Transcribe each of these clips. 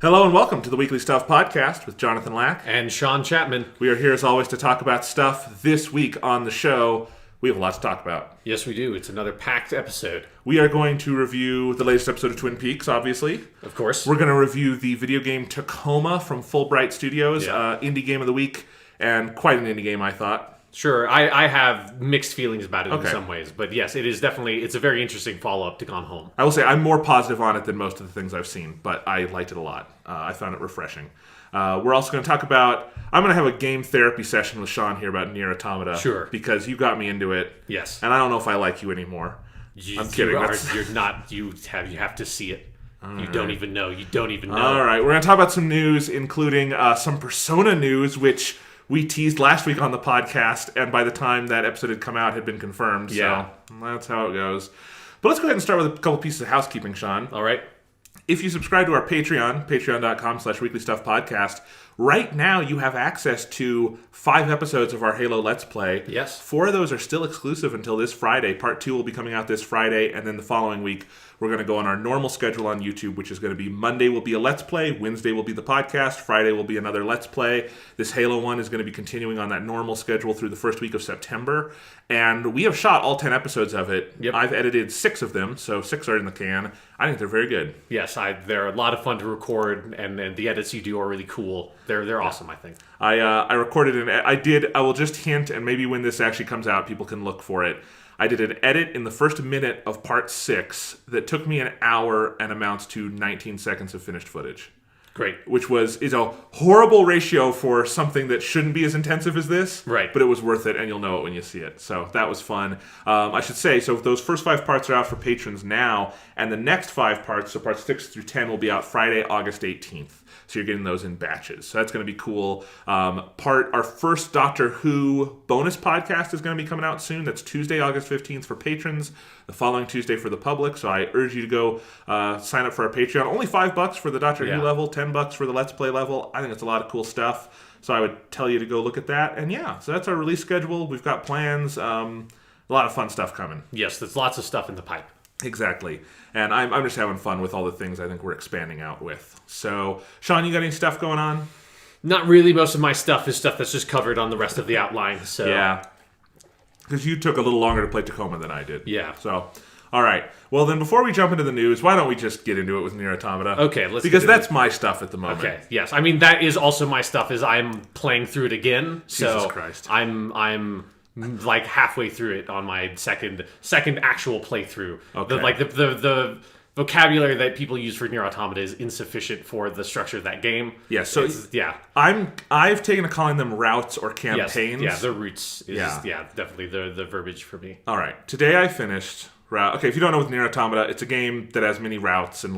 Hello and welcome to the Weekly Stuff Podcast with Jonathan Lack and Sean Chapman. We are here as always to talk about stuff. This week on the show, we have a lot to talk about. Yes, we do. It's another packed episode. We are going to review the latest episode of Twin Peaks, obviously. Of course. We're going to review the video game Tacoma from Fulbright Studios, indie game of the week, and quite an indie game, I thought. Sure, I have mixed feelings about it in some ways, but yes, it is definitely, it's a very interesting follow-up to Gone Home. I will say I'm more positive on it than most of the things I've seen, but I liked it a lot. I found it refreshing. We're also going to talk about, I'm going to have a game therapy session with Sean here about Nier Automata. Sure. Because you got me into it. Yes. And I don't know if I like you anymore. I'm kidding. You have to see it. You don't even know. All right, we're going to talk about some news, including some Persona news, which we teased last week on the podcast, and by the time that episode had come out, had been confirmed. Yeah. So that's how it goes. But let's go ahead and start with a couple pieces of housekeeping, Sean. All right. If you subscribe to our Patreon, patreon.com/weeklystuffpodcast, right now you have access to 5 episodes of our Halo Let's Play. Yes. 4 of those are still exclusive until this Friday. Part 2 will be coming out this Friday, and then the following week we're going to go on our normal schedule on YouTube, which is going to be Monday will be a Let's Play, Wednesday will be the podcast, Friday will be another Let's Play. This Halo one is going to be continuing on that normal schedule through the first week of September, and we have shot all 10 episodes of it. Yep. I've edited 6 of them, so 6 are in the can. I think they're very good. Yes, they're a lot of fun to record, and the edits you do are really cool. They're awesome, I think. I recorded I will just hint, and maybe when this actually comes out, people can look for it. I did an edit in the first minute of part 6 that took me an hour and amounts to 19 seconds of finished footage. Great. Which is a horrible ratio for something that shouldn't be as intensive as this. Right. But it was worth it, and you'll know it when you see it. So that was fun. I should say, so those first 5 parts are out for patrons now, and the next 5 parts, so parts 6 through 10, will be out Friday, August 18th. So you're getting those in batches. So that's going to be cool. Our first Doctor Who bonus podcast is going to be coming out soon. That's Tuesday, August 15th for patrons, the following Tuesday for the public. So I urge you to go sign up for our Patreon. Only $5 for the Doctor Who level, $10 for the Let's Play level. I think it's a lot of cool stuff. So I would tell you to go look at that. And yeah, so that's our release schedule. We've got plans. A lot of fun stuff coming. Yes, there's lots of stuff in the pipe. Exactly. And I'm just having fun with all the things I think we're expanding out with. So, Sean, you got any stuff going on? Not really. Most of my stuff is stuff that's just covered on the rest of the outline. So yeah. Because you took a little longer to play Tacoma than I did. Yeah. So, all right. Well, then before we jump into the news, why don't we just get into it with Nier Automata? Okay, let's Because that's my stuff at the moment. Okay, yes. I mean, that is also my stuff, is I'm playing through it again. Jesus Christ. I'm like halfway through it on my second actual playthrough. Okay. The vocabulary that people use for Nier Automata is insufficient for the structure of that game. Yeah, so I've taken to calling them routes or campaigns. Yes, the routes is definitely the verbiage for me. All right. Today I finished route. Okay, if you don't know with Nier Automata, it's a game that has many routes, and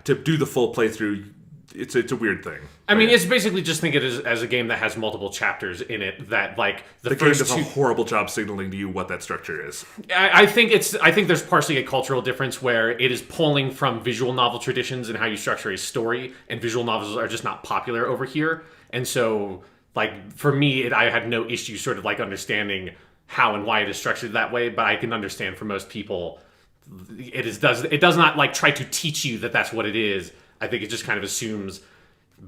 to do the full playthrough, it's a weird thing. I mean, it's basically just think it as a game that has multiple chapters in it. That the game does a horrible job signaling to you what that structure is. I think there's partially a cultural difference where it is pulling from visual novel traditions and how you structure a story, and visual novels are just not popular over here. And so, for me, I had no issue sort of understanding how and why it is structured that way. But I can understand for most people, it does not try to teach you that that's what it is. I think it just kind of assumes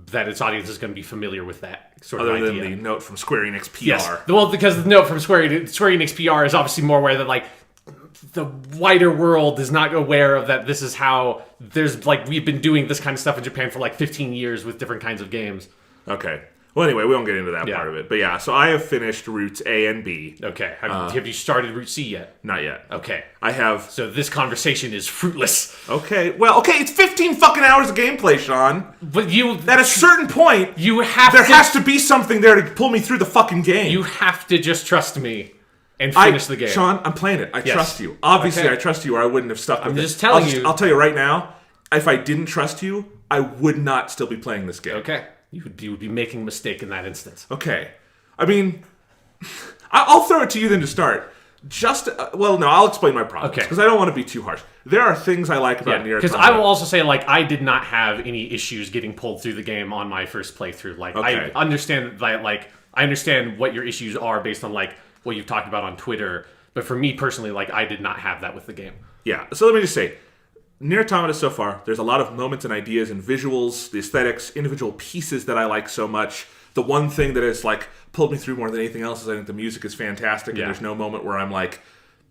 that its audience is going to be familiar with that sort of idea. Other than the note from Square Enix PR. Yes. Well, because the note from Square Enix PR is obviously more aware that, the wider world is not aware of that this is how we've been doing this kind of stuff in Japan for 15 years with different kinds of games. Okay. Well, anyway, we won't get into that part of it. But yeah, so I have finished routes A and B. Okay. Have you started route C yet? Not yet. Okay. I have. So this conversation is fruitless. Okay. Well, it's 15 fucking hours of gameplay, Sean. But at a certain point, there has to be something there to pull me through the fucking game. You have to just trust me and finish the game. Sean, I'm playing it. I trust you. Obviously, I trust you, or I wouldn't have stuck with it. I'm just telling you. I'll tell you right now, if I didn't trust you, I would not still be playing this game. Okay. You would be making a mistake in that instance. Okay. I mean, I'll throw it to you then to start. I'll explain my problems. Okay. Because I don't want to be too harsh. There are things I like about Nier. Because I will also say, like, I did not have any issues getting pulled through the game on my first playthrough. Like, Okay. I understand that, like, I understand what your issues are based on, like, what you've talked about on Twitter. But for me personally, like, I did not have that with the game. Yeah. So let me just say, Nier Automata so far, there's a lot of moments and ideas and visuals, the aesthetics, individual pieces that I like so much. The one thing that has, like, pulled me through more than anything else is I think the music is fantastic. Yeah. And there's no moment where I'm, like,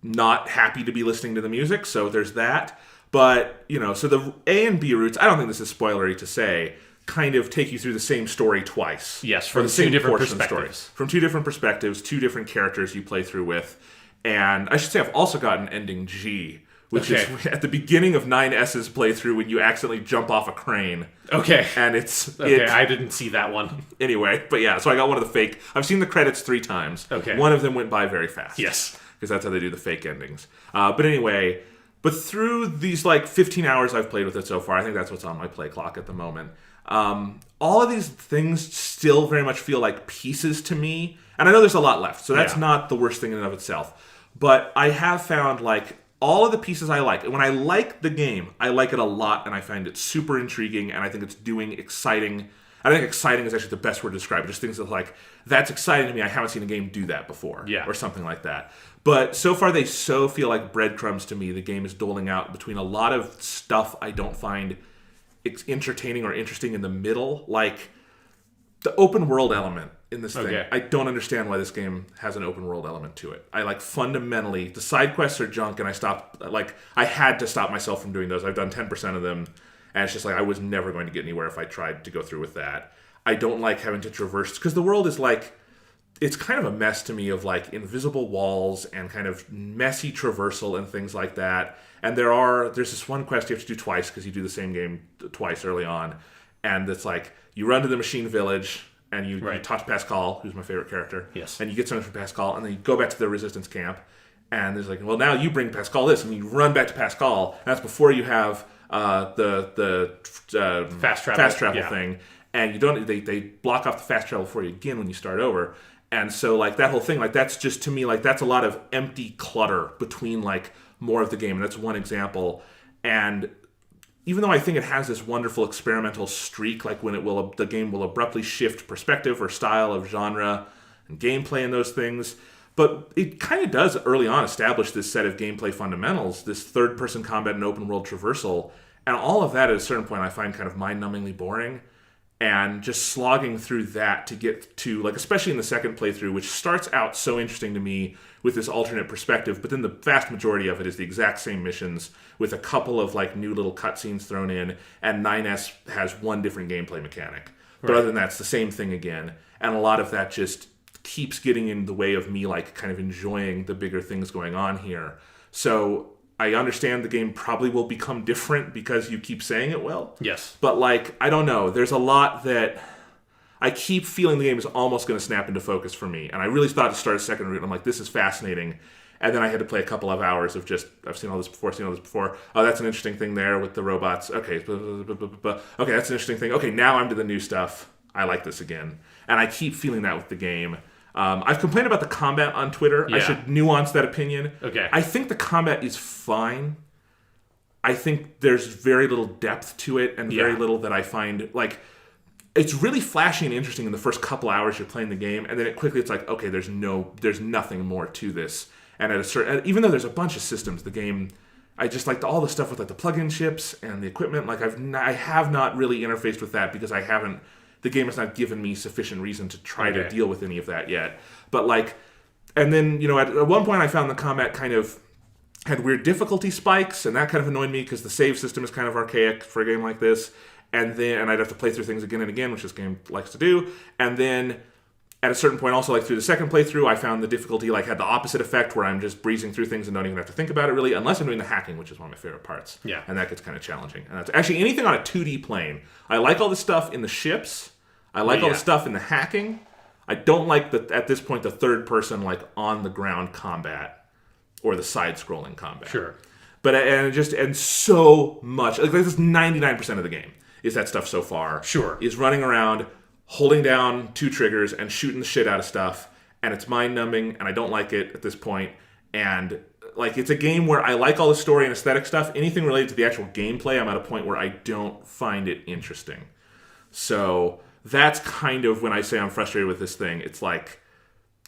not happy to be listening to the music. So there's that. But, so the A and B routes, I don't think this is spoilery to say, kind of take you through the same story twice. Yes, Or from the two same different portion of the perspectives. story. From two different perspectives, two different characters you play through with. And I should say I've also gotten ending G, which is at the beginning of 9S's playthrough when you accidentally jump off a crane. Okay. And I didn't see that one. Anyway, but yeah, so I got one of the fake. I've seen the credits 3 times. Okay. One of them went by very fast. Yes. Because that's how they do the fake endings. But anyway, through these like 15 hours I've played with it so far, I think that's what's on my play clock at the moment. All of these things still very much feel like pieces to me. And I know there's a lot left, so that's not the worst thing in and of itself. But I have found like all of the pieces I like. And when I like the game, I like it a lot, and I find it super intriguing, and I think it's doing exciting. I think exciting is actually the best word to describe it. Just things that like, that's exciting to me. I haven't seen a game do that before. Yeah. Or something like that. But so far, they so feel like breadcrumbs to me. The game is doling out between a lot of stuff I don't find entertaining or interesting in the middle. Like, the open world element in this thing. I don't understand why this game has an open world element to it. I like fundamentally, the side quests are junk, and I had to stop myself from doing those. I've done 10% of them, and it's just like I was never going to get anywhere if I tried to go through with that. I don't like having to traverse, because the world is like, it's kind of a mess to me of like invisible walls and kind of messy traversal and things like that. And there's this one quest you have to do twice, because you do the same game twice early on, and it's like, you run to the machine village, and you talk to Pascal, who's my favorite character. Yes. And you get something from Pascal, and then you go back to the resistance camp, and there's like, well, now you bring Pascal this, and you run back to Pascal, and that's before you have the fast travel thing, and you don't. They block off the fast travel for you again when you start over, and so like that whole thing, like that's just to me like that's a lot of empty clutter between like more of the game, and that's one example. And even though I think it has this wonderful experimental streak, like when the game will abruptly shift perspective or style of genre and gameplay and those things, but it kind of does early on establish this set of gameplay fundamentals, this third-person combat and open-world traversal, and all of that at a certain point I find kind of mind-numbingly boring. And just slogging through that to get to, like, especially in the second playthrough, which starts out so interesting to me with this alternate perspective, but then the vast majority of it is the exact same missions with a couple of, like, new little cutscenes thrown in, and 9S has one different gameplay mechanic. But other than that, it's the same thing again. And a lot of that just keeps getting in the way of me, like, kind of enjoying the bigger things going on here. So I understand the game probably will become different because you keep saying it will. Yes. But, like, I don't know. There's a lot that I keep feeling the game is almost going to snap into focus for me. And I really thought to start a second route, and I'm like, this is fascinating. And then I had to play a couple of hours of just, I've seen all this before. Oh, that's an interesting thing there with the robots. Okay. Okay, that's an interesting thing. Okay, now I'm to the new stuff. I like this again. And I keep feeling that with the game. I've complained about the combat on Twitter. I should nuance that opinion. Okay. I think the combat is fine. I think there's very little depth to it, and very little that I find, like, it's really flashy and interesting in the first couple hours you're playing the game, and then it's like, okay, there's nothing more to this. And at a certain, even though there's a bunch of systems, the game, I just like all the stuff with like the plug-in chips and the equipment. Like I have not really interfaced with that because the game has not given me sufficient reason to try to deal with any of that yet. But like, and then, at one point I found the combat kind of had weird difficulty spikes, and that kind of annoyed me because the save system is kind of archaic for a game like this. And I'd have to play through things again and again, which this game likes to do. And then at a certain point, also like through the second playthrough, I found the difficulty like had the opposite effect, where I'm just breezing through things and don't even have to think about it really, unless I'm doing the hacking, which is one of my favorite parts. Yeah. And that gets kind of challenging. And that's actually anything on a 2D plane. I like all the stuff in the ships. I like all the stuff in the hacking. I don't like at this point the third person like on the ground combat or the side scrolling combat. Sure. But and so much, like this is 99% of the game is that stuff so far. Sure. Is running around, holding down 2 triggers and shooting the shit out of stuff, and it's mind-numbing, and I don't like it at this point. And like, it's a game where I like all the story and aesthetic stuff. Anything related to the actual gameplay, I'm at a point where I don't find it interesting. So that's kind of when I say I'm frustrated with this thing. It's like,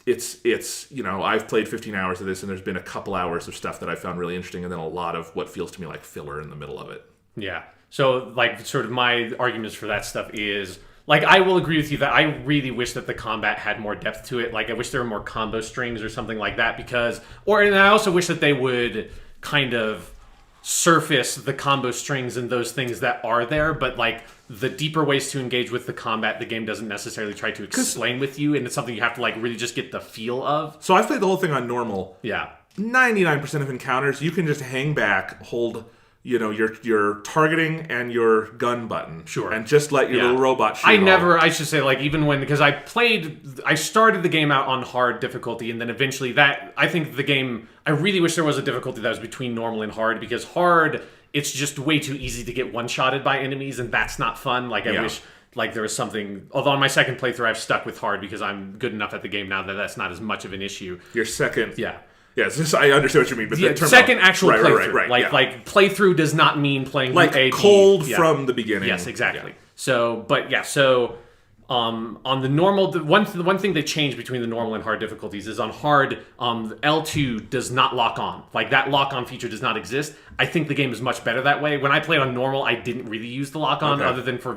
it's you know, I've played 15 hours of this, and there's been a couple hours of stuff that I found really interesting, and then a lot of what feels to me like filler in the middle of it. Yeah. So, like, sort of my arguments for that stuff is, like, I will agree with you that I really wish that the combat had more depth to it. Like, I wish there were more combo strings or something like that, because, and I also wish that they would kind of surface the combo strings and those things that are there, but, like, the deeper ways to engage with the combat, the game doesn't necessarily try to explain with you, and it's something you have to, like, really just get the feel of. So I've played the whole thing on normal. Yeah. 99% of encounters, you can just hang back, hold, you know, your targeting and your gun button. Sure. And just let your little robot shoot. I should say, like, even when, because I started the game out on hard difficulty, and then eventually I think the game, I really wish there was a difficulty that was between normal and hard, because hard, it's just way too easy to get one-shotted by enemies, and that's not fun. Like, I wish, like, there was something, although on my second playthrough, I've stuck with hard because I'm good enough at the game now that that's not as much of an issue. Your second... Yeah. Yeah, it's just, I understand what you mean. But the second actual playthrough. Right, like, playthrough does not mean playing like A, cold B. from the beginning. Yes, exactly. Yeah. So, on the normal, the one thing they changed between the normal and hard difficulties is on hard, L2 does not lock on. Like, that lock on feature does not exist. I think the game is much better that way. When I played on normal, I didn't really use the lock on, other than for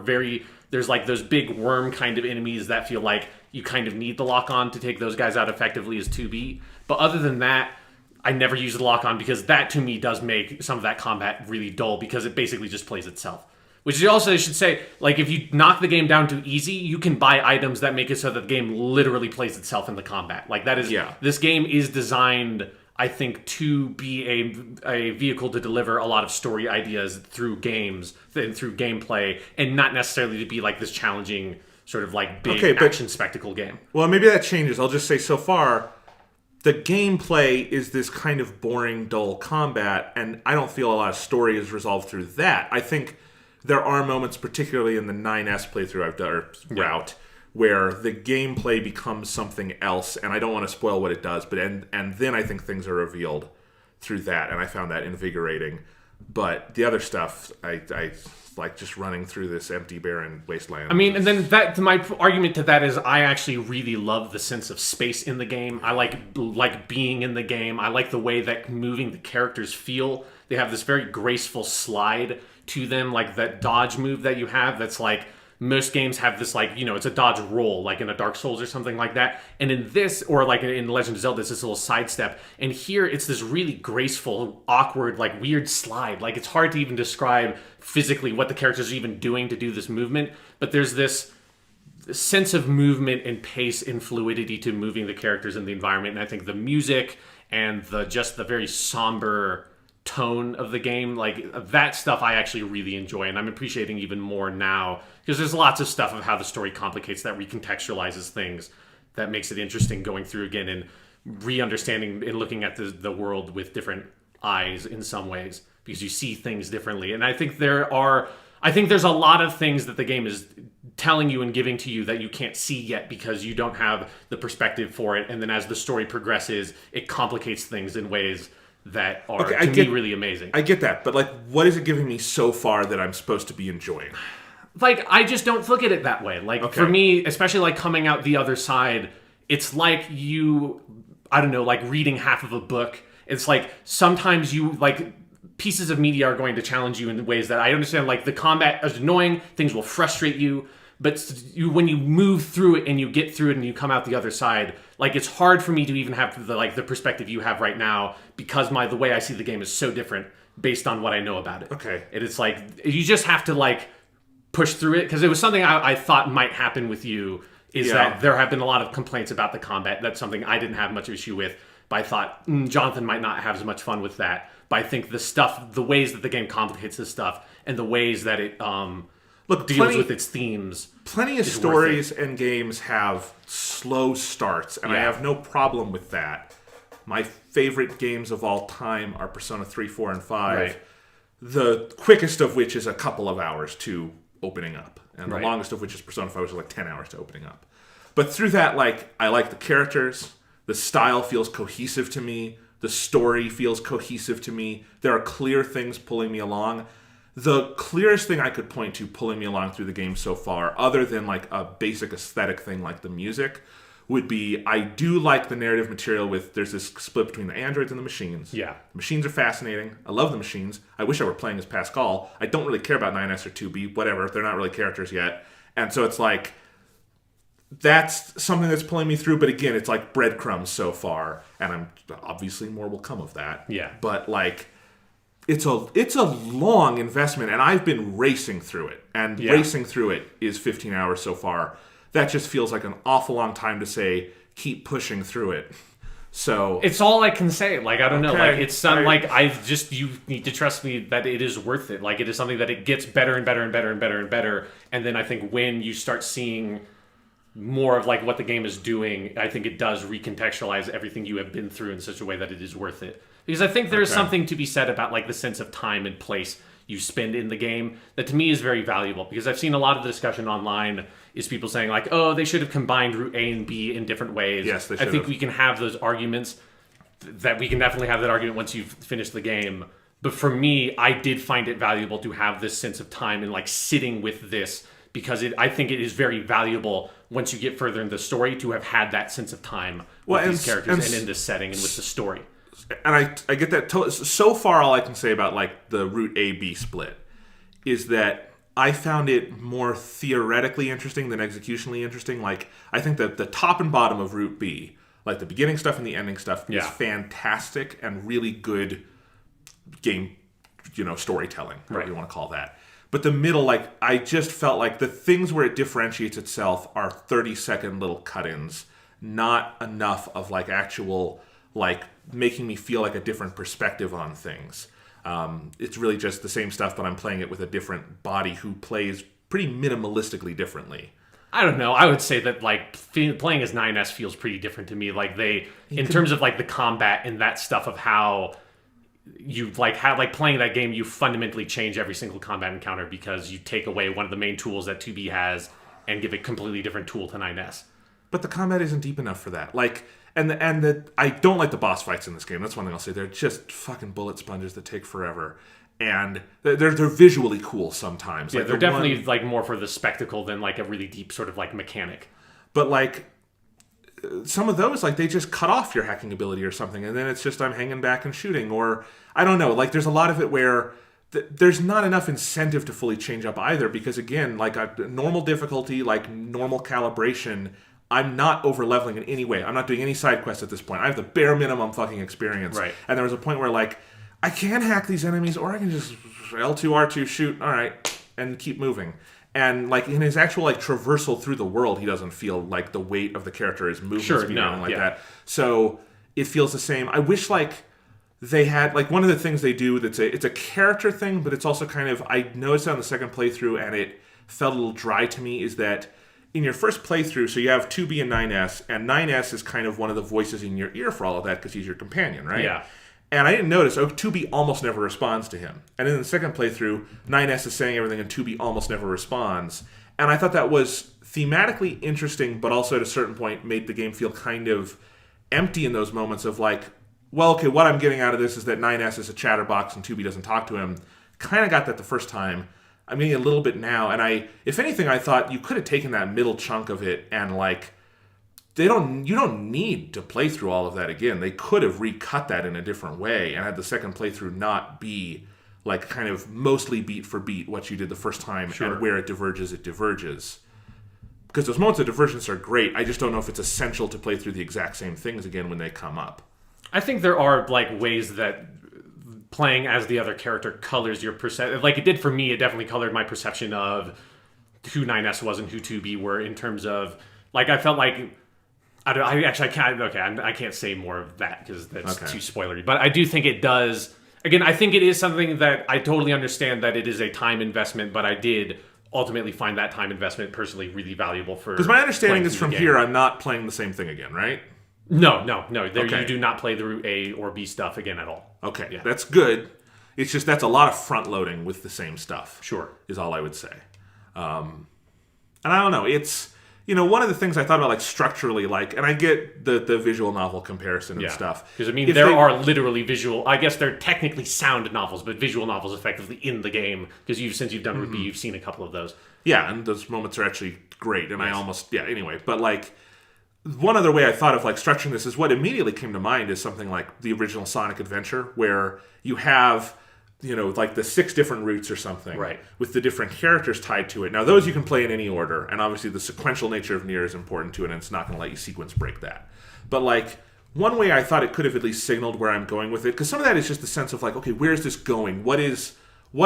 there's like those big worm kind of enemies that feel like you kind of need the lock on to take those guys out effectively as 2B. But other than that, I never use the lock on, because that to me does make some of that combat really dull, because it basically just plays itself. Which is also, I should say, like, if you knock the game down to easy, you can buy items that make it so that the game literally plays itself in the combat. Like, that is, this game is designed, I think, to be a vehicle to deliver a lot of story ideas through games and through gameplay, and not necessarily to be like this challenging sort of like big action spectacle game. Well, maybe that changes. I'll just say, so far, the gameplay is this kind of boring, dull combat, and I don't feel a lot of story is resolved through that. I think there are moments, particularly in the 9S playthrough I've done, route, where the gameplay becomes something else, and I don't want to spoil what it does, but and then I think things are revealed through that, and I found that invigorating. But the other stuff, I like just running through this empty, barren wasteland. I mean, and then my argument to that is I actually really love the sense of space in the game. I like being in the game. I like the way that moving the characters feel. They have this very graceful slide to them, like that dodge move that you have that's like, most games have this, like, you know, it's a dodge roll, like in a Dark Souls or something like that. And in this, or like in Legend of Zelda, it's this little sidestep. And here, it's this really graceful, awkward, like weird slide. Like, it's hard to even describe physically what the characters are even doing to do this movement. But there's this sense of movement and pace and fluidity to moving the characters in the environment. And I think the music and the very somber tone of the game, like that stuff I actually really enjoy, and I'm appreciating even more now, because there's lots of stuff of how the story complicates that, recontextualizes things, that makes it interesting going through again and re-understanding and looking at the world with different eyes in some ways, because you see things differently. And I think there's a lot of things that the game is telling you and giving to you that you can't see yet because you don't have the perspective for it, and then as the story progresses, it complicates things in ways that are, to me, really amazing. I get that, but like, what is it giving me so far that I'm supposed to be enjoying? Like, I just don't look at it that way. Like, for me, especially like coming out the other side, it's like I don't know, like reading half of a book. It's like, sometimes pieces of media are going to challenge you in ways that I understand, like the combat is annoying, things will frustrate you, but when you move through it and you get through it and you come out the other side, like, it's hard for me to even have the perspective you have right now, because the way I see the game is so different based on what I know about it. Okay. And it's like, you just have to like push through it, because it was something I thought might happen with you, is that there have been a lot of complaints about the combat. That's something I didn't have much issue with, but I thought Jonathan might not have as much fun with that. But I think the ways that the game complicates this stuff, and the ways that it deals with its themes. Plenty of stories and games have slow starts, and I have no problem with that. My favorite games of all time are Persona 3, 4, and 5. Right. The quickest of which is a couple of hours to opening up. And the Right. longest of which is Persona 5, which is like 10 hours to opening up. But through that, like, I like the characters. The style feels cohesive to me. The story feels cohesive to me. There are clear things pulling me along. The clearest thing I could point to pulling me along through the game so far, other than like a basic aesthetic thing like the music, would be I do like the narrative material with there's this split between the androids and the machines. Yeah. The machines are fascinating. I love the machines. I wish I were playing as Pascal. I don't really care about 9S or 2B, whatever. They're not really characters yet. And so it's like, that's something that's pulling me through. But again, it's like breadcrumbs so far. And I'm obviously more will come of that. Yeah. But like, it's a long investment, and I've been racing through it. And racing through it is 15 hours so far. That just feels like an awful long time to say, keep pushing through it. So it's all I can say. Like, I don't know. Okay. Like, it's something like you need to trust me that it is worth it. Like, it is something that it gets better and better and better and better and better. And then I think when you start seeing more of like what the game is doing, I think it does recontextualize everything you have been through in such a way that it is worth it. Because I think there's something to be said about like the sense of time and place you spend in the game that to me is very valuable. Because I've seen a lot of the discussion online is people saying like, oh, they should have combined route A and B in different ways. Yes, they should I think have. we can have those arguments. That we can definitely have that argument once you've finished the game. But for me, I did find it valuable to have this sense of time and like sitting with this, because I think it is very valuable once you get further in the story to have had that sense of time with these characters and in this setting and with the story. And I get that. So far, all I can say about like the route A-B split is that I found it more theoretically interesting than executionally interesting. Like, I think that the top and bottom of route B, like the beginning stuff and the ending stuff, is fantastic and really good game, storytelling, whatever you want to call that. But the middle, like, I just felt like the things where it differentiates itself are 30-second little cut-ins, not enough of like actual like making me feel like a different perspective on things. It's really just the same stuff, but I'm playing it with a different body who plays pretty minimalistically differently. I don't know. I would say that like playing as 9S feels pretty different to me. Like in terms of like the combat and that stuff of how you like playing that game, you fundamentally change every single combat encounter because you take away one of the main tools that 2B has and give a completely different tool to 9S. But the combat isn't deep enough for that. Like, I don't like the boss fights in this game. That's one thing I'll say. They're just fucking bullet sponges that take forever. And they're visually cool sometimes. Yeah, like they're definitely like more for the spectacle than like a really deep sort of like mechanic. But like some of those, like they just cut off your hacking ability or something, and then it's just I'm hanging back and shooting, or I don't know. Like there's a lot of it where there's not enough incentive to fully change up either, because again, like a normal difficulty, like normal calibration, I'm not over leveling in any way. I'm not doing any side quests at this point. I have the bare minimum fucking experience. Right. And there was a point where like I can hack these enemies, or I can just L2 R2 shoot, all right, and keep moving. And like in his actual like traversal through the world, he doesn't feel like the weight of the character is moving speed or anything like that. So it feels the same. I wish like they had like one of the things they do that's it's a character thing, but it's also kind of, I noticed on the second playthrough and it felt a little dry to me, is that in your first playthrough, so you have 2B and 9S, and 9S is kind of one of the voices in your ear for all of that because he's your companion, right? Yeah. And I didn't notice, 2B almost never responds to him. And in the second playthrough, 9S is saying everything and 2B almost never responds. And I thought that was thematically interesting, but also at a certain point made the game feel kind of empty in those moments of like, well, okay, what I'm getting out of this is that 9S is a chatterbox and 2B doesn't talk to him. Kind of got that the first time. I'm getting a little bit now. And if anything, I thought you could have taken that middle chunk of it and like, you don't need to play through all of that again. They could have recut that in a different way and had the second playthrough not be like kind of mostly beat for beat what you did the first time. Sure. And where it diverges. Because those moments of divergence are great. I just don't know if it's essential to play through the exact same things again when they come up. I think there are like ways that playing as the other character colors your perception. Like it did for me, it definitely colored my perception of who 9S was and who 2B were in terms of like I felt like I can't say more of that because that's too spoilery. But I do think it does. Again, I think it is something that I totally understand that it is a time investment, but I did ultimately find that time investment personally really valuable for. Because my understanding is from here, I'm not playing the same thing again, right? No. There, Okay. you do not play the Route A or B stuff again at all. Okay, Yeah. that's good. It's just that's a lot of front loading with the same stuff. Sure. Is all I would say. And I don't know. It's one of the things I thought about, like, structurally, like, and I get the visual novel comparison and stuff. Because, I mean, If there they- are literally visual... I guess they're technically sound novels, but visual novels effectively in the game. Because since you've done Route B, you've seen a couple of those. Yeah, and those moments are actually great. And I almost... Yeah, anyway. But, like, one other way I thought of, like, structuring this is what immediately came to mind is something like the original Sonic Adventure, where you have... like the 6 different routes or something, Right? With the different characters tied to it. Now, those you can play in any order, and obviously the sequential nature of Nier is important to it, and it's not going to let you sequence break that. But, like, one way I thought it could have at least signaled where I'm going with it, because some of that is just the sense of, like, okay, where's this going? What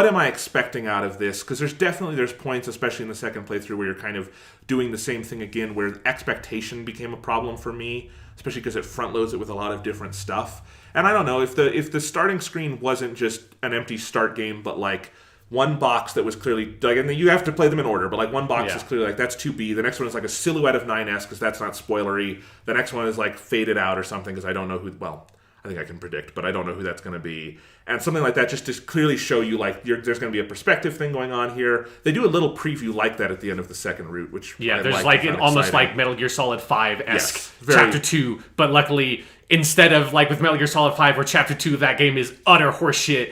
am I expecting out of this? Because there's points, especially in the second playthrough, where you're kind of doing the same thing again, where expectation became a problem for me, especially because it front loads it with a lot of different stuff. And I don't know, if the starting screen wasn't just an empty start game, but like one box that was clearly, like, and you have to play them in order, but like one box is clearly like, that's 2B. The next one is like a silhouette of 9S, because that's not spoilery. The next one is like faded out or something, because I don't know who, well, I think I can predict, but I don't know who that's going to be. And something like that just to clearly show you, like, there's going to be a perspective thing going on here. They do a little preview like that at the end of the second route, which There's like an almost like Metal Gear Solid 5-esque Yes, very- Chapter 2, but luckily, instead of like with Metal Gear Solid 5, where Chapter 2 of that game is utter horseshit,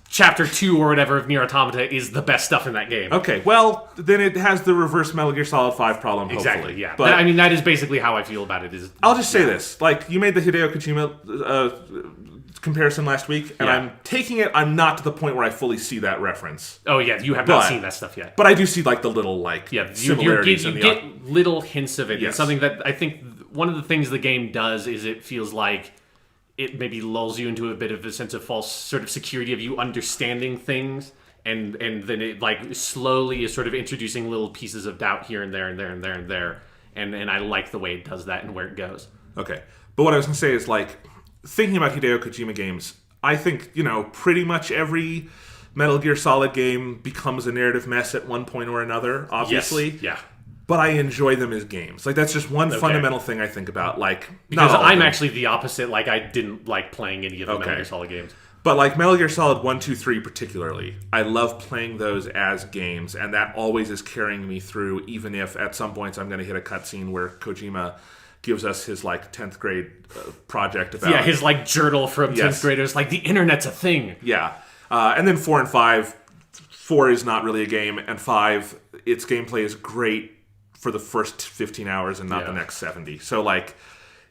Chapter 2 or whatever of Nier Automata is the best stuff in that game. Okay, well, then it has the reverse Metal Gear Solid 5 problem, hopefully. Exactly, yeah. But I mean, that is basically how I feel about it. I'll just say this. Like, you made the Hideo Kojima comparison last week, and I'm taking it, I'm not to the point where I fully see that reference. Oh, yeah, you have not seen that stuff yet. But I do see, like, the little, like, similarities. You get little hints of it. It's something that I think one of the things the game does is it feels like it maybe lulls you into a bit of a sense of false sort of security of you understanding things, and then it like slowly is sort of introducing little pieces of doubt here and there and there and there and there, and I like the way it does that and where it goes. Okay, but what I was going to say is, like, thinking about Hideo Kojima games, I think, pretty much every Metal Gear Solid game becomes a narrative mess at one point or another, obviously. Yes. Yeah. But I enjoy them as games. Like, that's just one fundamental thing I think about. Like, because not all of I'm them. actually the opposite. Like, I didn't like playing any of the Metal Gear Solid games. But, like, Metal Gear Solid 1, 2, 3 particularly, I love playing those as games, and that always is carrying me through, even if at some points I'm going to hit a cutscene where Kojima gives us his, like, 10th grade project about... Yeah, his, like, journal from 10th graders. Like, the internet's a thing. Yeah. And then 4 and 5. 4 is not really a game, and 5, its gameplay is great for the first 15 hours and not the next 70. So, like,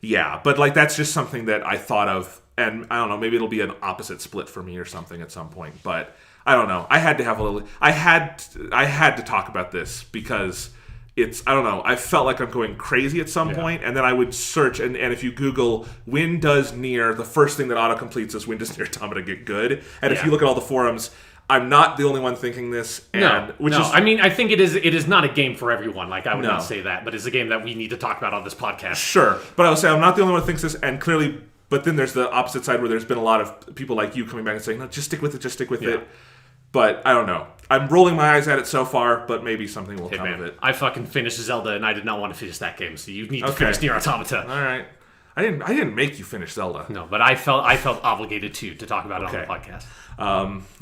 yeah. But, like, that's just something that I thought of, and I don't know, maybe it'll be an opposite split for me or something at some point. But I don't know. I had to have a little... I had to talk about this because it's... I don't know. I felt like I'm going crazy at some point, and then I would search, and if you Google, when does Nier... The first thing that autocompletes is, when does Nier Automata get good? And if you look at all the forums... I'm not the only one thinking this. I mean, I think it is not a game for everyone. Like, I would not say that, but it's a game that we need to talk about on this podcast. Sure, but I would say I'm not the only one who thinks this, and clearly, but then there's the opposite side where there's been a lot of people like you coming back and saying, no, just stick with it, But I don't know. I'm rolling my eyes at it so far, but maybe something will come of it. I fucking finished Zelda, and I did not want to finish that game, so you need to finish Nier Automata. All right. I didn't make you finish Zelda. No, but I felt obligated to talk about it on the podcast.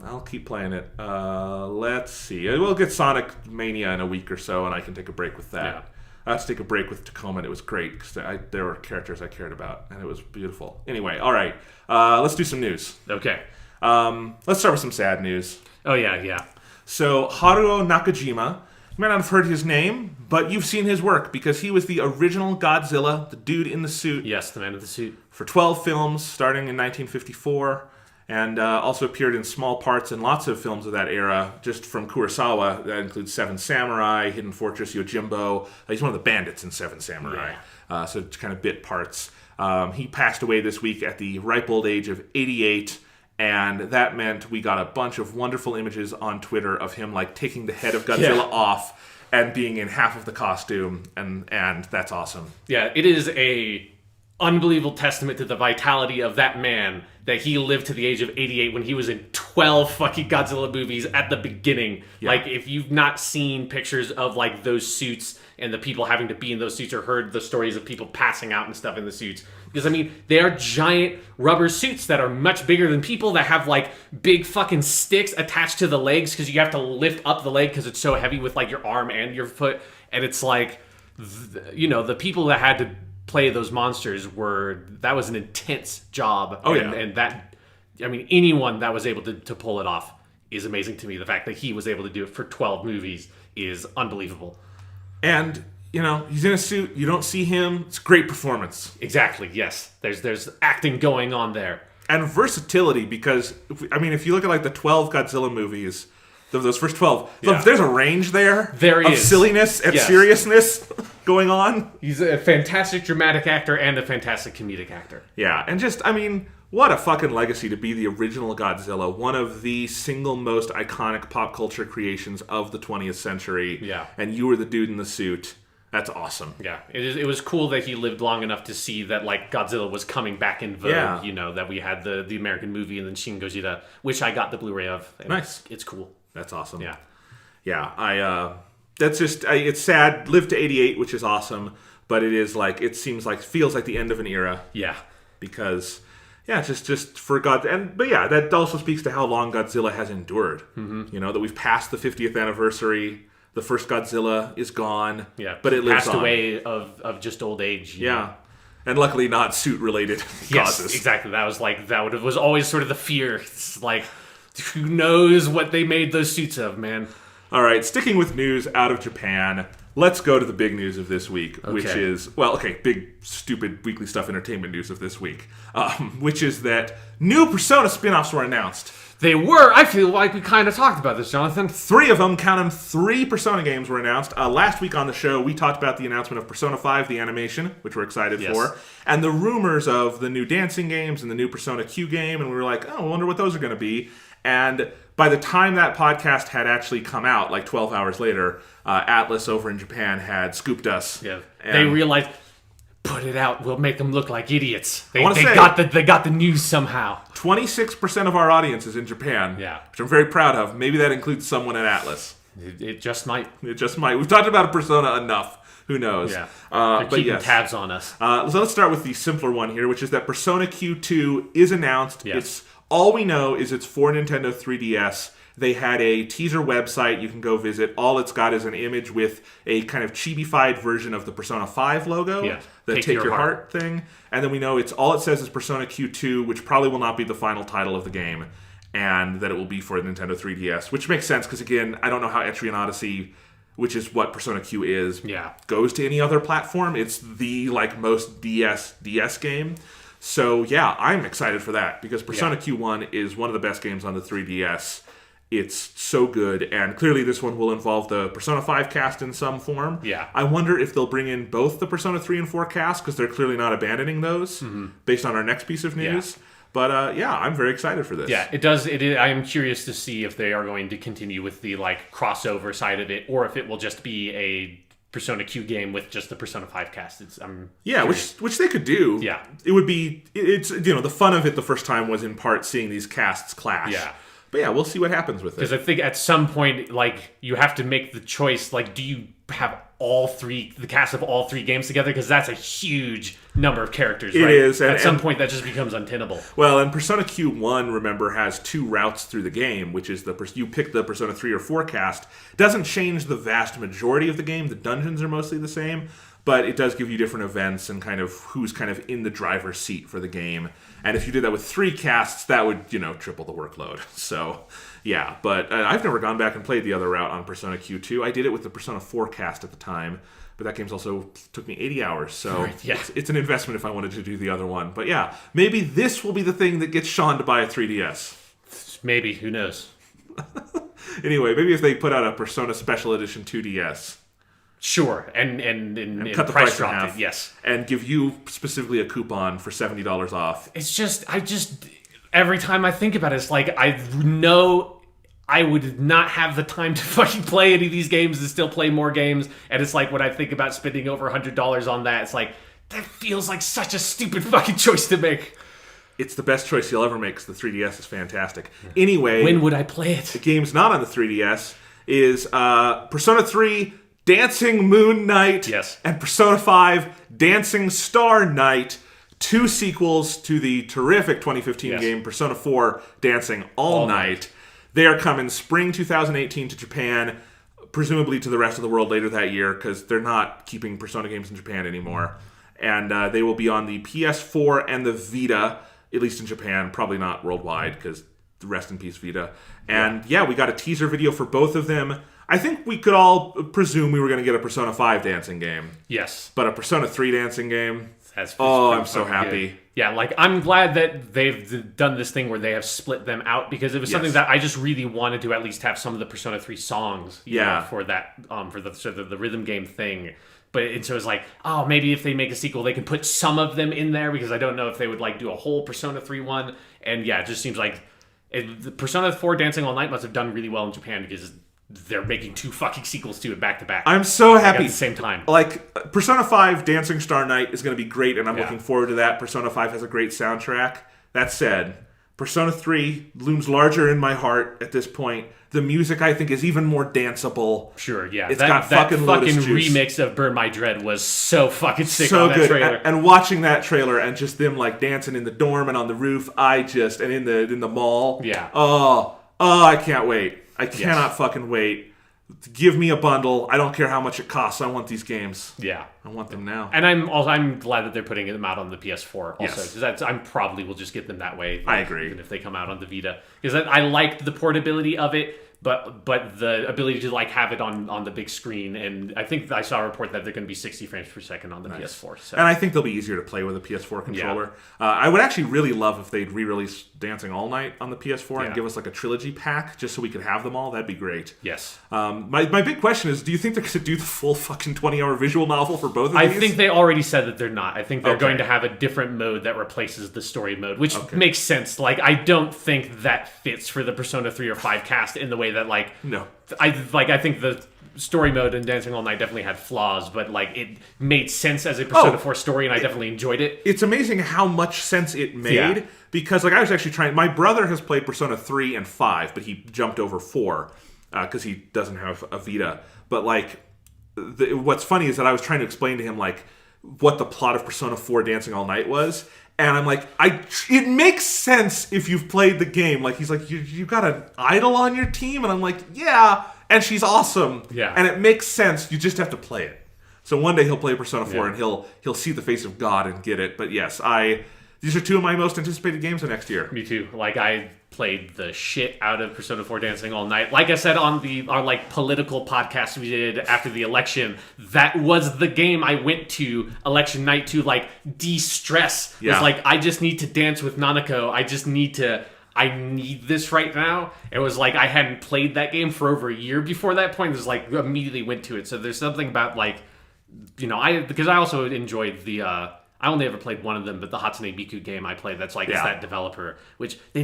I'll keep playing it. Let's see. We'll get Sonic Mania in a week or so, and I can take a break with that. Yeah. I had to take a break with Tacoma, and it was great because there were characters I cared about, and it was beautiful. Anyway, all right. Let's do some news. Okay. Let's start with some sad news. Oh, yeah. So, Haruo Nakajima, you might not have heard his name, but you've seen his work because he was the original Godzilla, the dude in the suit. Yes, the man in the suit. For 12 films, starting in 1954, and also appeared in small parts in lots of films of that era, just from Kurosawa. That includes Seven Samurai, Hidden Fortress, Yojimbo. He's one of the bandits in Seven Samurai, so kind of bit parts. He passed away this week at the ripe old age of 88, and that meant we got a bunch of wonderful images on Twitter of him, like, taking the head of Godzilla off and being in half of the costume, and that's awesome. Yeah, it is a unbelievable testament to the vitality of that man that he lived to the age of 88 when he was in 12 fucking Godzilla movies at the beginning. Yeah. Like, if you've not seen pictures of, like, those suits and the people having to be in those suits, or heard the stories of people passing out and stuff in the suits, because, I mean, they are giant rubber suits that are much bigger than people, that have, like, big fucking sticks attached to the legs, because you have to lift up the leg because it's so heavy with, like, your arm and your foot. And it's like, the people that had to play those monsters that was an intense job. Oh, and, yeah. and that, I mean, anyone that was able to pull it off is amazing to me. The fact that he was able to do it for 12 movies is unbelievable. And, he's in a suit. You don't see him. It's a great performance. Exactly, yes. There's acting going on there. And versatility, because, if you look at, like, the 12 Godzilla movies, those first 12, Yeah. there's a range there There of is. silliness and Yes. seriousness going on. He's a fantastic dramatic actor and a fantastic comedic actor. Yeah, and just, what a fucking legacy to be the original Godzilla, one of the single most iconic pop culture creations of the 20th century. Yeah. And you were the dude in the suit. That's awesome. Yeah, it was cool that he lived long enough to see that, like, Godzilla was coming back in vogue. Yeah. That we had the American movie and then Shin Gojira, which I got the Blu-ray of. And Nice. It's cool. That's awesome. Yeah. Yeah, that's just, it's sad. Lived to 88, which is awesome, but it is like, feels like the end of an era. Yeah. Because, just for God, but that also speaks to how long Godzilla has endured. Mm-hmm. That we've passed the 50th anniversary. The first Godzilla is gone. Yeah. But it lives passed on. away of just old age. Yeah. And luckily not suit-related Yes, causes. exactly. That was always sort of the fear. It's like, who knows what they made those suits of, man. All right, sticking with news out of Japan, let's go to the big news of this week, which is, big, stupid, weekly stuff, entertainment news of this week, which is that new Persona spin-offs were announced. They were. I feel like we kind of talked about this, Jonathan. 3 of them, count them, 3 Persona games were announced. Last week on the show, we talked about the announcement of Persona 5, the animation, which we're excited for, and the rumors of the new dancing games and the new Persona Q game, and we were like, I wonder what those are going to be. And by the time that podcast had actually come out, like 12 hours later, Atlas over in Japan had scooped us. Yeah. And They realized, put it out, we'll make them look like idiots. They wanna say- got the news somehow. 26% of our audience is in Japan, Yeah. which I'm very proud of. Maybe that includes someone at Atlas. It just might. It just might. We've talked about Persona enough. Who knows? Yeah. But They're keeping yes. tabs on us. So let's start with the simpler one here, which is that Persona Q2 is announced. Yes. It's all we know is it's for Nintendo 3DS. They had a teaser website you can go visit. All it's got is an image with a kind of chibi-fied version of the Persona 5 logo, Yeah. the Take Your Heart thing. And then we know it says is Persona Q2, which probably will not be the final title of the game, and that it will be for Nintendo 3DS, which makes sense because, again, I don't know how Etrian Odyssey, which is what Persona Q is, goes to any other platform. It's the most DS game. So yeah, I'm excited for that because Persona Q1 is one of the best games on the 3DS. It's so good, and clearly this one will involve the Persona 5 cast in some form. Yeah. I wonder if they'll bring in both the Persona 3 and 4 cast because they're clearly not abandoning those based on our next piece of news. Yeah. But I'm very excited for this. Yeah, it does. I am curious to see if they are going to continue with the crossover side of it, or if it will just be a Persona Q game with just the Persona 5 cast. Which they could do. Yeah. It would be, it's, the fun of it the first time was in part seeing these casts clash. Yeah. But yeah, we'll see what happens with it. Because I think at some point, you have to make the choice, do you have the cast of all 3 games together? Because that's a huge number of characters, right? It is. At some point, that just becomes untenable. Well, and Persona Q1, remember, has 2 routes through the game, which is you pick the Persona 3 or 4 cast. Doesn't change the vast majority of the game. The dungeons are mostly the same. But it does give you different events and kind of who's kind of in the driver's seat for the game. And if you did that with 3 casts, that would, triple the workload. So, yeah. But I've never gone back and played the other route on Persona Q2. I did it with the Persona 4 cast at the time. But that game's also took me 80 hours. So Right, yeah. it's an investment if I wanted to do the other one. But yeah, maybe this will be the thing that gets Sean to buy a 3DS. Maybe. Who knows? Anyway, maybe if they put out a Persona Special Edition 2DS. Sure, and Cut the price price in dropped half. it, yes. And give you specifically a coupon for $70 off. It's just, every time I think about it, it's I know I would not have the time to fucking play any of these games and still play more games. And it's when I think about spending over $100 on that, it's that feels like such a stupid fucking choice to make. It's the best choice you'll ever make because the 3DS is fantastic. Anyway, When would I play it? the game's not on the 3DS is Persona 3 Dancing Moon Night Yes. and Persona 5 Dancing Star Night, 2 sequels to the terrific 2015 Yes. game Persona 4 Dancing All Night. They are coming spring 2018 to Japan, presumably to the rest of the world later that year because they're not keeping Persona games in Japan anymore. And they will be on the PS4 and the Vita, at least in Japan, probably not worldwide because rest in peace Vita. And yeah, we got a teaser video for both of them. I think we could all presume we were going to get a Persona 5 dancing game. Yes. But a Persona 3 dancing game? That's I'm so happy. Good. Yeah, like, I'm glad that they've done this thing where they have split them out because it was something that I just really wanted to at least have some of the Persona 3 songs you know, for that, for the rhythm game thing. But so it's like, oh, maybe if they make a sequel, they can put some of them in there because I don't know if they would like do a whole Persona 3 one. And yeah, it just seems like the Persona 4 Dancing All Night must have done really well in Japan because they're making 2 fucking sequels to it back to back. I'm so happy. At the same time. Like, Persona 5 Dancing Star Night is going to be great, and I'm looking forward to that. Persona 5 has a great soundtrack. That said, Persona 3 looms larger in my heart at this point. The music, I think, is even more danceable. Sure, yeah. It's got fucking Lotus Juice. Remix of Burn My Dread was so fucking sick So on that good. trailer. And watching that trailer and just them like dancing in the dorm and on the roof, and in the mall. Yeah. Oh, I can't wait. I cannot fucking wait. Give me a bundle. I don't care how much it costs. I want these games. Yeah. I want them now. And I'm glad that they're putting them out on the PS4 also. Yes. Because I probably will just get them that way. I agree. Even if they come out on the Vita. Because I liked the portability of it, but the ability to like have it on the big screen. And I think I saw a report that they're going to be 60 frames per second on the PS4. So. And I think they'll be easier to play with a PS4 controller. Yeah. I would actually really love if they'd re-release Dancing All Night on the PS4 and give us like a trilogy pack just so we could have them all. That'd be great. Yes. My big question is, do you think they're going to do the full fucking 20-hour visual novel for both of these? I think they already said that they're not. I think they're going to have a different mode that replaces the story mode, which makes sense. Like, I don't think that fits for the Persona 3 or 5 cast in the way that, like... No. I think the story mode in Dancing All Night definitely had flaws, but, like, it made sense as a Persona 4 story, and I definitely enjoyed it. It's amazing how much sense it made, because, like, I was actually trying... My brother has played Persona 3 and 5, but he jumped over 4, because he doesn't have a Vita. But, like... what's funny is that I was trying to explain to him like what the plot of Persona 4 Dancing All Night was, and I'm like, it makes sense if you've played the game. Like, he's like, you got an idol on your team, and I'm like, yeah, and she's awesome, and it makes sense. You just have to play it. So one day he'll play Persona 4 and he'll see the face of God and get it. But yes, these are 2 of my most anticipated games of next year. Me too. Like, I played the shit out of Persona 4 Dancing All Night. Like I said on our like political podcast we did after the election, that was the game I went to election night to like de-stress. It was like, I just need to dance with Nanako. I need this right now. It was like I hadn't played that game for over a year before that point. It was like immediately went to it. So there's something about like, you know, because I also enjoyed the I only ever played one of them, but the Hatsune Miku game I played, that's like, it's that developer, which they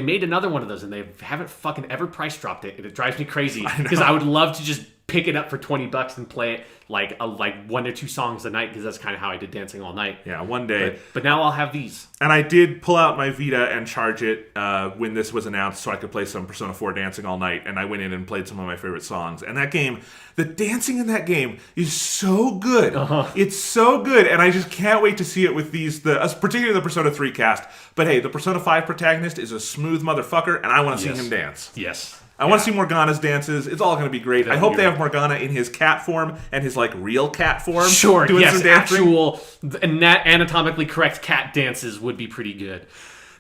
made another one of those, and they haven't fucking ever price dropped it, and it drives me crazy, because I would love to just pick it up for $20 and play it like 1 or 2 songs a night, because that's kind of how I did Dancing All Night. Yeah, one day. But now I'll have these. And I did pull out my Vita and charge it when this was announced so I could play some Persona 4 Dancing All Night, and I went in and played some of my favorite songs. And that game, the dancing in that game is so good. It's so good, and I just can't wait to see it with particularly the Persona 3 cast. But hey, the Persona 5 protagonist is a smooth motherfucker, and I want to see him dance. Yes. I want to see Morgana's dances. It's all going to be great. I hope they have Morgana in his cat form and his like real cat form. Sure, doing some dancing. Actual anatomically correct cat dances would be pretty good.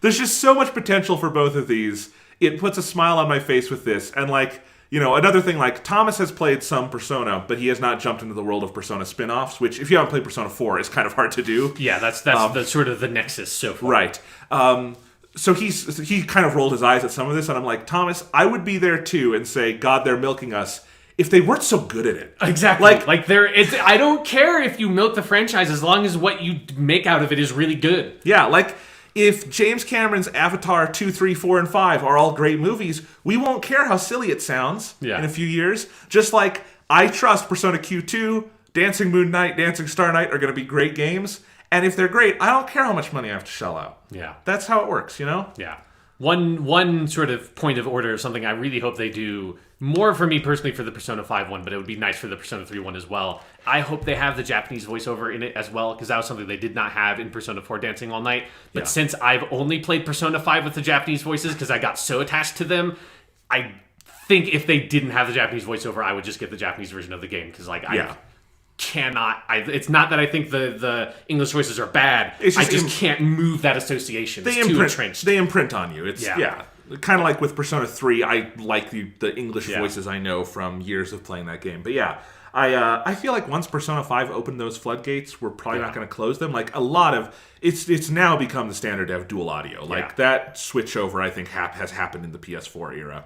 There's just so much potential for both of these. It puts a smile on my face with this. And like, you know, another thing, like Thomas has played some Persona, but he has not jumped into the world of Persona spin-offs, which if you haven't played Persona 4 is kind of hard to do. Yeah, that's the sort of the nexus so far. Right. So he kind of rolled his eyes at some of this, and I'm like, Thomas, I would be there too and say, God, they're milking us if they weren't so good at it. Exactly. I don't care if you milk the franchise as long as what you make out of it is really good. Yeah, like if James Cameron's Avatar 2, 3, 4, and 5 are all great movies, we won't care how silly it sounds in a few years. Just like I trust Persona Q2, Dancing Moon Night, Dancing Star Night are going to be great games. And if they're great, I don't care how much money I have to shell out. Yeah. That's how it works, you know? Yeah. One sort of point of order, something I really hope they do more for me personally for the Persona 5 one, but it would be nice for the Persona 3 one as well. I hope they have the Japanese voiceover in it as well, because that was something they did not have in Persona 4 Dancing All Night. But since I've only played Persona 5 with the Japanese voices, because I got so attached to them, I think if they didn't have the Japanese voiceover, I would just get the Japanese version of the game, because I cannot. It's not that I think the English voices are bad. I just can't move that association. It's too entrenched. They imprint on you. It's kind of like with Persona 3. I like the English voices I know from years of playing that game. But yeah, I feel like once Persona 5 opened those floodgates, we're probably not going to close them. Like a lot of it's now become the standard to have dual audio. Like that switch over, I think has happened in the PS4 era.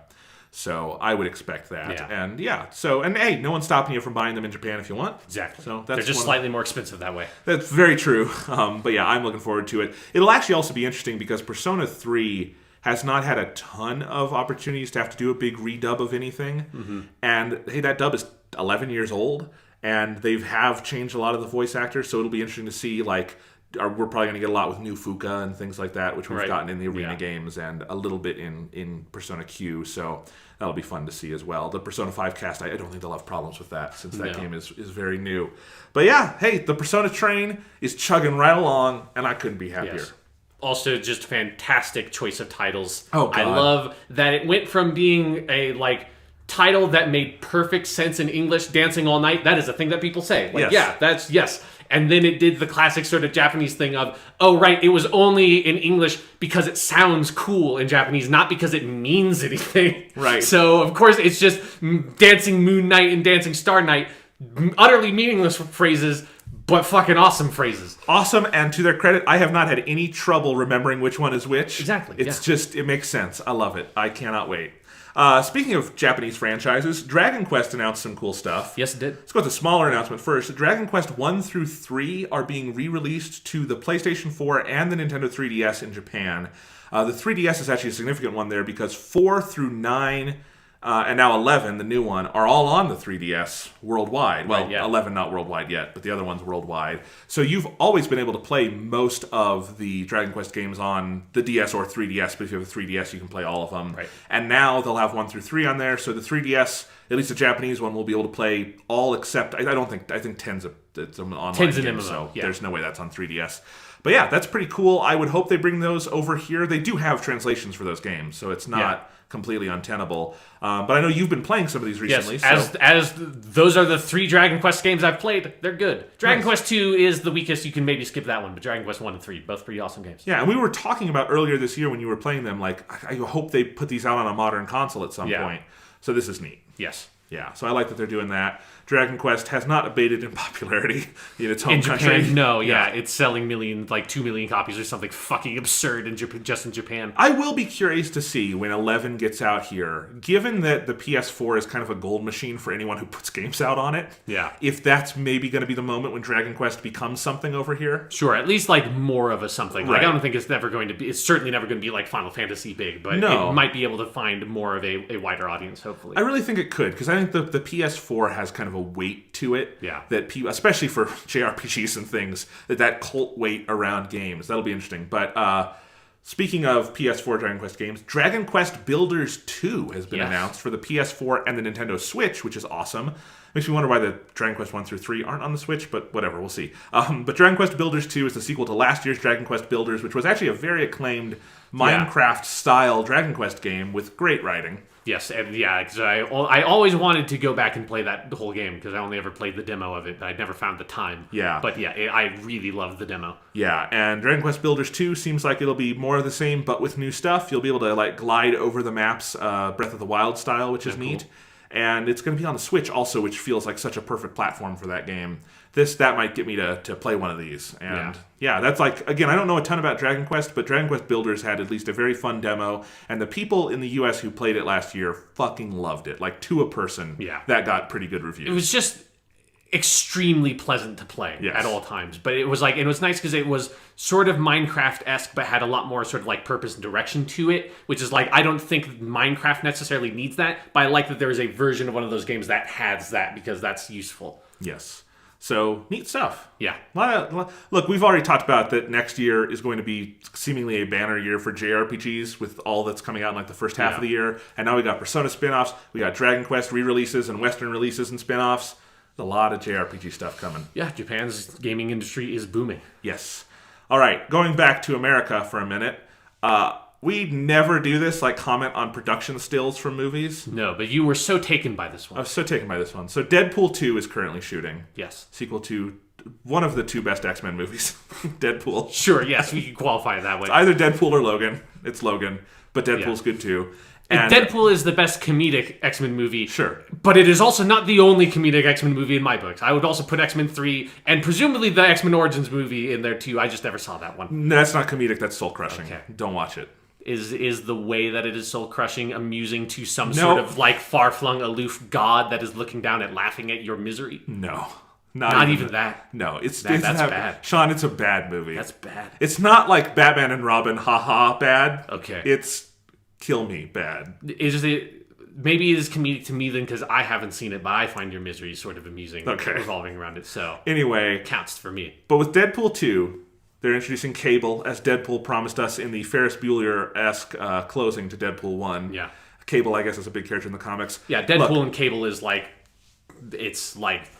So I would expect that. And and hey, no one's stopping you from buying them in Japan if you want. Exactly. So they're just slightly more expensive that way. That's very true. But yeah, I'm looking forward to it. It'll actually also be interesting because Persona 3 has not had a ton of opportunities to have to do a big redub of anything. Mm-hmm. And hey, that dub is 11 years old, and they have changed a lot of the voice actors, so it'll be interesting to see, like, we're probably going to get a lot with new Fuka and things like that, which we've gotten in the Arena games and a little bit in Persona Q, so that'll be fun to see as well. The Persona 5 cast, I don't think they'll have problems with that since that game is very new. But yeah, hey, the Persona train is chugging right along, and I couldn't be happier. Yes. Also, just fantastic choice of titles. Oh, God. I love that it went from being a, like, title that made perfect sense in English, Dancing All Night. That is a thing that people say. Like, yes. And then it did the classic sort of Japanese thing of, oh, right, it was only in English because it sounds cool in Japanese, not because it means anything. Right. So, of course, it's just Dancing Moon Night and Dancing Star Night, utterly meaningless phrases, but fucking awesome phrases. Awesome, and to their credit, I have not had any trouble remembering which one is which. Exactly. It's just, it makes sense. I love it. I cannot wait. Speaking of Japanese franchises, Dragon Quest announced some cool stuff. Yes, it did. Let's go with a smaller announcement first. Dragon Quest 1 through 3 are being re-released to the PlayStation 4 and the Nintendo 3DS in Japan. The 3DS is actually a significant one there because 4 through 9 and now 11, the new one, are all on the 3DS worldwide. Well, 11 not worldwide yet, but the other one's worldwide. So you've always been able to play most of the Dragon Quest games on the DS or 3DS, but if you have a 3DS, you can play all of them. Right. And now they'll have 1 through 3 on there, so the 3DS, at least the Japanese one, will be able to play all except, I think 10's it's an online 10's game, an MMO, so there's no way that's on 3DS. But yeah, that's pretty cool. I would hope they bring those over here. They do have translations for those games, so it's not completely untenable. But I know you've been playing some of these recently. Yes, as those are the 3 Dragon Quest games I've played. They're good. Dragon Quest 2 is the weakest. You can maybe skip that one, but Dragon Quest 1 and 3, both pretty awesome games. Yeah, and we were talking about earlier this year when you were playing them, like, I hope they put these out on a modern console at some point. So this is neat. Yes. Yeah, so I like that they're doing that. Dragon Quest has not abated in popularity in its home country. Japan, no, it's selling 2 million copies or something fucking absurd in just in Japan. I will be curious to see when 11 gets out here, given that the PS4 is kind of a gold machine for anyone who puts games out on it. Yeah. If that's maybe going to be the moment when Dragon Quest becomes something over here. Sure, at least like more of a something. Right. Like, I don't think it's certainly never going to be like Final Fantasy big, but it might be able to find more of a wider audience, hopefully. I really think it could, because I think the PS4 has kind of a weight to it. Yeah. That people, especially for JRPGs and things, that cult weight around games. That'll be interesting. But speaking of PS4 Dragon Quest games, Dragon Quest Builders 2 has been announced for the PS4 and the Nintendo Switch, which is awesome. Makes me wonder why the Dragon Quest 1 through 3 aren't on the Switch, but whatever, we'll see. But Dragon Quest Builders 2 is the sequel to last year's Dragon Quest Builders, which was actually a very acclaimed Minecraft-style Dragon Quest game with great writing. Yes, and because I always wanted to go back and play that the whole game because I only ever played the demo of it. I never found the time. Yeah. But I really loved the demo. Yeah, and Dragon Quest Builders 2 seems like it'll be more of the same, but with new stuff. You'll be able to like glide over the maps, Breath of the Wild style, which is neat. Cool. And it's going to be on the Switch also, which feels like such a perfect platform for that game. That might get me to play one of these. And that's like, again, I don't know a ton about Dragon Quest, but Dragon Quest Builders had at least a very fun demo. And the people in the US who played it last year fucking loved it. Like, to a person, that got pretty good reviews. It was just extremely pleasant to play at all times. But it was like, it was nice because it was sort of Minecraft-esque, but had a lot more sort of like purpose and direction to it, which is like, I don't think Minecraft necessarily needs that, but I like that there is a version of one of those games that has that because that's useful. Yes. So, neat stuff. Yeah. Look, we've already talked about that next year is going to be seemingly a banner year for JRPGs with all that's coming out in like the first half of the year. And now we got Persona spin-offs, we got Dragon Quest re-releases and Western releases and spin-offs. There's a lot of JRPG stuff coming. Yeah, Japan's gaming industry is booming. Yes. All right, going back to America for a minute. We never do this, like comment on production stills from movies. No, but you were so taken by this one. I was so taken by this one. So Deadpool 2 is currently shooting. Yes. Sequel to one of the two best X-Men movies, Deadpool. Sure, yes, we can qualify it that way. It's either Deadpool or Logan. It's Logan, but Deadpool's good too. And Deadpool is the best comedic X-Men movie. Sure. But it is also not the only comedic X-Men movie in my books. I would also put X-Men 3 and presumably the X-Men Origins movie in there too. I just never saw that one. No, that's not comedic, that's soul-crushing. Okay. Don't watch it. Is the way that it is soul-crushing amusing to some sort of like far-flung, aloof god that is looking down and laughing at your misery? No. Not even that. No, that's bad. Sean, it's a bad movie. That's bad. It's not like Batman and Robin, haha, bad. Okay. It's kill me bad. Maybe it is comedic to me then because I haven't seen it, but I find your misery sort of amusing revolving around it. So anyway, it counts for me. But with Deadpool 2, they're introducing Cable, as Deadpool promised us in the Ferris Bueller-esque closing to Deadpool 1. Yeah. Cable, I guess, is a big character in the comics. Yeah, Deadpool and Cable is like... It's like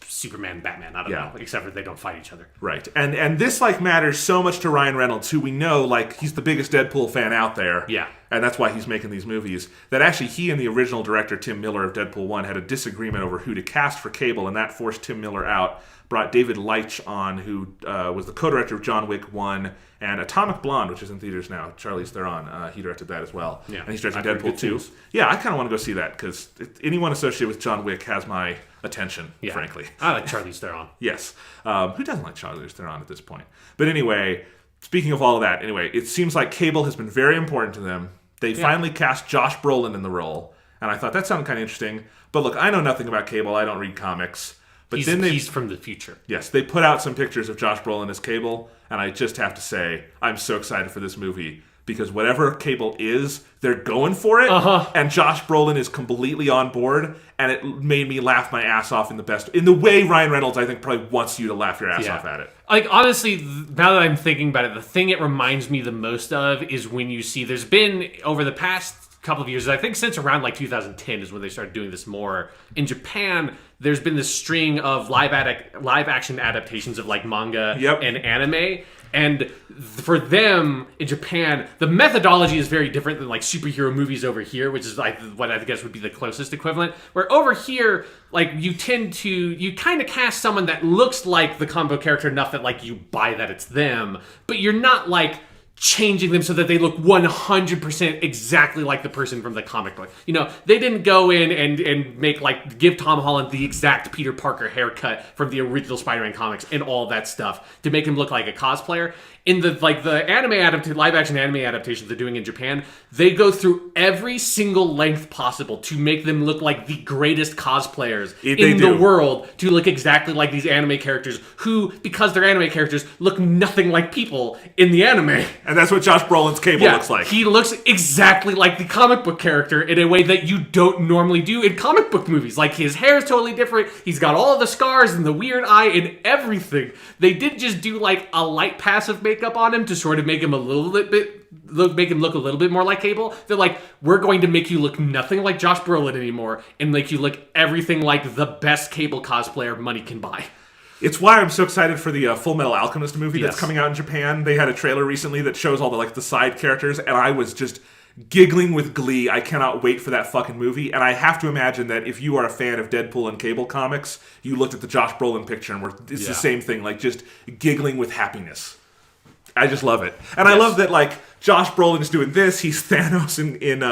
Superman, Batman. I don't know. Except for they don't fight each other. Right. And this, like, matters so much to Ryan Reynolds, who we know, like, he's the biggest Deadpool fan out there. Yeah. And that's why he's making these movies. That actually he and the original director, Tim Miller, of Deadpool 1 had a disagreement over who to cast for Cable, and that forced Tim Miller out. Brought David Leitch on, who was the co-director of John Wick 1 and Atomic Blonde, which is in theaters now. Charlize Theron, he directed that as well. Yeah. And he's directing Deadpool 2. Yeah, I kind of want to go see that, because anyone associated with John Wick has my attention, frankly. I like Charlize Theron. Yes. Who doesn't like Charlize Theron at this point? But anyway, speaking of all of that, it seems like Cable has been very important to them. They finally cast Josh Brolin in the role, and I thought that sounded kind of interesting. But look, I know nothing about Cable. I don't read comics. But he's from the future. Yes, they put out some pictures of Josh Brolin as Cable, and I just have to say, I'm so excited for this movie, because whatever Cable is, they're going for it, and Josh Brolin is completely on board, and it made me laugh my ass off in the way Ryan Reynolds, I think, probably wants you to laugh your ass off at it. Like, honestly, now that I'm thinking about it, the thing it reminds me the most of is when you see, there's been, over the past couple of years, I think since around like 2010 is when they started doing this more. In Japan, there's been this string of live action adaptations of like manga and anime. And for them, in Japan, the methodology is very different than like superhero movies over here, which is like what I guess would be the closest equivalent. Where over here, like you kind of cast someone that looks like the comic book character enough that like you buy that it's them, but you're not like changing them so that they look 100% exactly like the person from the comic book. You know, they didn't go in and make give Tom Holland the exact Peter Parker haircut from the original Spider-Man comics and all that stuff to make him look like a cosplayer. In the live action anime adaptations they're doing in Japan, they go through every single length possible to make them look like the greatest cosplayers in the world, to look exactly like these anime characters who, because they're anime characters, look nothing like people in the anime. And that's what Josh Brolin's Cable looks like. He looks exactly like the comic book character in a way that you don't normally do in comic book movies. Like, his hair is totally different. He's got all of the scars and the weird eye and everything. They did just do like a light passive makeup on him to sort of make him make him look a little bit more like Cable. They're like, we're going to make you look nothing like Josh Brolin anymore and make you look everything like the best Cable cosplayer money can buy. It's why I'm so excited for the Full Metal Alchemist movie that's coming out in Japan. They had a trailer recently that shows all the side characters, and I was just giggling with glee. I cannot wait for that fucking movie. And I have to imagine that if you are a fan of Deadpool and Cable comics, you looked at the Josh Brolin picture and it's the same thing, like just giggling with happiness. I just love it. And I love that Josh Brolin is doing this. He's Thanos in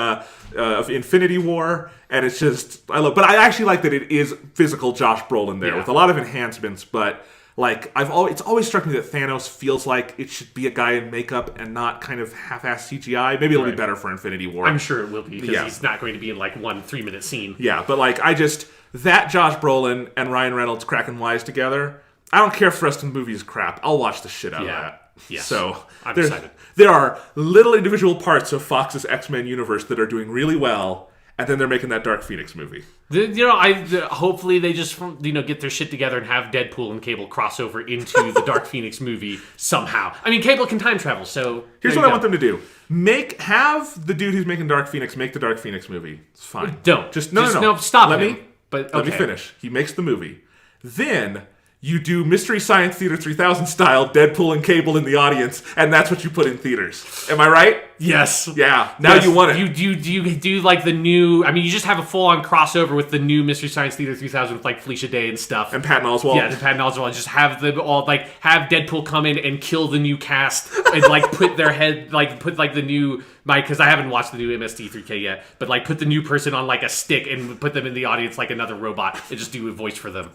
Infinity War, and it's just but I actually like that it is physical Josh Brolin there with a lot of enhancements. But it's always struck me that Thanos feels like it should be a guy in makeup and not kind of half-assed CGI. Maybe it'll be better for Infinity War. I'm sure it will be, because he's not going to be in one 3-minute scene. Yeah, but that Josh Brolin and Ryan Reynolds cracking wise together. I don't care if the rest of the movie is crap. I'll watch the shit out of that. Yes. So I'm excited. There are little individual parts of Fox's X-Men universe that are doing really well, and then they're making that Dark Phoenix movie. Hopefully they just get their shit together and have Deadpool and Cable cross over into the Dark Phoenix movie somehow. I mean, Cable can time travel, so here's what I want them to do: have the dude who's making Dark Phoenix make the Dark Phoenix movie. It's fine. Don't no. Stop. Let me finish. He makes the movie, then you do Mystery Science Theater 3000 style, Deadpool and Cable in the audience, and that's what you put in theaters. Am I right? Yes. Yeah. Now you want it. You do like the new... I mean, you just have a full-on crossover with the new Mystery Science Theater 3000 with like Felicia Day and stuff. And Patton Oswalt. Yeah, and Patton Oswalt. Just have them all have Deadpool come in and kill the new cast and put their head put the new... because I haven't watched the new MST3K yet, but put the new person on a stick and put them in the audience like another robot and just do a voice for them.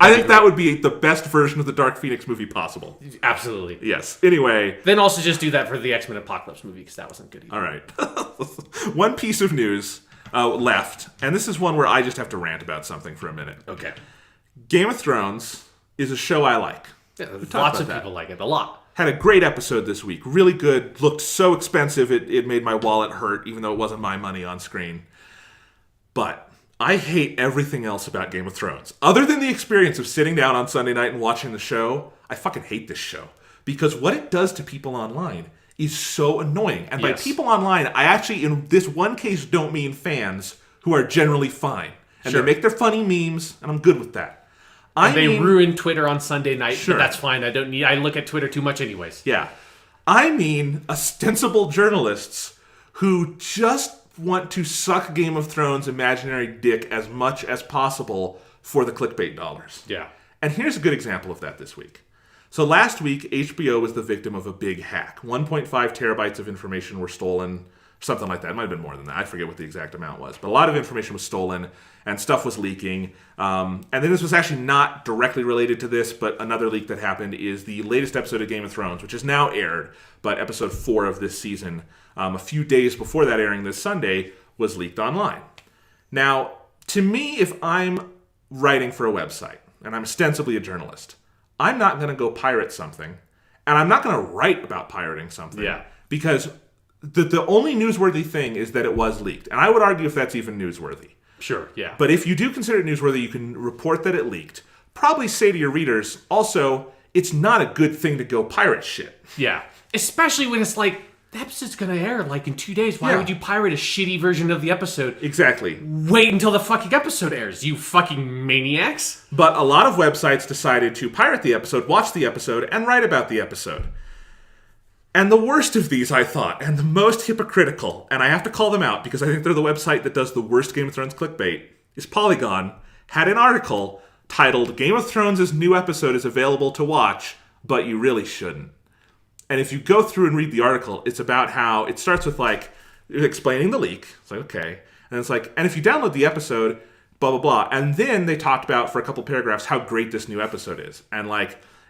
I think that would be the best version of the Dark Phoenix movie possible. Absolutely. Yes. Anyway. Then also just do that for the X-Men Apocalypse movie, because that wasn't good either. All right. One piece of news left, and this is one where I just have to rant about something for a minute. Okay. Game of Thrones is a show I like. Yeah, lots of people like it. A lot. Had a great episode this week. Really good. Looked so expensive it made my wallet hurt, even though it wasn't my money on screen. But I hate everything else about Game of Thrones. Other than the experience of sitting down on Sunday night and watching the show, I fucking hate this show. Because what it does to people online is so annoying. And by people online, I actually, in this one case, don't mean fans who are generally fine. And they make their funny memes, and I'm good with that. They ruin Twitter on Sunday night, sure. But that's fine. I look at Twitter too much anyways. Yeah. I mean ostensible journalists who just want to suck Game of Thrones' imaginary dick as much as possible for the clickbait dollars. Yeah. And here's a good example of that this week. So last week, HBO was the victim of a big hack. 1.5 terabytes of information were stolen, something like that. It might have been more than that. I forget what the exact amount was. But a lot of information was stolen, and stuff was leaking. And then this was actually not directly related to this, but another leak that happened is the latest episode of Game of Thrones, which is now aired, but episode 4 of this season, a few days before that airing this Sunday, was leaked online. Now, to me, if I'm writing for a website, and I'm ostensibly a journalist, I'm not going to go pirate something, and I'm not going to write about pirating something. Yeah. Because the only newsworthy thing is that it was leaked. And I would argue if that's even newsworthy. Sure, yeah. But if you do consider it newsworthy, you can report that it leaked. Probably say to your readers, also, it's not a good thing to go pirate shit. Yeah. Especially when it's the episode's going to air in 2 days. Why would you pirate a shitty version of the episode? Exactly. Wait until the fucking episode airs, you fucking maniacs. But a lot of websites decided to pirate the episode, watch the episode, and write about the episode. And the worst of these, I thought, and the most hypocritical, and I have to call them out because I think they're the website that does the worst Game of Thrones clickbait, is Polygon, had an article titled, Game of Thrones' new episode is available to watch, but you really shouldn't. And if you go through and read the article, it's about how it starts with explaining the leak. It's okay. And it's and if you download the episode, blah, blah, blah. And then they talked about for a couple paragraphs how great this new episode is. And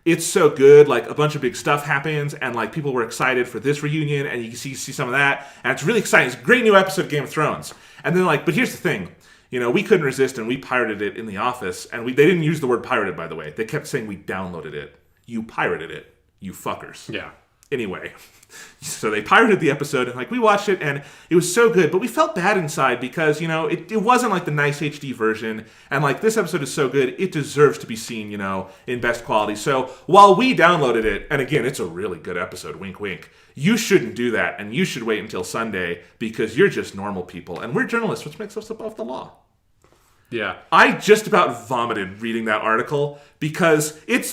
it's so good, a bunch of big stuff happens, and people were excited for this reunion, and you can see some of that, and it's really exciting. It's a great new episode of Game of Thrones. And then but here's the thing. We couldn't resist, and we pirated it in the office, and they didn't use the word pirated, by the way. They kept saying we downloaded it. You pirated it, you fuckers. Yeah. Anyway, so they pirated the episode, and we watched it, and it was so good, but we felt bad inside because, it wasn't the nice HD version, and this episode is so good, it deserves to be seen, in best quality. So while we downloaded it, and again, it's a really good episode, wink, wink, you shouldn't do that, and you should wait until Sunday because you're just normal people, and we're journalists, which makes us above the law. Yeah. I just about vomited reading that article because it's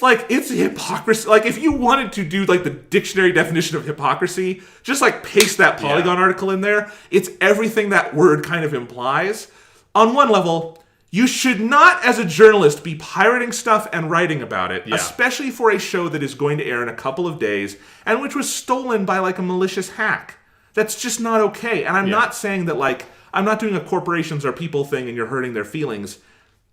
hypocrisy. If you wanted to do the dictionary definition of hypocrisy, just paste that Polygon article in there. It's everything that word kind of implies. On one level, you should not, as a journalist, be pirating stuff and writing about it, especially for a show that is going to air in a couple of days and which was stolen by a malicious hack. That's just not okay. And I'm not saying that I'm not doing a corporations or people thing and you're hurting their feelings.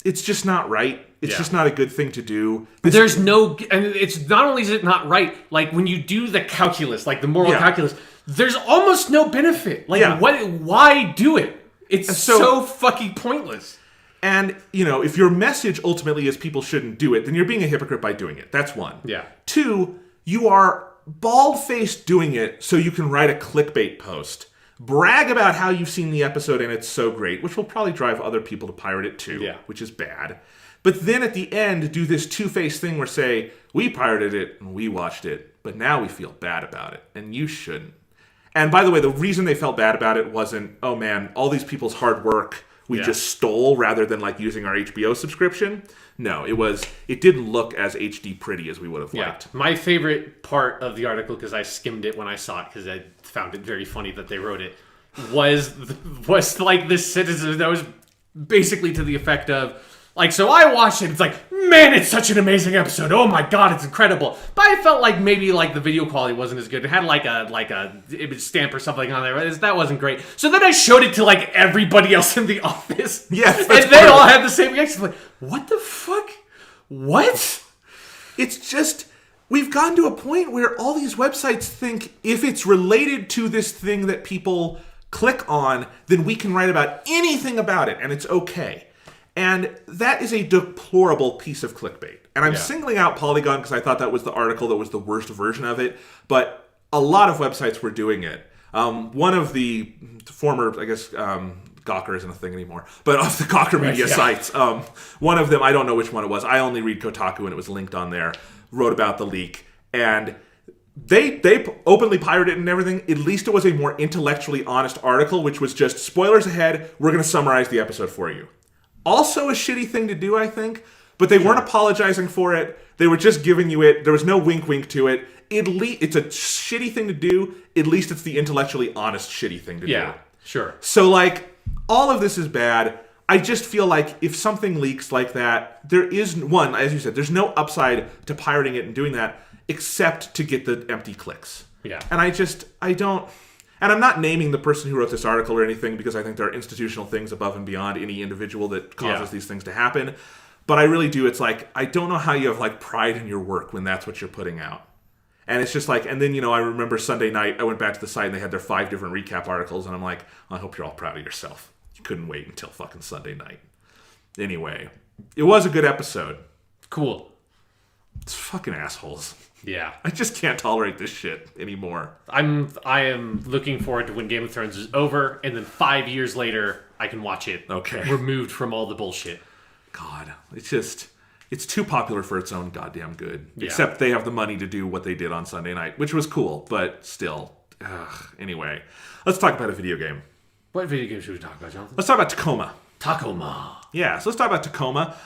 It's just not right. It's just not a good thing to do. And it's not only is it not right, when you do the calculus, the moral calculus, there's almost no benefit. Why do it? It's so fucking pointless. And, if your message ultimately is people shouldn't do it, then you're being a hypocrite by doing it. That's one. Yeah. 2, you are bald-faced doing it so you can write a clickbait post brag about how you've seen the episode and it's so great, which will probably drive other people to pirate it too, which is bad. But then at the end, do this two-faced thing where say, we pirated it and we watched it, but now we feel bad about it, and you shouldn't. And by the way, the reason they felt bad about it wasn't, oh man, all these people's hard work we just stole rather than like using our HBO subscription. No, it didn't look as HD pretty as we would have liked. My favorite part of the article, because I skimmed it when I saw it, because I found it very funny that they wrote it, was like this citizen that was basically to the effect of, like, so I watched it, it's like, man, it's such an amazing episode. Oh my god, it's incredible. But I felt like maybe like the video quality wasn't as good. It had like a image stamp or something on there. That wasn't great. So then I showed it to like everybody else in the office. Yes, and they all had the same reaction. Like, what the fuck? What? It's just, we've gotten to a point where all these websites think if it's related to this thing that people click on, then we can write about anything about it and it's okay. And that is a deplorable piece of clickbait. And I'm singling out Polygon because I thought that was the article that was the worst version of it. But a lot of websites were doing it. One of the former, I guess, Gawker isn't a thing anymore, but of the Gawker media sites, one of them, I don't know which one it was, I only read Kotaku and it was linked on there, wrote about the leak. And they openly pirated it and everything. At least it was a more intellectually honest article, which was just, spoilers ahead, we're going to summarize the episode for you. Also a shitty thing to do, I think, but they weren't apologizing for it. They were just giving you it. There was no wink to it. It's a shitty thing to do. At least it's the intellectually honest shitty thing to do. Yeah, sure. So, like, all of this is bad. I just feel like if something leaks like that, there is, one, as you said, there's no upside to pirating it and doing that except to get the empty clicks. Yeah. And I don't... And I'm not naming the person who wrote this article or anything because I think there are institutional things above and beyond any individual that causes these things to happen. But I really do. It's like, I don't know how you have like pride in your work when that's what you're putting out. And it's just like, and then, I remember Sunday night, I went back to the site and they had their 5 different recap articles. And I'm like, I hope you're all proud of yourself. You couldn't wait until fucking Sunday night. Anyway, it was a good episode. Cool. It's fucking assholes. Yeah. I just can't tolerate this shit anymore. I am looking forward to when Game of Thrones is over, and then 5 years later, I can watch it. Okay. Removed from all the bullshit. God, it's too popular for its own goddamn good. Yeah. Except they have the money to do what they did on Sunday night, which was cool, but still. Anyway, let's talk about a video game. What video game should we talk about, Jonathan? Let's talk about Tacoma. Tacoma. Yeah, so let's talk about Tacoma.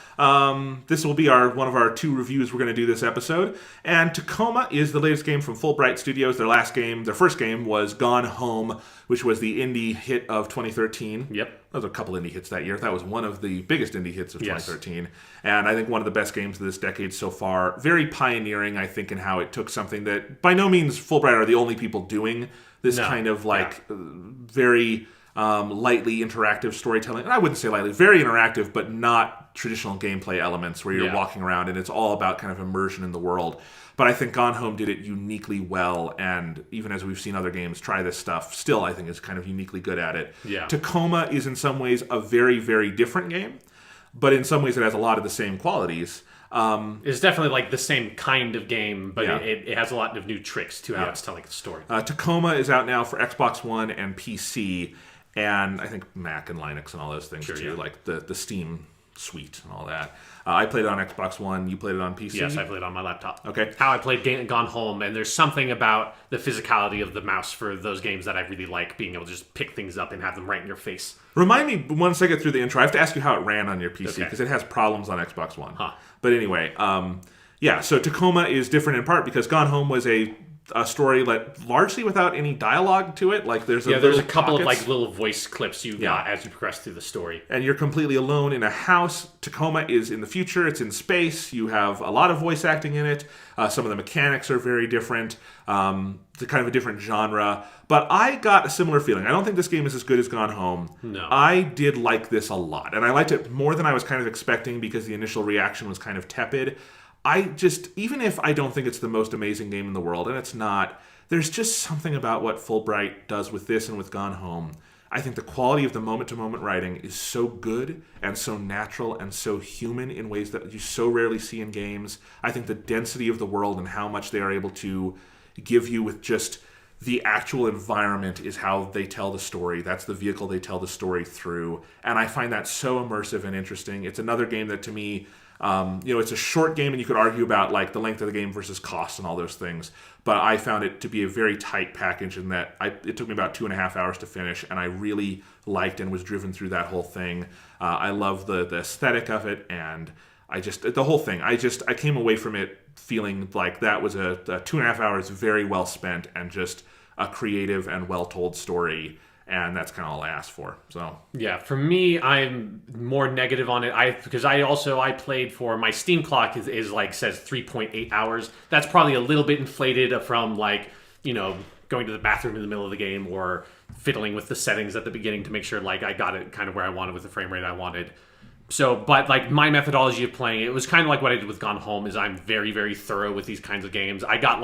This will be one of our 2 reviews we're going to do this episode. And Tacoma is the latest game from Fulbright Studios. Their first game was Gone Home, which was the indie hit of 2013. Yep. There was a couple indie hits that year. That was one of the biggest indie hits of 2013. And I think one of the best games of this decade so far. Very pioneering, I think, in how it took something that, by no means, Fulbright are the only people doing this kind of very... lightly interactive storytelling. And I wouldn't say lightly, very interactive, but not traditional gameplay elements where you're walking around and it's all about kind of immersion in the world. But I think Gone Home did it uniquely well, and even as we've seen other games try this stuff, still I think is kind of uniquely good at it. Yeah. Tacoma is in some ways a very, very different game, but in some ways it has a lot of the same qualities. It's definitely like the same kind of game, but it has a lot of new tricks to how it's telling the story. Tacoma is out now for Xbox One and PC, and I think Mac and Linux and all those things too, like the Steam suite and all that. I played it on Xbox One. You played it on PC? Yes, I played it on my laptop. Okay. How I played Gone Home, and there's something about the physicality of the mouse for those games that I really like, being able to just pick things up and have them right in your face. Remind me, once I get through the intro, I have to ask you how it ran on your PC, because it has problems on Xbox One. But anyway, so Tacoma is different in part because Gone Home was a story largely without any dialogue to it. Like there's a couple of like little voice clips you got as you progress through the story, and you're completely alone in a house. Tacoma is in the future. It's in space. You have a lot of voice acting in it. Some of the mechanics are very different. It's kind of a different genre, but I got a similar feeling. I don't think this game is as good as Gone Home. No, I did like this a lot, and I liked it more than I was kind of expecting because the initial reaction was kind of tepid. Even if I don't think it's the most amazing game in the world, and it's not, there's just something about what Fulbright does with this and with Gone Home. I think the quality of the moment-to-moment writing is so good and so natural and so human in ways that you so rarely see in games. I think the density of the world and how much they are able to give you with just the actual environment is how they tell the story. That's the vehicle they tell the story through. And I find that so immersive and interesting. It's another game that, to me, it's a short game, and you could argue about like the length of the game versus cost and all those things. But I found it to be a very tight package in that it took me about 2.5 hours to finish, and I really liked and was driven through that whole thing. I love the aesthetic of it, and the whole thing. I came away from it feeling like that was a 2.5 hours very well spent, and just a creative and well told story. And that's kind of all I asked for. So yeah, for me, I'm more negative on it. Because I played for my Steam clock is like says 3.8 hours. That's probably a little bit inflated from like, going to the bathroom in the middle of the game or fiddling with the settings at the beginning to make sure like I got it kind of where I wanted with the frame rate I wanted. So, but like my methodology of playing it was kind of like what I did with Gone Home. Is I'm very, very thorough with these kinds of games. I got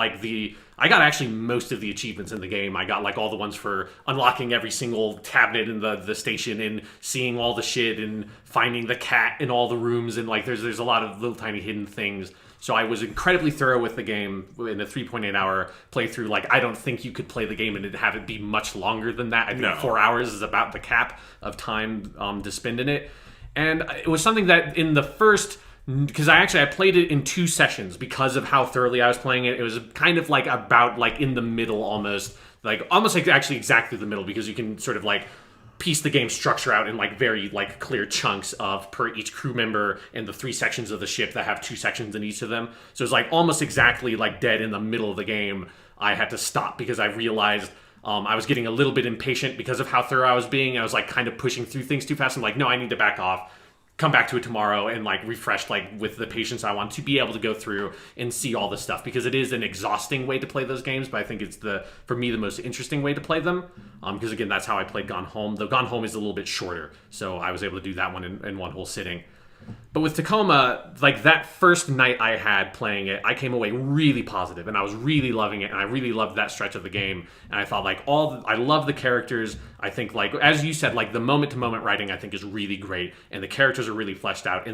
actually most of the achievements in the game. I got like all the ones for unlocking every single cabinet in the station and seeing all the shit and finding the cat in all the rooms, and like there's a lot of little tiny hidden things. So I was incredibly thorough with the game in a 3.8 hour playthrough. Like, I don't think you could play the game and have it be much longer than that. I think 4 hours is about the cap of time to spend in it. And it was something that in the first, because I played it in 2 sessions because of how thoroughly I was playing it. It was kind of like about like in the middle almost like actually exactly the middle, because you can sort of like piece the game structure out in like very like clear chunks of per each crew member and the 3 sections of the ship that have 2 sections in each of them. So it's like almost exactly like dead in the middle of the game. I had to stop because I realized I was getting a little bit impatient because of how thorough I was being. I was like kind of pushing through things too fast. I'm like, no, I need to back off, come back to it tomorrow, and like refresh like with the patience I want to be able to go through and see all this stuff, because it is an exhausting way to play those games, but I think it's for me the most interesting way to play them, because again, that's how I played Gone Home, though Gone Home is a little bit shorter, so I was able to do that one in one whole sitting. But with Tacoma, like that first night I had playing it, I came away really positive, and I was really loving it, and I really loved that stretch of the game. And I thought like I love the characters. I think like, as you said, like the moment to moment writing I think is really great, and the characters are really fleshed out.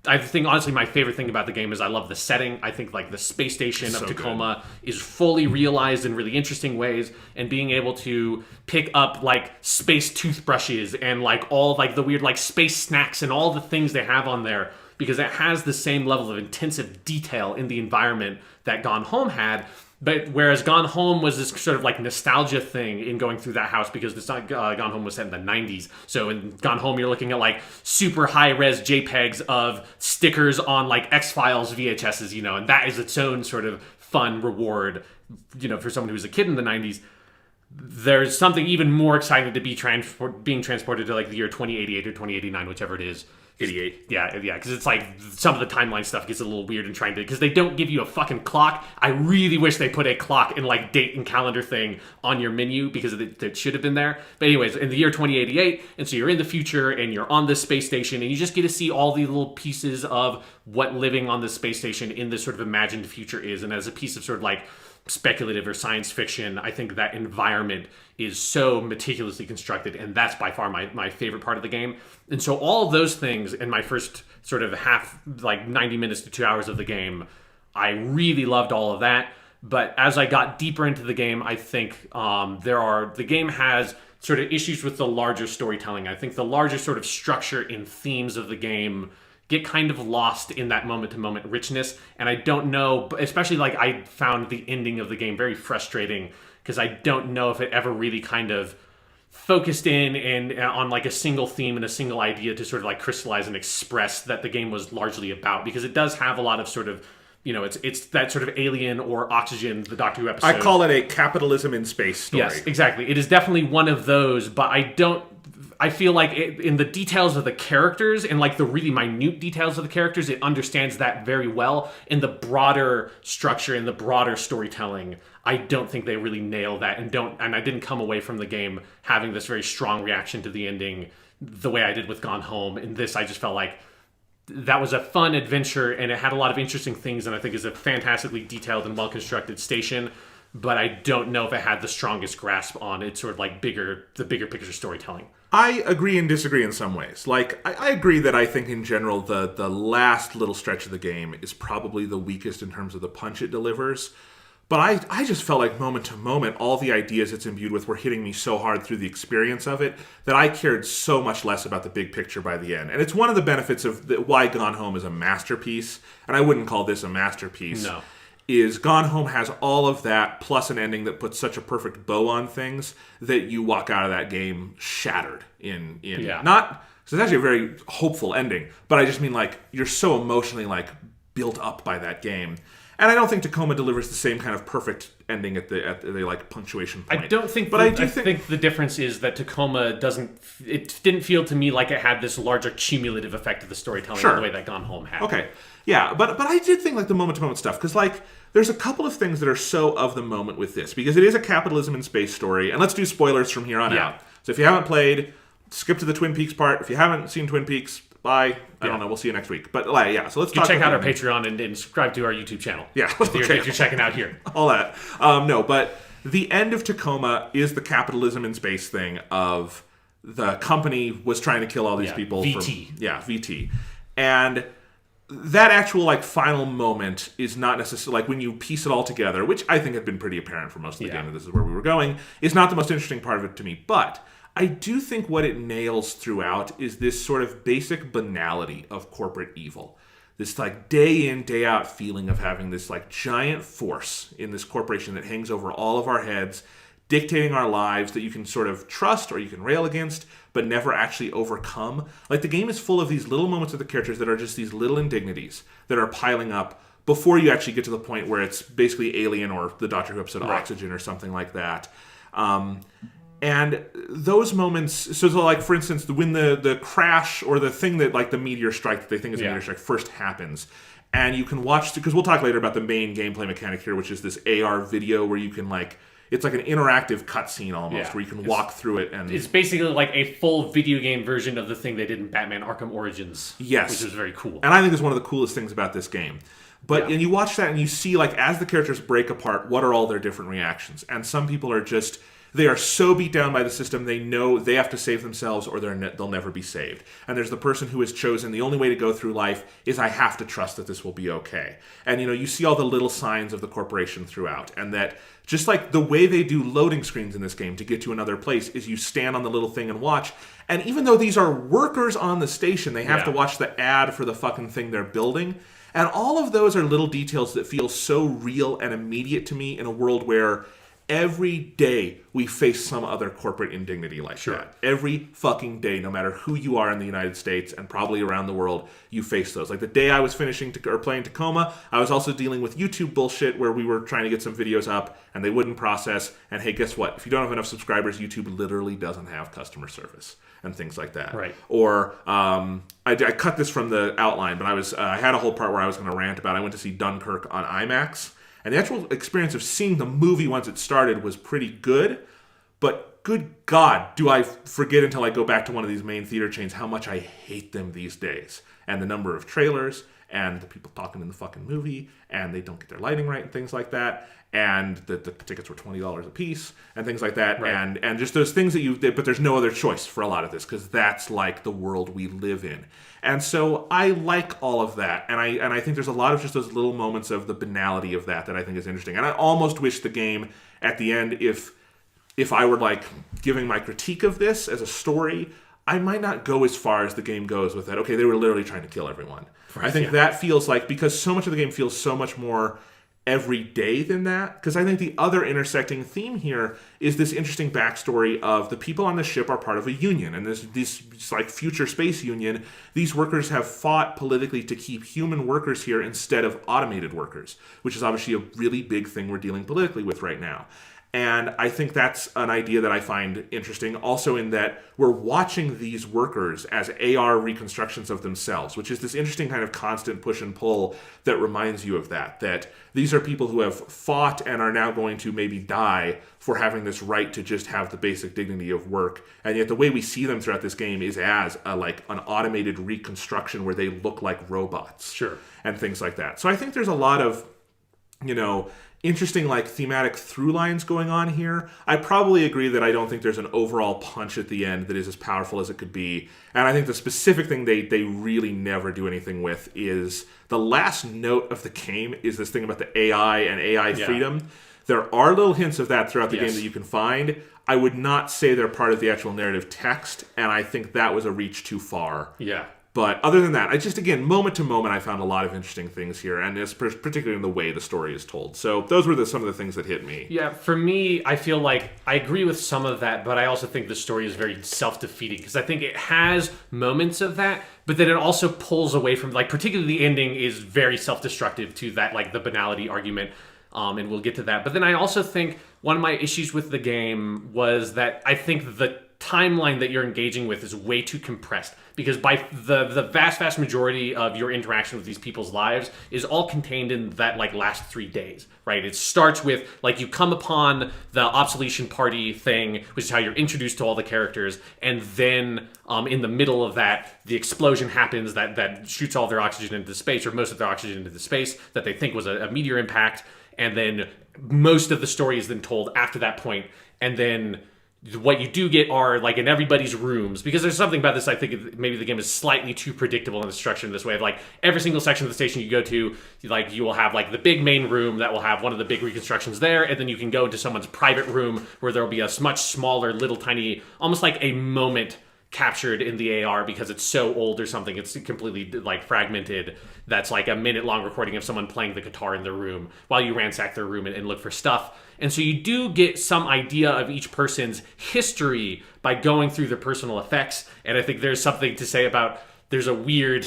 I think honestly my favorite thing about the game is I love the setting. I think like the space station of Tacoma is fully realized in really interesting ways, and being able to pick up like space toothbrushes and like all like the weird like space snacks and all the things they have on there, because it has the same level of intensive detail in the environment that Gone Home had. But whereas Gone Home was this sort of like nostalgia thing in going through that house, because it's not Gone Home was set in the 90s. So in Gone Home, you're looking at like super high-res JPEGs of stickers on like X-Files VHSs, and that is its own sort of fun reward, for someone who was a kid in the 90s. There's something even more exciting to be being transported to like the year 2088 or 2089, whichever it is. 88. Yeah, because it's like some of the timeline stuff gets a little weird and because they don't give you a fucking clock. I really wish they put a clock and like date and calendar thing on your menu, because it should have been there. But anyways, in the year 2088, and so you're in the future and you're on this space station, and you just get to see all the little pieces of what living on this space station in this sort of imagined future is. And as a piece of sort of like speculative or science fiction, I think that environment is so meticulously constructed, and that's by far my favorite part of the game. And so all of those things in my first sort of half, like 90 minutes to 2 hours of the game, I really loved all of that. But as I got deeper into the game, I think the game has sort of issues with the larger storytelling. I think the larger sort of structure and themes of the game get kind of lost in that moment-to-moment richness. And I don't know, especially like I found the ending of the game very frustrating, because I don't know if it ever really kind of focused in and on like a single theme and a single idea to sort of like crystallize and express that the game was largely about, because it does have a lot of sort of, it's that sort of Alien or Oxygen, the Doctor Who episode. I call it a capitalism in space story. Yes, exactly. It is definitely one of those, but I feel like in the details of the characters and like the really minute details of the characters, it understands that very well. In the broader structure and the broader storytelling, I don't think they really nail that, and I didn't come away from the game having this very strong reaction to the ending the way I did with Gone Home. In this, I just felt like that was a fun adventure, and it had a lot of interesting things, and I think is a fantastically detailed and well-constructed station. But I don't know if it had the strongest grasp on its sort of like the bigger picture storytelling. I agree and disagree in some ways. Like, I agree that I think in general the last little stretch of the game is probably the weakest in terms of the punch it delivers. But I just felt like moment to moment, all the ideas it's imbued with were hitting me so hard through the experience of it that I cared so much less about the big picture by the end. And it's one of the benefits of why Gone Home is a masterpiece, and I wouldn't call this a masterpiece. No. Is Gone Home has all of that plus an ending that puts such a perfect bow on things that you walk out of that game shattered in not. So it's actually a very hopeful ending, but I just mean like you're so emotionally like built up by that game. And I don't think Tacoma delivers the same kind of perfect ending at the like punctuation point. I don't think, but I think the difference is that Tacoma doesn't. It didn't feel to me like it had this larger cumulative effect of the storytelling in the way that Gone Home had. Okay, yeah, but I did think like the moment to moment stuff because like there's a couple of things that are so of the moment with this because it is a capitalism in space story, and let's do spoilers from here on out. So if you haven't played, skip to the Twin Peaks part. If you haven't seen Twin Peaks, bye. I don't know. We'll see you next week. But yeah, so let's talk. Check out our Patreon and subscribe to our YouTube channel. Yeah, if you're checking out here. All that. No, but the end of Tacoma is the capitalism in space thing of the company was trying to kill all these people. VT. VT. And that actual like final moment is not necessarily like when you piece it all together, which I think had been pretty apparent for most of the game, and this is where we were going, is not the most interesting part of it to me. But I do think what it nails throughout is this sort of basic banality of corporate evil. This like day in, day out feeling of having this like giant force in this corporation that hangs over all of our heads, dictating our lives that you can sort of trust or you can rail against, but never actually overcome. Like the game is full of these little moments of the characters that are just these little indignities that are piling up before you actually get to the point where it's basically Alien or the Doctor Who episode Oxygen or something like that. And those moments, so like for instance, when the crash or the thing that like the meteor strike that they think is a meteor strike first happens, and you can watch, because we'll talk later about the main gameplay mechanic here, which is this AR video where you can like, it's like an interactive cutscene almost, where you can walk through it. And it's basically like a full video game version of the thing they did in Batman Arkham Origins. Yes. Which is very cool. And I think it's one of the coolest things about this game. But and you watch that and you see like as the characters break apart, what are all their different reactions? And some people are just, they are so beat down by the system, they know they have to save themselves or they'll never be saved. And there's the person who has chosen the only way to go through life is I have to trust that this will be okay. And, you know, you see all the little signs of the corporation throughout. And that just like the way they do loading screens in this game to get to another place is you stand on the little thing and watch. And even though these are workers on the station, they have to watch the ad for the fucking thing they're building. And all of those are little details that feel so real and immediate to me in a world where every day we face some other corporate indignity like that. Every fucking day, no matter who you are in the United States and probably around the world, you face those. Like the day I was finishing or playing Tacoma, I was also dealing with YouTube bullshit where we were trying to get some videos up and they wouldn't process. And hey, guess what? If you don't have enough subscribers, YouTube literally doesn't have customer service and things like that. Right. Or I cut this from the outline, but I had a whole part where I was going to rant about I went to see Dunkirk on IMAX. And the actual experience of seeing the movie once it started was pretty good. But good God, do I forget until I go back to one of these main theater chains how much I hate them these days. And the number of trailers, and the people talking in the fucking movie, and they don't get their lighting right and things like that. And the tickets were $20 a piece and things like that. Right. And just those things but there's no other choice for a lot of this because that's like the world we live in. And so I like all of that. And I think there's a lot of just those little moments of the banality of that I think is interesting. And I almost wish the game at the end, if I were like giving my critique of this as a story, I might not go as far as the game goes with that. Okay, they were literally trying to kill everyone. Right, I think that feels like, because so much of the game feels so much more every day than that, because I think the other intersecting theme here is this interesting backstory of the people on the ship are part of a union, and this like future space union. These workers have fought politically to keep human workers here instead of automated workers, which is obviously a really big thing we're dealing politically with right now. And I think that's an idea that I find interesting also in that we're watching these workers as AR reconstructions of themselves, which is this interesting kind of constant push and pull that reminds you of that these are people who have fought and are now going to maybe die for having this right to just have the basic dignity of work. And yet the way we see them throughout this game is as like an automated reconstruction where they look like robots. Sure. And things like that. So I think there's a lot of interesting like thematic through lines going on here. I probably agree that I don't think there's an overall punch at the end that is as powerful as it could be. And I think the specific thing they really never do anything with is the last note of the game is this thing about the AI and AI freedom. There are little hints of that throughout the game that you can find. I would not say they're part of the actual narrative text, and I think that was a reach too far. Yeah. But other than that, I just, again, moment to moment, I found a lot of interesting things here, and it's particularly in the way the story is told. So those were some of the things that hit me. Yeah, for me, I feel like I agree with some of that, but I also think the story is very self-defeating, because I think it has moments of that, but then it also pulls away from, like, particularly the ending is very self-destructive to that, like, the banality argument, and we'll get to that. But then I also think one of my issues with the game was that I think the timeline that you're engaging with is way too compressed, because by the vast majority of your interaction with these people's lives is all contained in that like last 3 days, right? It starts with like you come upon the obsolescence party thing, which is how you're introduced to all the characters, and then in the middle of that the explosion happens that shoots all their oxygen into space, or most of their oxygen into space, that they think was a meteor impact, and then most of the story is then told after that point. And then what you do get are, like, in everybody's rooms, because there's something about this, I think maybe the game is slightly too predictable in the structure in this way of, like, every single section of the station you go to, like, you will have, like, the big main room that will have one of the big reconstructions there, and then you can go into someone's private room where there will be a much smaller, little tiny, almost like a moment captured in the AR because it's so old or something, it's completely, like, fragmented. That's like a minute-long recording of someone playing the guitar in their room while you ransack their room and look for stuff. And so you do get some idea of each person's history by going through their personal effects. And I think there's something to say about, there's a weird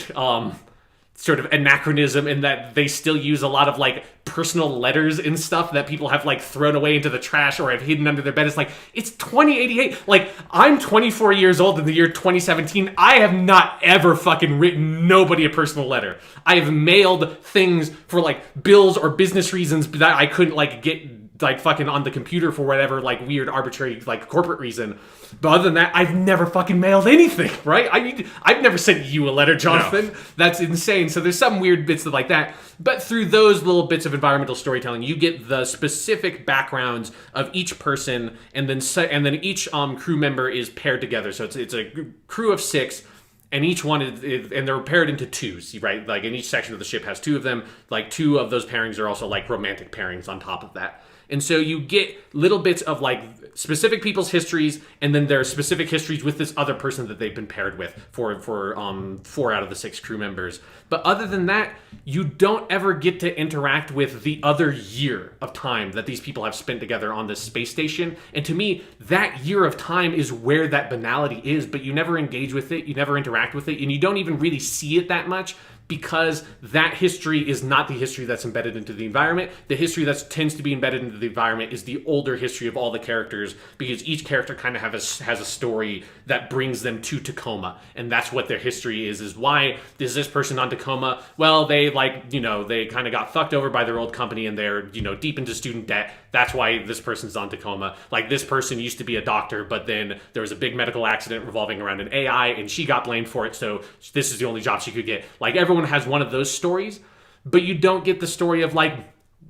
sort of anachronism in that they still use a lot of like personal letters and stuff that people have like thrown away into the trash or have hidden under their bed. It's like, it's 2088. Like, I'm 24 years old in the year 2017. I have not ever fucking written nobody a personal letter. I have mailed things for like bills or business reasons that I couldn't like get like fucking on the computer for whatever like weird arbitrary like corporate reason. But other than that, I've never fucking mailed anything, right? I mean, I've never sent you a letter, Jonathan. No. That's insane. So there's some weird bits like that. But through those little bits of environmental storytelling, you get the specific backgrounds of each person, and then each crew member is paired together. So it's a crew of 6. And each one is, and they're paired into twos, right? Like in each section of the ship has 2 of them. Like 2 of those pairings are also like romantic pairings on top of that. And so you get little bits of like specific people's histories, and then their specific histories with this other person that they've been paired with for 4 out of the 6 crew members. But other than that, you don't ever get to interact with the other year of time that these people have spent together on this space station. And to me, that year of time is where that banality is, but you never engage with it, you never interact with it, and you don't even really see it that much, because that history is not the history that's embedded into the environment. The history that tends to be embedded into the environment is the older history of all the characters, because each character kind of has a story that brings them to Tacoma, and that's what their history is why is this person on Tacoma? Well, they they kind of got fucked over by their old company, and they're, deep into student debt. That's why this person's on Tacoma. Like, this person used to be a doctor, but then there was a big medical accident revolving around an AI, and she got blamed for it, so this is the only job she could get. Like, everyone has one of those stories, but you don't get the story of, like,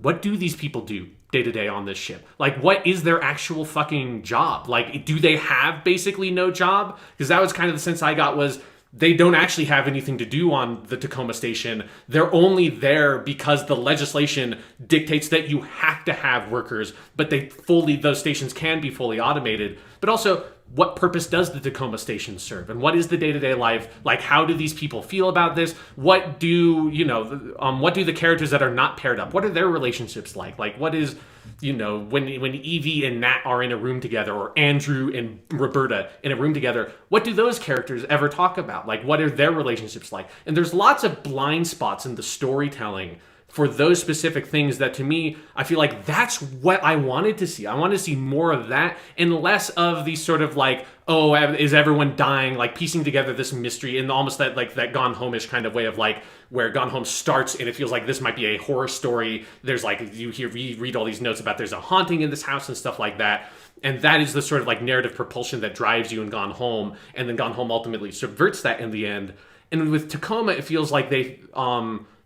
what do these people do day to day on this ship? Like, what is their actual fucking job? Like, do they have basically no job? Because that was kind of the sense I got, was they don't actually have anything to do on the Tacoma station. They're only there because the legislation dictates that you have to have workers, but those stations can be fully automated. But also, what purpose does the Tacoma station serve? And what is the day-to-day life? Like, how do these people feel about this? What do the characters that are not paired up, what are their relationships like? Like, what is, when Evie and Nat are in a room together, or Andrew and Roberta in a room together, what do those characters ever talk about? Like, what are their relationships like? And there's lots of blind spots in the storytelling for those specific things that, to me, I feel like that's what I wanted to see. I wanted to see more of that and less of these sort of like, oh, is everyone dying? Like, piecing together this mystery in almost that Gone Home-ish kind of way of like, where Gone Home starts and it feels like this might be a horror story. There's like, you read all these notes about there's a haunting in this house and stuff like that. And that is the sort of like narrative propulsion that drives you in Gone Home. And then Gone Home ultimately subverts that in the end. And with Tacoma, it feels like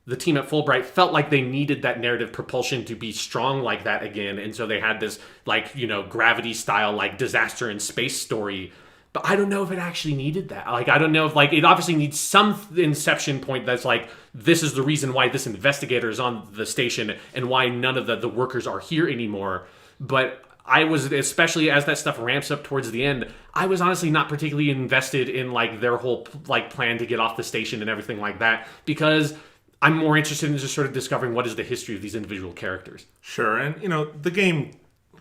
the team at Fulbright felt like they needed that narrative propulsion to be strong like that again, and so they had this like, you know, Gravity style like disaster in space story. But I don't know if it actually needed that. Like, I don't know if, like, it obviously needs some inception point that's like, this is the reason why this investigator is on the station and why none of the workers are here anymore. But I was, especially as that stuff ramps up towards the end, I was honestly not particularly invested in, like, their whole, like, plan to get off the station and everything like that, because I'm more interested in just sort of discovering what is the history of these individual characters. Sure, and, you know, the game...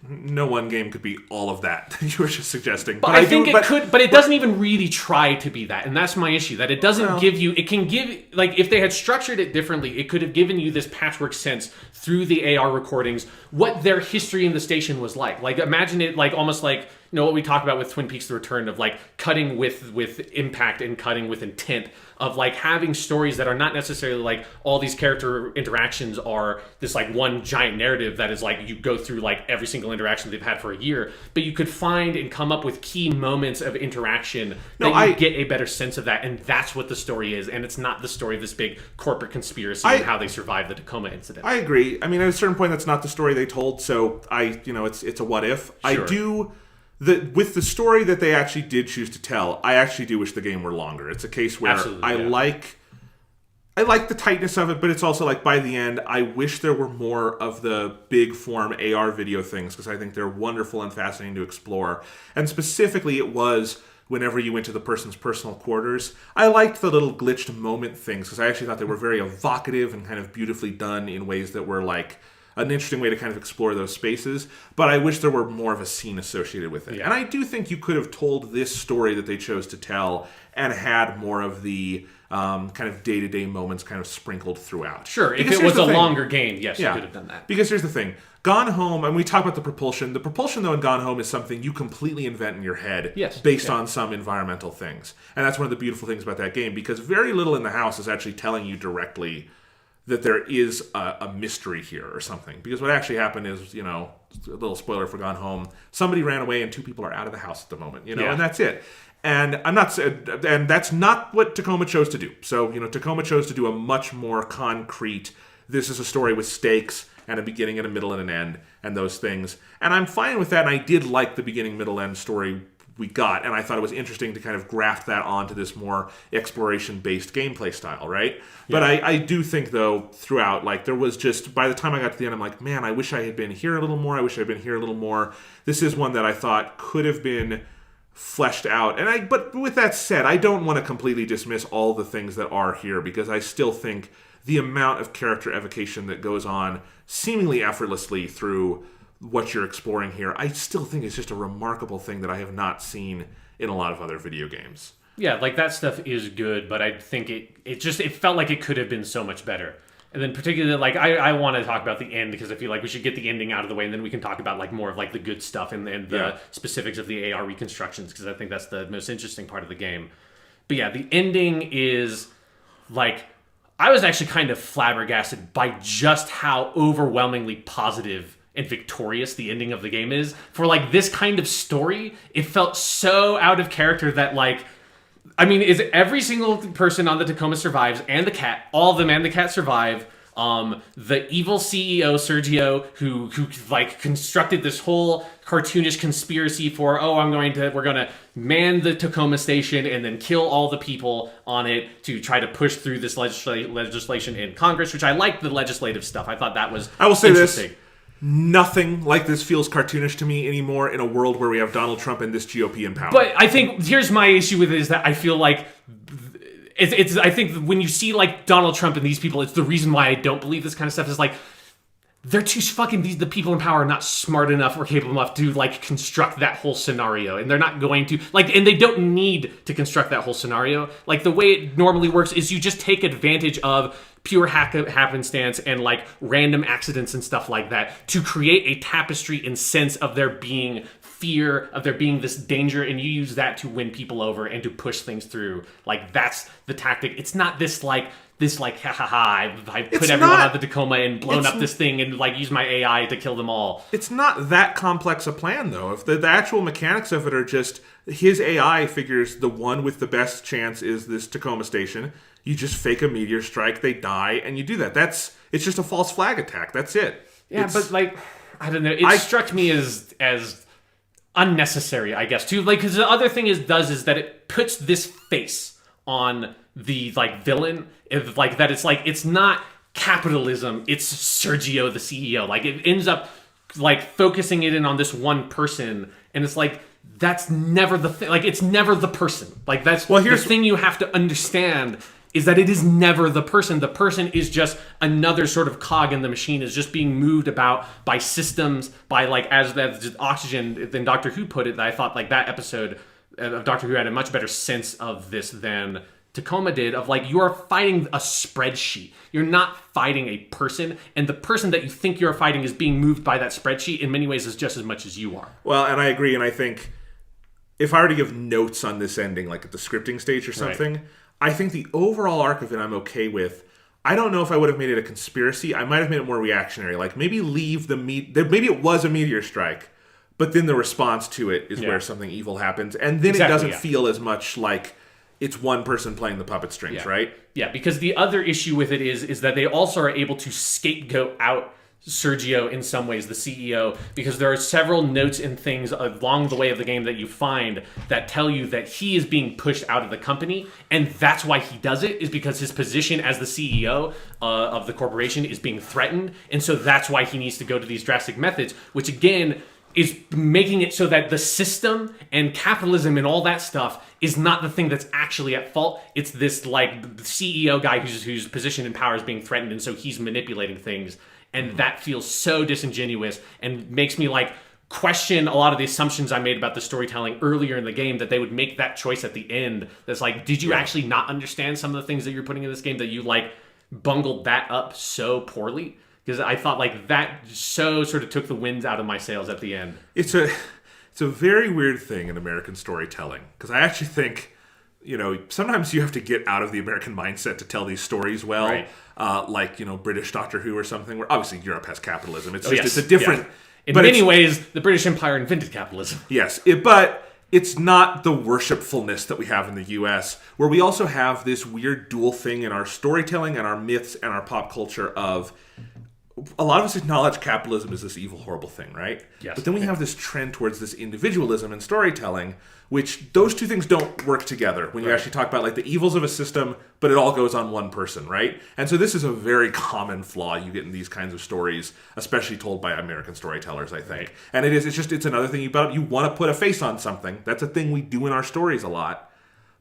No one game could be all of that you were just suggesting. But I think it could, but it doesn't even really try to be that. And that's my issue, that it doesn't give you, it can give, like, if they had structured it differently, it could have given you this patchwork sense through the AR recordings, what their history in the station was like. Like, imagine it like, almost like, you know, what we talk about with Twin Peaks: The Return, of like cutting with impact and cutting with intent, of like having stories that are not necessarily like all these character interactions are this like one giant narrative that is like you go through like every single interaction they've had for a year, but you could find and come up with key moments of interaction that you get a better sense of that, and that's what the story is, and it's not the story of this big corporate conspiracy and how they survived the Tacoma incident. I agree. I mean, at a certain point, that's not the story they told, so it's a what if. Sure. With the story that they actually did choose to tell, I actually do wish the game were longer. It's a case where I like the tightness of it, but it's also like by the end, I wish there were more of the big form AR video things, because I think they're wonderful and fascinating to explore. And specifically, it was whenever you went to the person's personal quarters. I liked the little glitched moment things, because I actually thought they were very evocative and kind of beautifully done in ways that were like an interesting way to kind of explore those spaces, but I wish there were more of a scene associated with it. Yeah. And I do think you could have told this story that they chose to tell and had more of the kind of day-to-day moments kind of sprinkled throughout. Sure, because if it was a longer game, yes, you could have done that. Because here's the thing. Gone Home, and we talk about the propulsion. The propulsion, though, in Gone Home is something you completely invent in your head based on some environmental things. And that's one of the beautiful things about that game, because very little in the house is actually telling you directly that there is a mystery here or something. Because what actually happened is, you know, a little spoiler for Gone Home, somebody ran away and 2 people are out of the house at the moment, you know, and that's it. And and that's not what Tacoma chose to do. So, you know, Tacoma chose to do a much more concrete, this is a story with stakes and a beginning and a middle and an end and those things. And I'm fine with that, and I did like the beginning, middle, end story we got, and I thought it was interesting to kind of graft that onto this more exploration-based gameplay style, right? Yeah. But I do think, though, throughout, like, there was just, by the time I got to the end, I'm like, man, I wish I had been here a little more, I wish I had been here a little more. This is one that I thought could have been fleshed out. But with that said, I don't want to completely dismiss all the things that are here, because I still think the amount of character evocation that goes on seemingly effortlessly through what you're exploring here, I still think it's just a remarkable thing that I have not seen in a lot of other video games. Yeah, like that stuff is good, but I think it felt like it could have been so much better. And then particularly, like, I want to talk about the end, because I feel like we should get the ending out of the way, and then we can talk about like more of like the good stuff and the specifics of the AR reconstructions, because I think that's the most interesting part of the game. But yeah, the ending is like, I was actually kind of flabbergasted by just how overwhelmingly positive and victorious the ending of the game is. For like this kind of story, it felt so out of character that, like, I mean, is every single person on the Tacoma survives, and the cat, all of them and the cat survive. The evil CEO Sergio, who like constructed this whole cartoonish conspiracy for, we're gonna man the Tacoma station and then kill all the people on it to try to push through this legislation in Congress, which I liked the legislative stuff. I thought that was I will say this. Nothing like this feels cartoonish to me anymore in a world where we have Donald Trump and this GOP in power. But I think here's my issue with it, is that I feel like I think when you see like Donald Trump and these people, it's the reason why I don't believe this kind of stuff is like, they're too fucking, the people in power are not smart enough or capable enough to like construct that whole scenario, and they're not going to like, and they don't need to construct that whole scenario. Like the way it normally works is you just take advantage of pure happenstance and like random accidents and stuff like that to create a tapestry and sense of there being fear, of there being this danger, and you use that to win people over and to push things through. Like that's the tactic. It's not this like this like ha ha ha, I put It's everyone not- out of the Tacoma and blown it's up this thing and like use my AI to kill them all. It's not that complex a plan, though. If the actual mechanics of it are just his AI figures the one with the best chance is this Tacoma station. You just fake a meteor strike, they die, and you do that. It's just a false flag attack. That's it. Yeah, but like I don't know. It struck me as unnecessary, I guess, too. Like, because the other thing is that it puts this face on the like villain, like that. It's like it's not capitalism. It's Sergio, the CEO. Like it ends up like focusing it in on this one person, and it's like that's never the thing. Like it's never the person. Like that's the thing you have to understand. Is that it is never the person. The person is just another sort of cog in the machine, is just being moved about by systems, by like, as the oxygen, than Doctor Who put it, that I thought like that episode of Doctor Who had a much better sense of this than Tacoma did, of like, you are fighting a spreadsheet. You're not fighting a person, and the person that you think you're fighting is being moved by that spreadsheet in many ways is just as much as you are. Well, and I agree, and I think if I were to give notes on this ending, like at the scripting stage or something... Right. I think the overall arc of it I'm okay with. I don't know if I would have made it a conspiracy. I might have made it more reactionary. Like maybe leave maybe it was a meteor strike, but then the response to it is where something evil happens. And then it doesn't feel as much like it's one person playing the puppet strings, right? Yeah, because the other issue with it is that they also are able to scapegoat out Sergio in some ways, the CEO, because there are several notes and things along the way of the game that you find that tell you that he is being pushed out of the company, and that's why he does it, is because his position as the CEO of the corporation is being threatened, and so that's why he needs to go to these drastic methods, which again is making it so that the system and capitalism and all that stuff is not the thing that's actually at fault. It's this like CEO guy whose position and power is being threatened, and so he's manipulating things. And that feels so disingenuous and makes me like question a lot of the assumptions I made about the storytelling earlier in the game, that they would make that choice at the end. That's like, did you actually not understand some of the things that you're putting in this game, that you like bungled that up so poorly? Because I thought like that so sort of took the wind out of my sails at the end. It's a very weird thing in American storytelling, because I actually think, you know, sometimes you have to get out of the American mindset to tell these stories well. Right. Like, you know, British Doctor Who or something, where obviously Europe has capitalism. It's just, it's a different... Yeah. In many ways, the British Empire invented capitalism. Yes, but it's not the worshipfulness that we have in the US, where we also have this weird dual thing in our storytelling and our myths and our pop culture of... A lot of us acknowledge capitalism as this evil, horrible thing, right? Yes. But then we have this trend towards this individualism in storytelling, which those two things don't work together when you actually talk about like the evils of a system, but it all goes on one person, right? And so this is a very common flaw you get in these kinds of stories, especially told by American storytellers, I think. And it's another thing you brought up. You want to put a face on something. That's a thing we do in our stories a lot.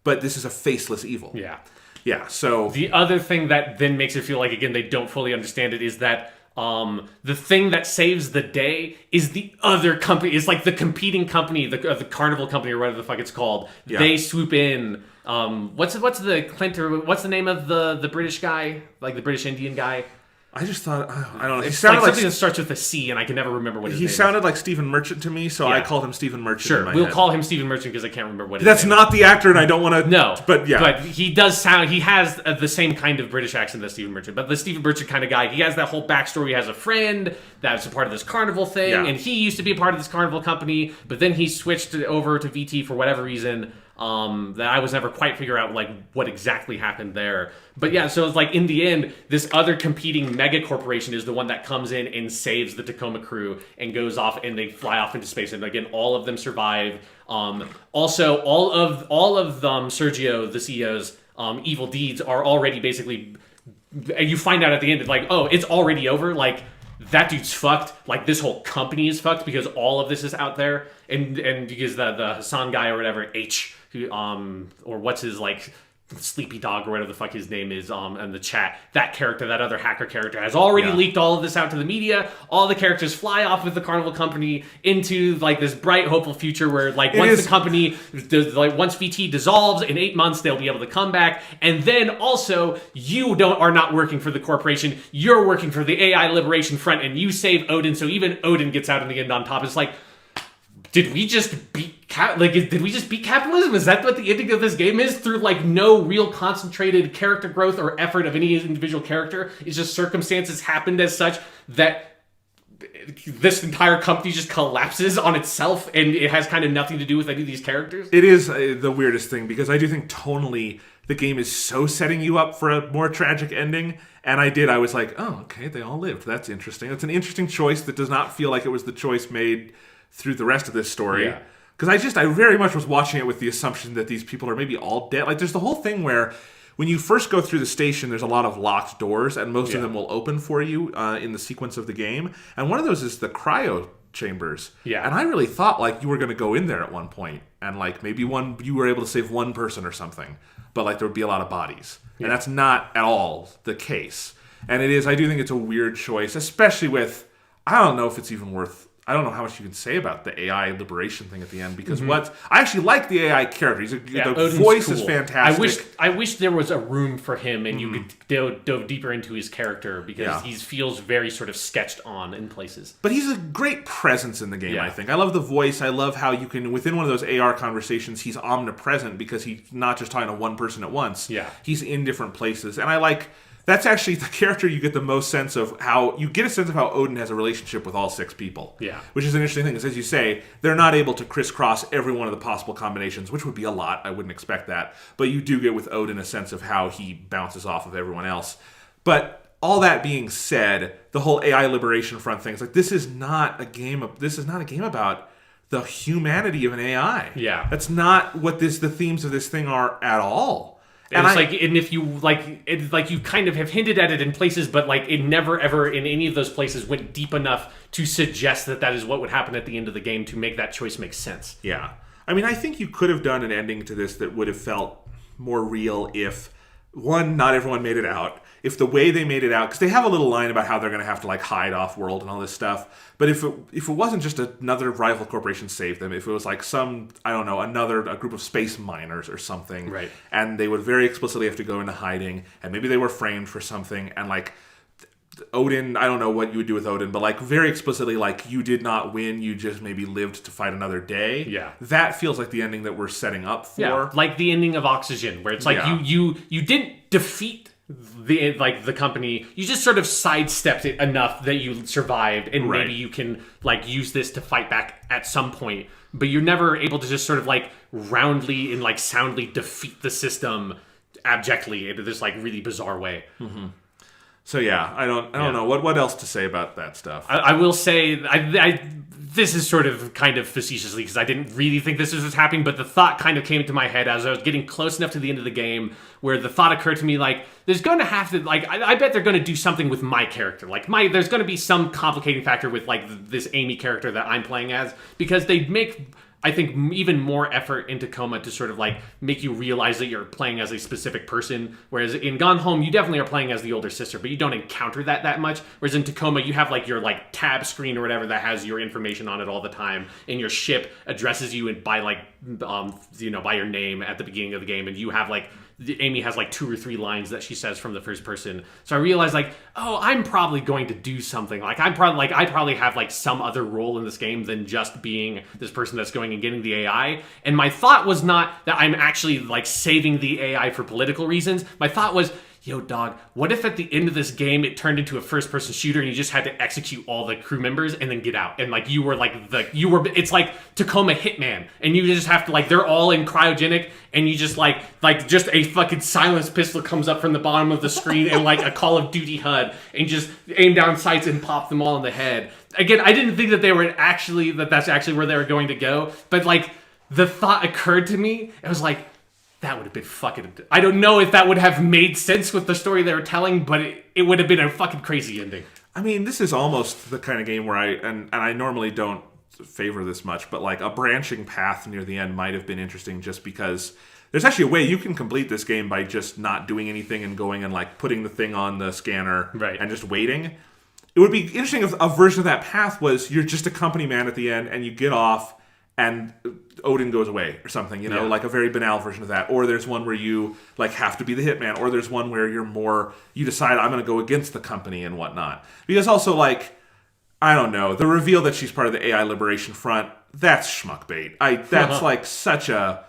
But this is a faceless evil. Yeah. Yeah, so... The other thing that then makes it feel like, again, they don't fully understand it is that the thing that saves the day is the other company. It's like the competing company, the Carnival company or whatever the fuck it's called. Yeah. They swoop in. What's the name of the British guy, like the British Indian guy? I just thought, I don't know. He sounded like something that starts with a C, and I can never remember what his name is. He sounded like Stephen Merchant to me, so I called him Stephen Merchant. Sure, we'll call him Stephen Merchant because I can't remember what his That's name not is. the actor, and I don't want to... No. But yeah. But he does sound... He has the same kind of British accent as Stephen Merchant. But the Stephen Merchant kind of guy, he has that whole backstory. He has a friend that's a part of this Carnival thing, and he used to be a part of this Carnival company, but then he switched over to VT for whatever reason. That I was never quite figure out like what exactly happened there. But yeah, so it's like in the end, this other competing mega corporation is the one that comes in and saves the Tacoma crew and goes off, and they fly off into space. And again, all of them survive. Also, all of Sergio, the CEO's evil deeds are already basically. You find out at the end, like, oh, it's already over. Like, that dude's fucked. Like, this whole company is fucked because all of this is out there, and because the Hassan guy or whatever, who or what's his like Sleepy Dog or whatever the fuck his name is in the chat, that character, that other hacker character, has already leaked all of this out to the media. All the characters fly off with the Carnival company into like this bright, hopeful future where like once VT dissolves in 8 months, they'll be able to come back. And then also you are not working for the corporation, you're working for the AI Liberation Front, and you save Odin, so even Odin gets out in the end on top. It's like, did we just beat did we just beat capitalism? Is that what the ending of this game is? Through like no real concentrated character growth or effort of any individual character, it's just circumstances happened as such that this entire company just collapses on itself, and it has kind of nothing to do with any of these characters. It is the weirdest thing, because I do think tonally the game is so setting you up for a more tragic ending. And I was like, oh, okay, they all lived. That's interesting. That's an interesting choice that does not feel like it was the choice made through the rest of this story. Yeah. Because I very much was watching it with the assumption that these people are maybe all dead. Like, there's the whole thing where when you first go through the station, there's a lot of locked doors, and most of them will open for you in the sequence of the game. And one of those is the cryo chambers. Yeah. And I really thought, like, you were going to go in there at one point, and, like, maybe you were able to save one person or something. But, like, there would be a lot of bodies. Yeah. And that's not at all the case. And I do think it's a weird choice, especially with, I don't know if it's even worth, I don't know how much you can say about the AI liberation thing at the end, because I actually like the AI character. The Odin's voice cool. is fantastic. I wish there was a room for him and you could dove deeper into his character, because he feels very sort of sketched on in places. But he's a great presence in the game, I think. I love the voice. I love how you can, within one of those AR conversations, he's omnipresent, because he's not just talking to one person at once. Yeah. He's in different places. And I like... That's actually the character you get the most sense of how... You get a sense of how Odin has a relationship with all 6 people. Yeah. Which is an interesting thing, because as you say, they're not able to crisscross every one of the possible combinations, which would be a lot. I wouldn't expect that. But you do get with Odin a sense of how he bounces off of everyone else. But all that being said, the whole AI liberation front thing, it's like, this is not a game about the humanity of an AI. Yeah. That's not what the themes of this thing are at all. And if you you kind of have hinted at it in places, but like it never ever in any of those places went deep enough to suggest that is what would happen at the end of the game to make that choice make sense. Yeah. I mean, I think you could have done an ending to this that would have felt more real if, one, not everyone made it out. If the way they made it out, because they have a little line about how they're going to have to like hide off world and all this stuff. But if it wasn't just another rival corporation saved them, if it was like a group of space miners or something, right? And they would very explicitly have to go into hiding, and maybe they were framed for something, and like Odin, I don't know what you would do with Odin, but like very explicitly, like you did not win, you just maybe lived to fight another day. Yeah, that feels like the ending that we're setting up for. Yeah, like the ending of Oxygen, where it's like you didn't defeat the company, you just sort of sidestepped it enough that you survived, and maybe you can like use this to fight back at some point, but you're never able to just sort of like roundly and like soundly defeat the system abjectly in this like really bizarre way. Mm-hmm. So yeah, I don't know what else to say about that stuff. I will say this is sort of kind of facetiously, because I didn't really think this was what's happening, but the thought kind of came into my head as I was getting close enough to the end of the game where the thought occurred to me, like, there's going to have to, like, I bet they're going to do something with my character. Like, there's going to be some complicating factor with, like, this Amy character that I'm playing as, because they make, I think, even more effort in Tacoma to sort of like make you realize that you're playing as a specific person. Whereas in Gone Home, you definitely are playing as the older sister, but you don't encounter that much. Whereas in Tacoma, you have like your like tab screen or whatever that has your information on it all the time, and your ship addresses you by like by your name at the beginning of the game, and you have like Amy has like 2 or 3 lines that she says from the first person. So I realized like, oh, I'm probably going to do something. Like I probably have like some other role in this game than just being this person that's going and getting the AI. And my thought was not that I'm actually like saving the AI for political reasons. My thought was, yo, dog, what if at the end of this game it turned into a first-person shooter and you just had to execute all the crew members and then get out? And, like, it's like Tacoma Hitman. And you just have to, like, they're all in cryogenic, and you just, like just a fucking silenced pistol comes up from the bottom of the screen and, like, a Call of Duty HUD, and just aim down sights and pop them all in the head. Again, I didn't think that that's actually where they were going to go, but, like, the thought occurred to me. It was like, that would have been fucking... I don't know if that would have made sense with the story they were telling, but it would have been a fucking crazy ending. I mean, this is almost the kind of game where I normally don't favor this much, but like a branching path near the end might have been interesting, just because there's actually a way you can complete this game by just not doing anything and going and like putting the thing on the scanner and just waiting. It would be interesting if a version of that path was you're just a company man at the end and you get off and Odin goes away or something, like a very banal version of that. Or there's one where you like have to be the hitman, or there's one where you decide I'm going to go against the company and whatnot. Because also like I don't know. The reveal that she's part of the AI Liberation Front, that's schmuck bait. That's like such a...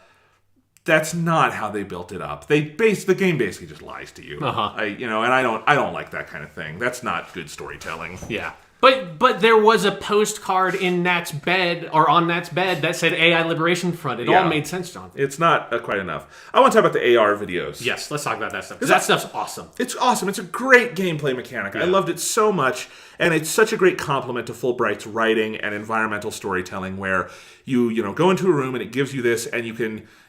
That's not how they built it up. The game basically just lies to you. And I don't like that kind of thing. That's not good storytelling. Yeah. But there was a postcard in Nat's bed, or on Nat's bed, that said AI Liberation Front. It all made sense, John. It's not quite enough. I want to talk about the AR videos. Yes, let's talk about that stuff. Because that stuff's awesome. It's awesome. It's a great gameplay mechanic. I loved it so much. And it's such a great compliment to Fulbright's writing and environmental storytelling, where you go into a room and it gives you this, and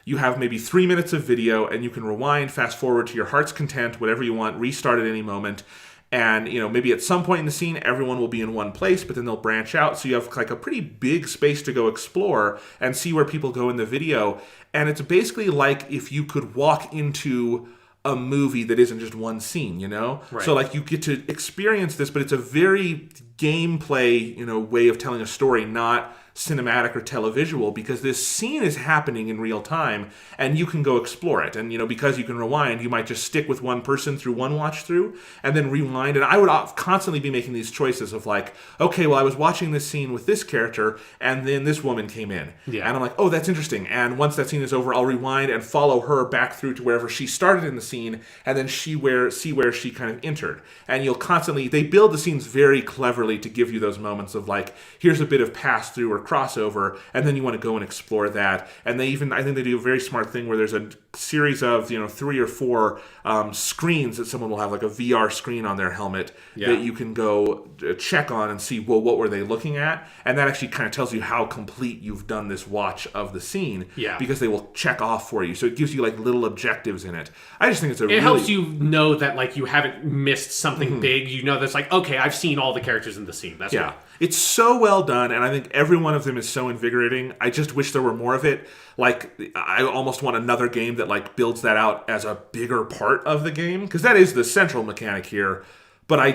you have maybe 3 minutes of video, and you can rewind, fast forward to your heart's content, whatever you want, restart at any moment. And, maybe at some point in the scene, everyone will be in one place, but then they'll branch out. So you have like a pretty big space to go explore and see where people go in the video. And it's basically like if you could walk into a movie that isn't just one scene, Right. So like you get to experience this, but it's a very gameplay, way of telling a story, not cinematic or televisual, because this scene is happening in real time and you can go explore it. And because you can rewind, you might just stick with one person through one watch through and then rewind. And I would constantly be making these choices of like, okay, well, I was watching this scene with this character and then this woman came in. Yeah. And I'm like, oh, that's interesting. And once that scene is over, I'll rewind and follow her back through to wherever she started in the scene, and then see where she kind of entered. And they build the scenes very cleverly to give you those moments of like, here's a bit of pass through or crossover, and then you want to go and explore that. And I think they do a very smart thing where there's a series of 3 or 4 screens that someone will have, like a VR screen on their helmet that you can go check on and see, well, what were they looking at? And that actually kind of tells you how complete you've done this watch of the scene, because they will check off for you. So it gives you like little objectives in it. I just think it helps you know that like you haven't missed something big. That's like, okay, I've seen all the characters in the scene. That's right. It's so well done, and I think every one of them is so invigorating. I just wish there were more of it. Like, I almost want another game that like builds that out as a bigger part of the game, because that is the central mechanic here. But I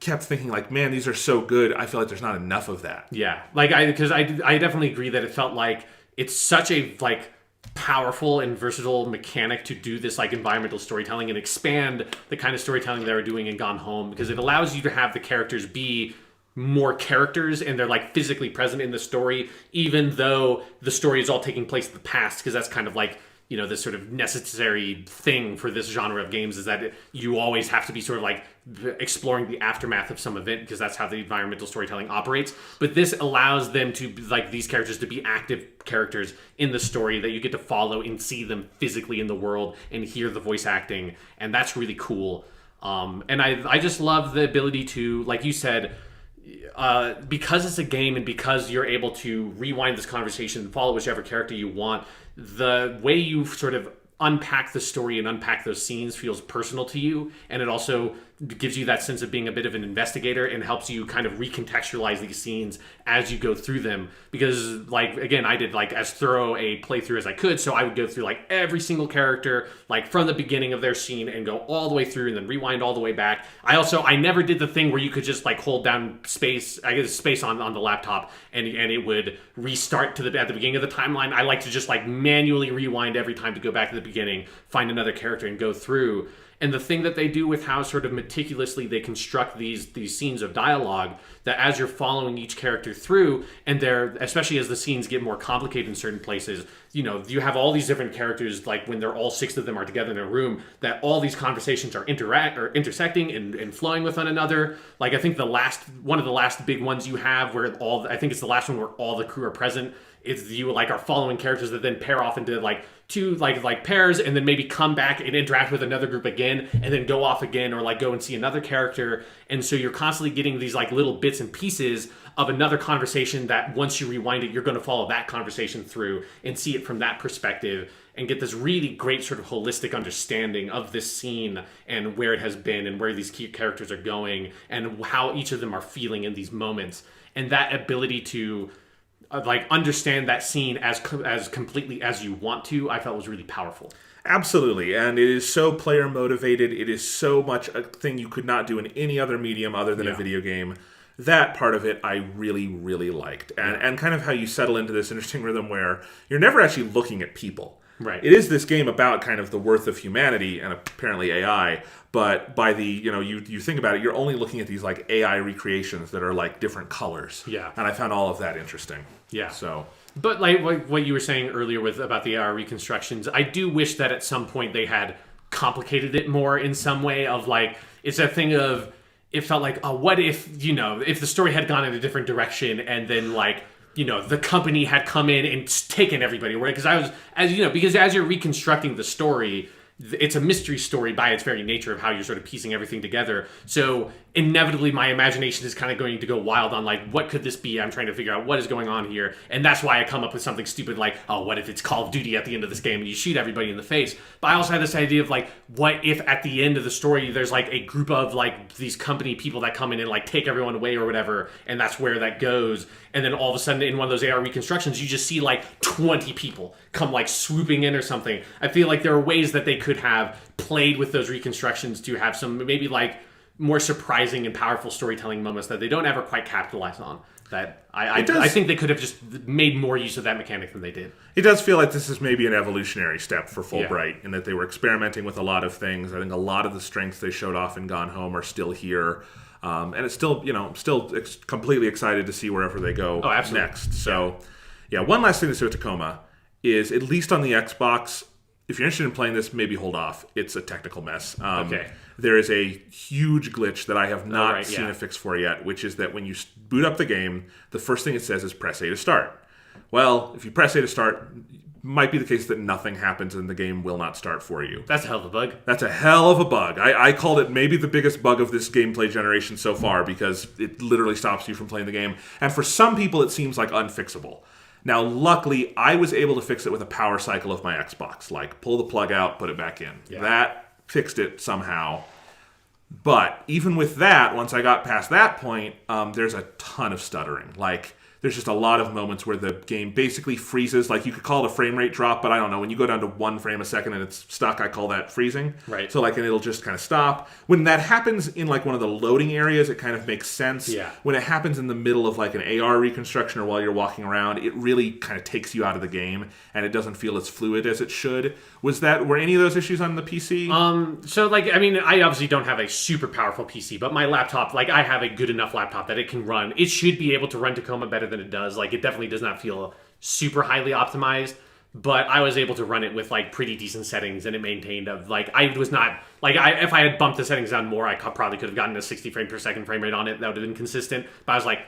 kept thinking like, man, these are so good. I feel like there's not enough of that. Yeah, like I definitely agree that it felt like it's such a like powerful and versatile mechanic to do this like environmental storytelling and expand the kind of storytelling they were doing in Gone Home, because it allows you to have the characters be more characters and they're like physically present in the story, even though the story is all taking place in the past, because that's kind of like this sort of necessary thing for this genre of games, is that you always have to be sort of like exploring the aftermath of some event, because that's how the environmental storytelling operates. But this allows them to, like, these characters to be active characters in the story that you get to follow and see them physically in the world and hear the voice acting, and that's really cool. And I just love the ability to, like you said, because it's a game and because you're able to rewind this conversation and follow whichever character you want, the way you sort of unpack the story and unpack those scenes feels personal to you, and it also gives you that sense of being a bit of an investigator and helps you kind of recontextualize these scenes as you go through them. Because, like, again, I did like as thorough a playthrough as I could, so I would go through like every single character, like from the beginning of their scene, and go all the way through and then rewind all the way back. I never did the thing where you could just like hold down space on the laptop and it would restart at the beginning of the timeline. I like to just like manually rewind every time to go back to the beginning, find another character and go through. And the thing that they do with how sort of meticulously they construct these scenes of dialogue, that as you're following each character through, and especially as the scenes get more complicated in certain places, you have all these different characters, like when they're all 6 of them are together in a room, that all these conversations are intersecting and flowing with one another. Like I think one of the last big ones you have where I think it's the last one where all the crew are present. It's you like are following characters that then pair off into like 2 like pairs, and then maybe come back and interact with another group again, and then go off again, or like go and see another character. And so you're constantly getting these like little bits and pieces of another conversation that once you rewind it, you're going to follow that conversation through and see it from that perspective, and get this really great sort of holistic understanding of this scene and where it has been and where these key characters are going and how each of them are feeling in these moments. And that ability to like understand that scene as completely as you want to, I felt was really powerful. Absolutely, and it is so player motivated. It is so much a thing you could not do in any other medium other than a video game. That part of it I really, really liked. And kind of how you settle into this interesting rhythm where you're never actually looking at people. Right. It is this game about kind of the worth of humanity and apparently AI, but by the, you think about it, you're only looking at these like AI recreations that are like different colors. Yeah. And I found all of that interesting. Yeah. So... But like what you were saying earlier about the AR reconstructions, I do wish that at some point they had complicated it more in some way of like, it's a thing of, it felt like, oh, what if, if the story had gone in a different direction and then like, the company had come in and taken everybody away. Because because as you're reconstructing the story, it's a mystery story by its very nature of how you're sort of piecing everything together. So inevitably my imagination is kind of going to go wild on like, what could this be? I'm trying to figure out what is going on here. And that's why I come up with something stupid like, oh, what if it's Call of Duty at the end of this game and you shoot everybody in the face? But I also had this idea of like, what if at the end of the story there's like a group of like these company people that come in and like take everyone away or whatever, and that's where that goes. And then all of a sudden in one of those AR reconstructions, you just see like 20 people come like swooping in or something. I feel like there are ways that they could have played with those reconstructions to have some maybe like more surprising and powerful storytelling moments that they don't ever quite capitalize on. That I think they could have just made more use of that mechanic than they did. It does feel like this is maybe an evolutionary step for Fulbright in that they were experimenting with a lot of things. I think a lot of the strengths they showed off in Gone Home are still here. And it's still, completely excited to see wherever they go next. So, one last thing to say with Tacoma is, at least on the Xbox, if you're interested in playing this, maybe hold off. It's a technical mess. Okay. There is a huge glitch that I have not seen a fix for yet, which is that when you boot up the game, the first thing it says is press A to start. Well, if you press A to start, might be the case that nothing happens and the game will not start for you. That's a hell of a bug. That's a hell of a bug. I called it maybe the biggest bug of this gameplay generation so far, because it literally stops you from playing the game. And for some people, it seems like unfixable. Now, luckily, I was able to fix it with a power cycle of my Xbox. Like, pull the plug out, put it back in. Yeah. That fixed it somehow. But even with that, once I got past that point, there's a ton of stuttering. Like, there's just a lot of moments where the game basically freezes. Like, you could call it a frame rate drop, but I don't know. When you go down to 1 frame a second and it's stuck, I call that freezing. Right. So, like, and it'll just kind of stop. When that happens in, like, one of the loading areas, it kind of makes sense. Yeah. When it happens in the middle of, like, an AR reconstruction or while you're walking around, it really kind of takes you out of the game, and it doesn't feel as fluid as it should. Were any of those issues on the PC? So, like, I mean, I obviously don't have a super powerful PC, but my laptop, like, I have a good enough laptop that it can run. It should be able to run Tacoma better than it does. Like, it definitely does not feel super highly optimized, but I was able to run it with, like, pretty decent settings, and it maintained I was not, like, if I had bumped the settings down more, I probably could have gotten a 60 frame per second frame rate on it. That would have been consistent, but I was like,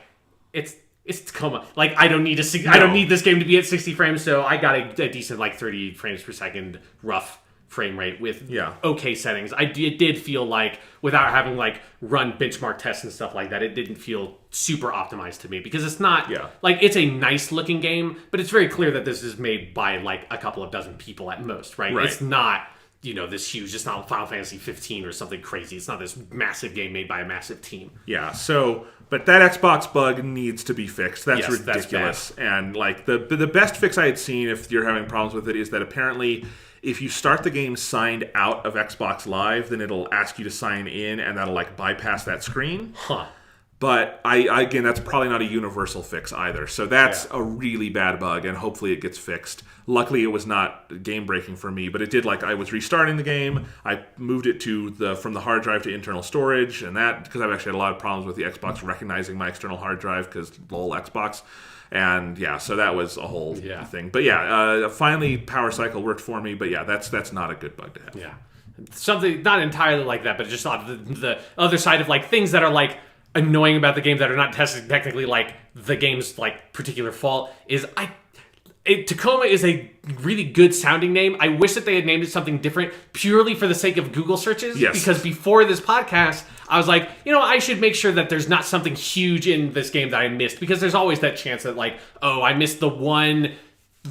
it's Tacoma. Like, I don't need I don't need this game to be at 60 frames, so I got a decent, like, 30 frames per second rough frame rate with okay settings. It did feel like, without having, like, run benchmark tests and stuff like that, it didn't feel super optimized to me, because it's not, like, it's a nice looking game, but it's very clear that this is made by, like, a couple of dozen people at most, right? It's not, this huge, it's not Final Fantasy 15 or something crazy. It's not this massive game made by a massive team. Yeah, so, but that Xbox bug needs to be fixed. That's ridiculous. That's and, like, the best fix I had seen, if you're having problems with it, is that apparently if you start the game signed out of Xbox Live, then it'll ask you to sign in, and that'll, like, bypass that screen. Huh. But, again, that's probably not a universal fix either. So that's a really bad bug, and hopefully it gets fixed. Luckily, it was not game-breaking for me, but it did, like, I was restarting the game. I moved it from the hard drive to internal storage, and that, because I've actually had a lot of problems with the Xbox recognizing my external hard drive, because lol Xbox. And, so that was a whole thing. But, finally, Power Cycle worked for me, but, that's not a good bug to have. Yeah. Something, not entirely like that, but just the other side of, like, things that are, like, annoying about the game that are not technically, like, the game's, like, particular fault is Tacoma is a really good sounding name. I wish that they had named it something different purely for the sake of Google searches. Yes. Because before this podcast, I was like, I should make sure that there's not something huge in this game that I missed. Because there's always that chance that, like, oh, I missed the one,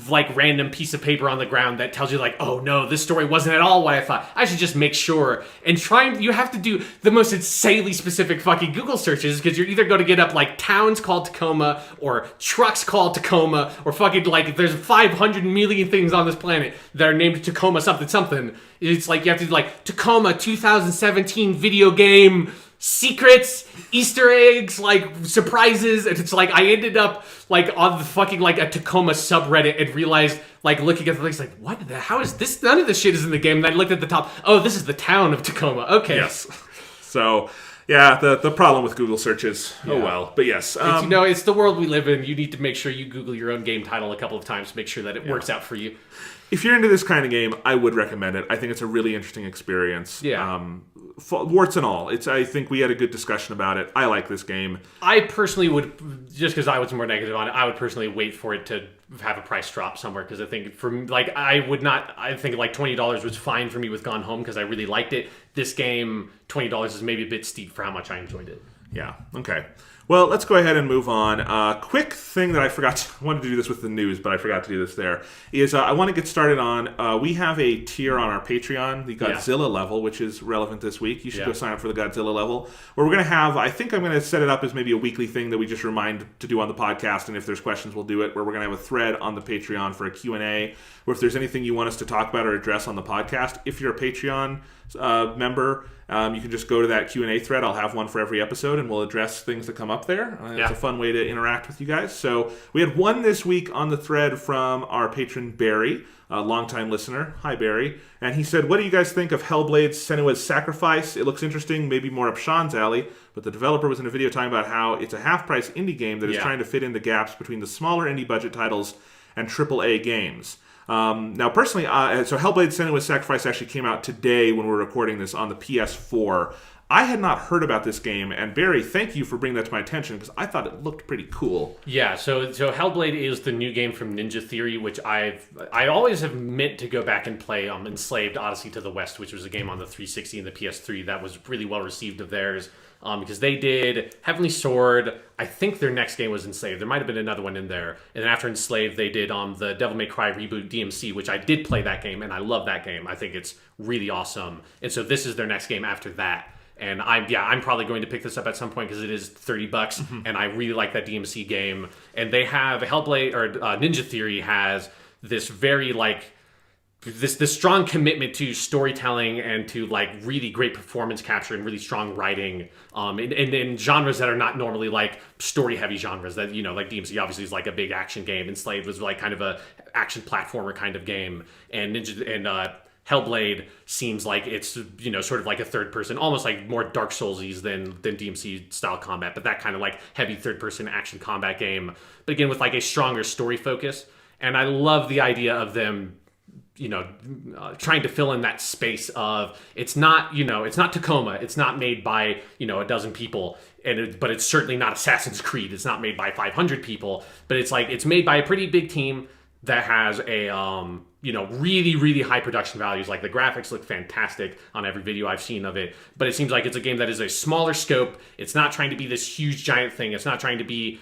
like, random piece of paper on the ground that tells you, like, oh no, this story wasn't at all what I thought. I should just make sure. And you have to do the most insanely specific fucking Google searches, because you're either going to get up, like, towns called Tacoma, or trucks called Tacoma, or fucking, like, there's 500 million things on this planet that are named Tacoma something something. It's like, you have to do, like, Tacoma 2017 video game secrets, Easter eggs, like surprises, and it's like I ended up like on the fucking like a Tacoma subreddit and realized like looking at the links like what the how is this? None of this shit is in the game. And I looked at the top. Oh, this is the town of Tacoma. Okay. Yes. So. Yeah, the problem with Google searches. Yeah. Oh well, but yes, it's the world we live in. You need to make sure you Google your own game title a couple of times to make sure that it works out for you. If you're into this kind of game, I would recommend it. I think it's a really interesting experience. Yeah. Warts and all. I think we had a good discussion about it. I like this game. I personally would, just because I was more negative on it, I would personally wait for it to have a price drop somewhere, because I think I think like $20 was fine for me with Gone Home because I really liked it. This game, $20 is maybe a bit steep for how much I enjoyed it. Yeah, okay. Well, let's go ahead and move on. Quick thing that I forgot, I wanted to do this with the news, but I forgot to do this there, is I want to get started on, we have a tier on our Patreon, the Godzilla level, which is relevant this week. You should go sign up for the Godzilla level, where we're going to have, I think I'm going to set it up as maybe a weekly thing that we just remind to do on the podcast, and if there's questions, we'll do it, where we're going to have a thread on the Patreon for a Q&A, or if there's anything you want us to talk about or address on the podcast, if you're a Patreon member, you can just go to that Q&A thread. I'll have one for every episode, and we'll address things that come up there. It's a fun way to interact with you guys. So we had one this week on the thread from our patron Barry, a longtime listener. Hi, Barry. And he said, what do you guys think of Hellblade's Senua's Sacrifice? It looks interesting, maybe more up Sean's alley, but the developer was in a video talking about how it's a half-price indie game that is trying to fit in the gaps between the smaller indie budget titles and AAA games. Now, personally, so Hellblade Senua's Sacrifice actually came out today when we're recording this on the PS4. I had not heard about this game, and Barry, thank you for bringing that to my attention, because I thought it looked pretty cool. Yeah, so Hellblade is the new game from Ninja Theory, which I always have meant to go back and play Enslaved Odyssey to the West, which was a game on the 360 and the PS3 that was really well received of theirs. Because they did Heavenly Sword. I think their next game was Enslaved. There might have been another one in there. And then after Enslaved, they did the Devil May Cry reboot DMC, which I did play that game, and I love that game. I think it's really awesome. And so this is their next game after that. And I'm probably going to pick this up at some point because it is $30, and I really like that DMC game. And they have Hellblade, or Ninja Theory has this very this strong commitment to storytelling and to like really great performance capture and really strong writing in genres that are not normally like story heavy genres that, like DMC obviously is like a big action game. Enslaved was like kind of a action platformer kind of game, and Hellblade seems like it's sort of like a third person, almost like more Dark Soulsy than DMC style combat, but that kind of like heavy third person action combat game, but again with like a stronger story focus. And I love the idea of them trying to fill in that space of it's not Tacoma, it's not made by a dozen people, but it's certainly not Assassin's Creed, it's not made by 500 people, but it's like it's made by a pretty big team that has a really, really high production values. Like the graphics look fantastic on every video I've seen of it, but it seems like it's a game that is a smaller scope. It's not trying to be this huge giant thing. It's not trying to be,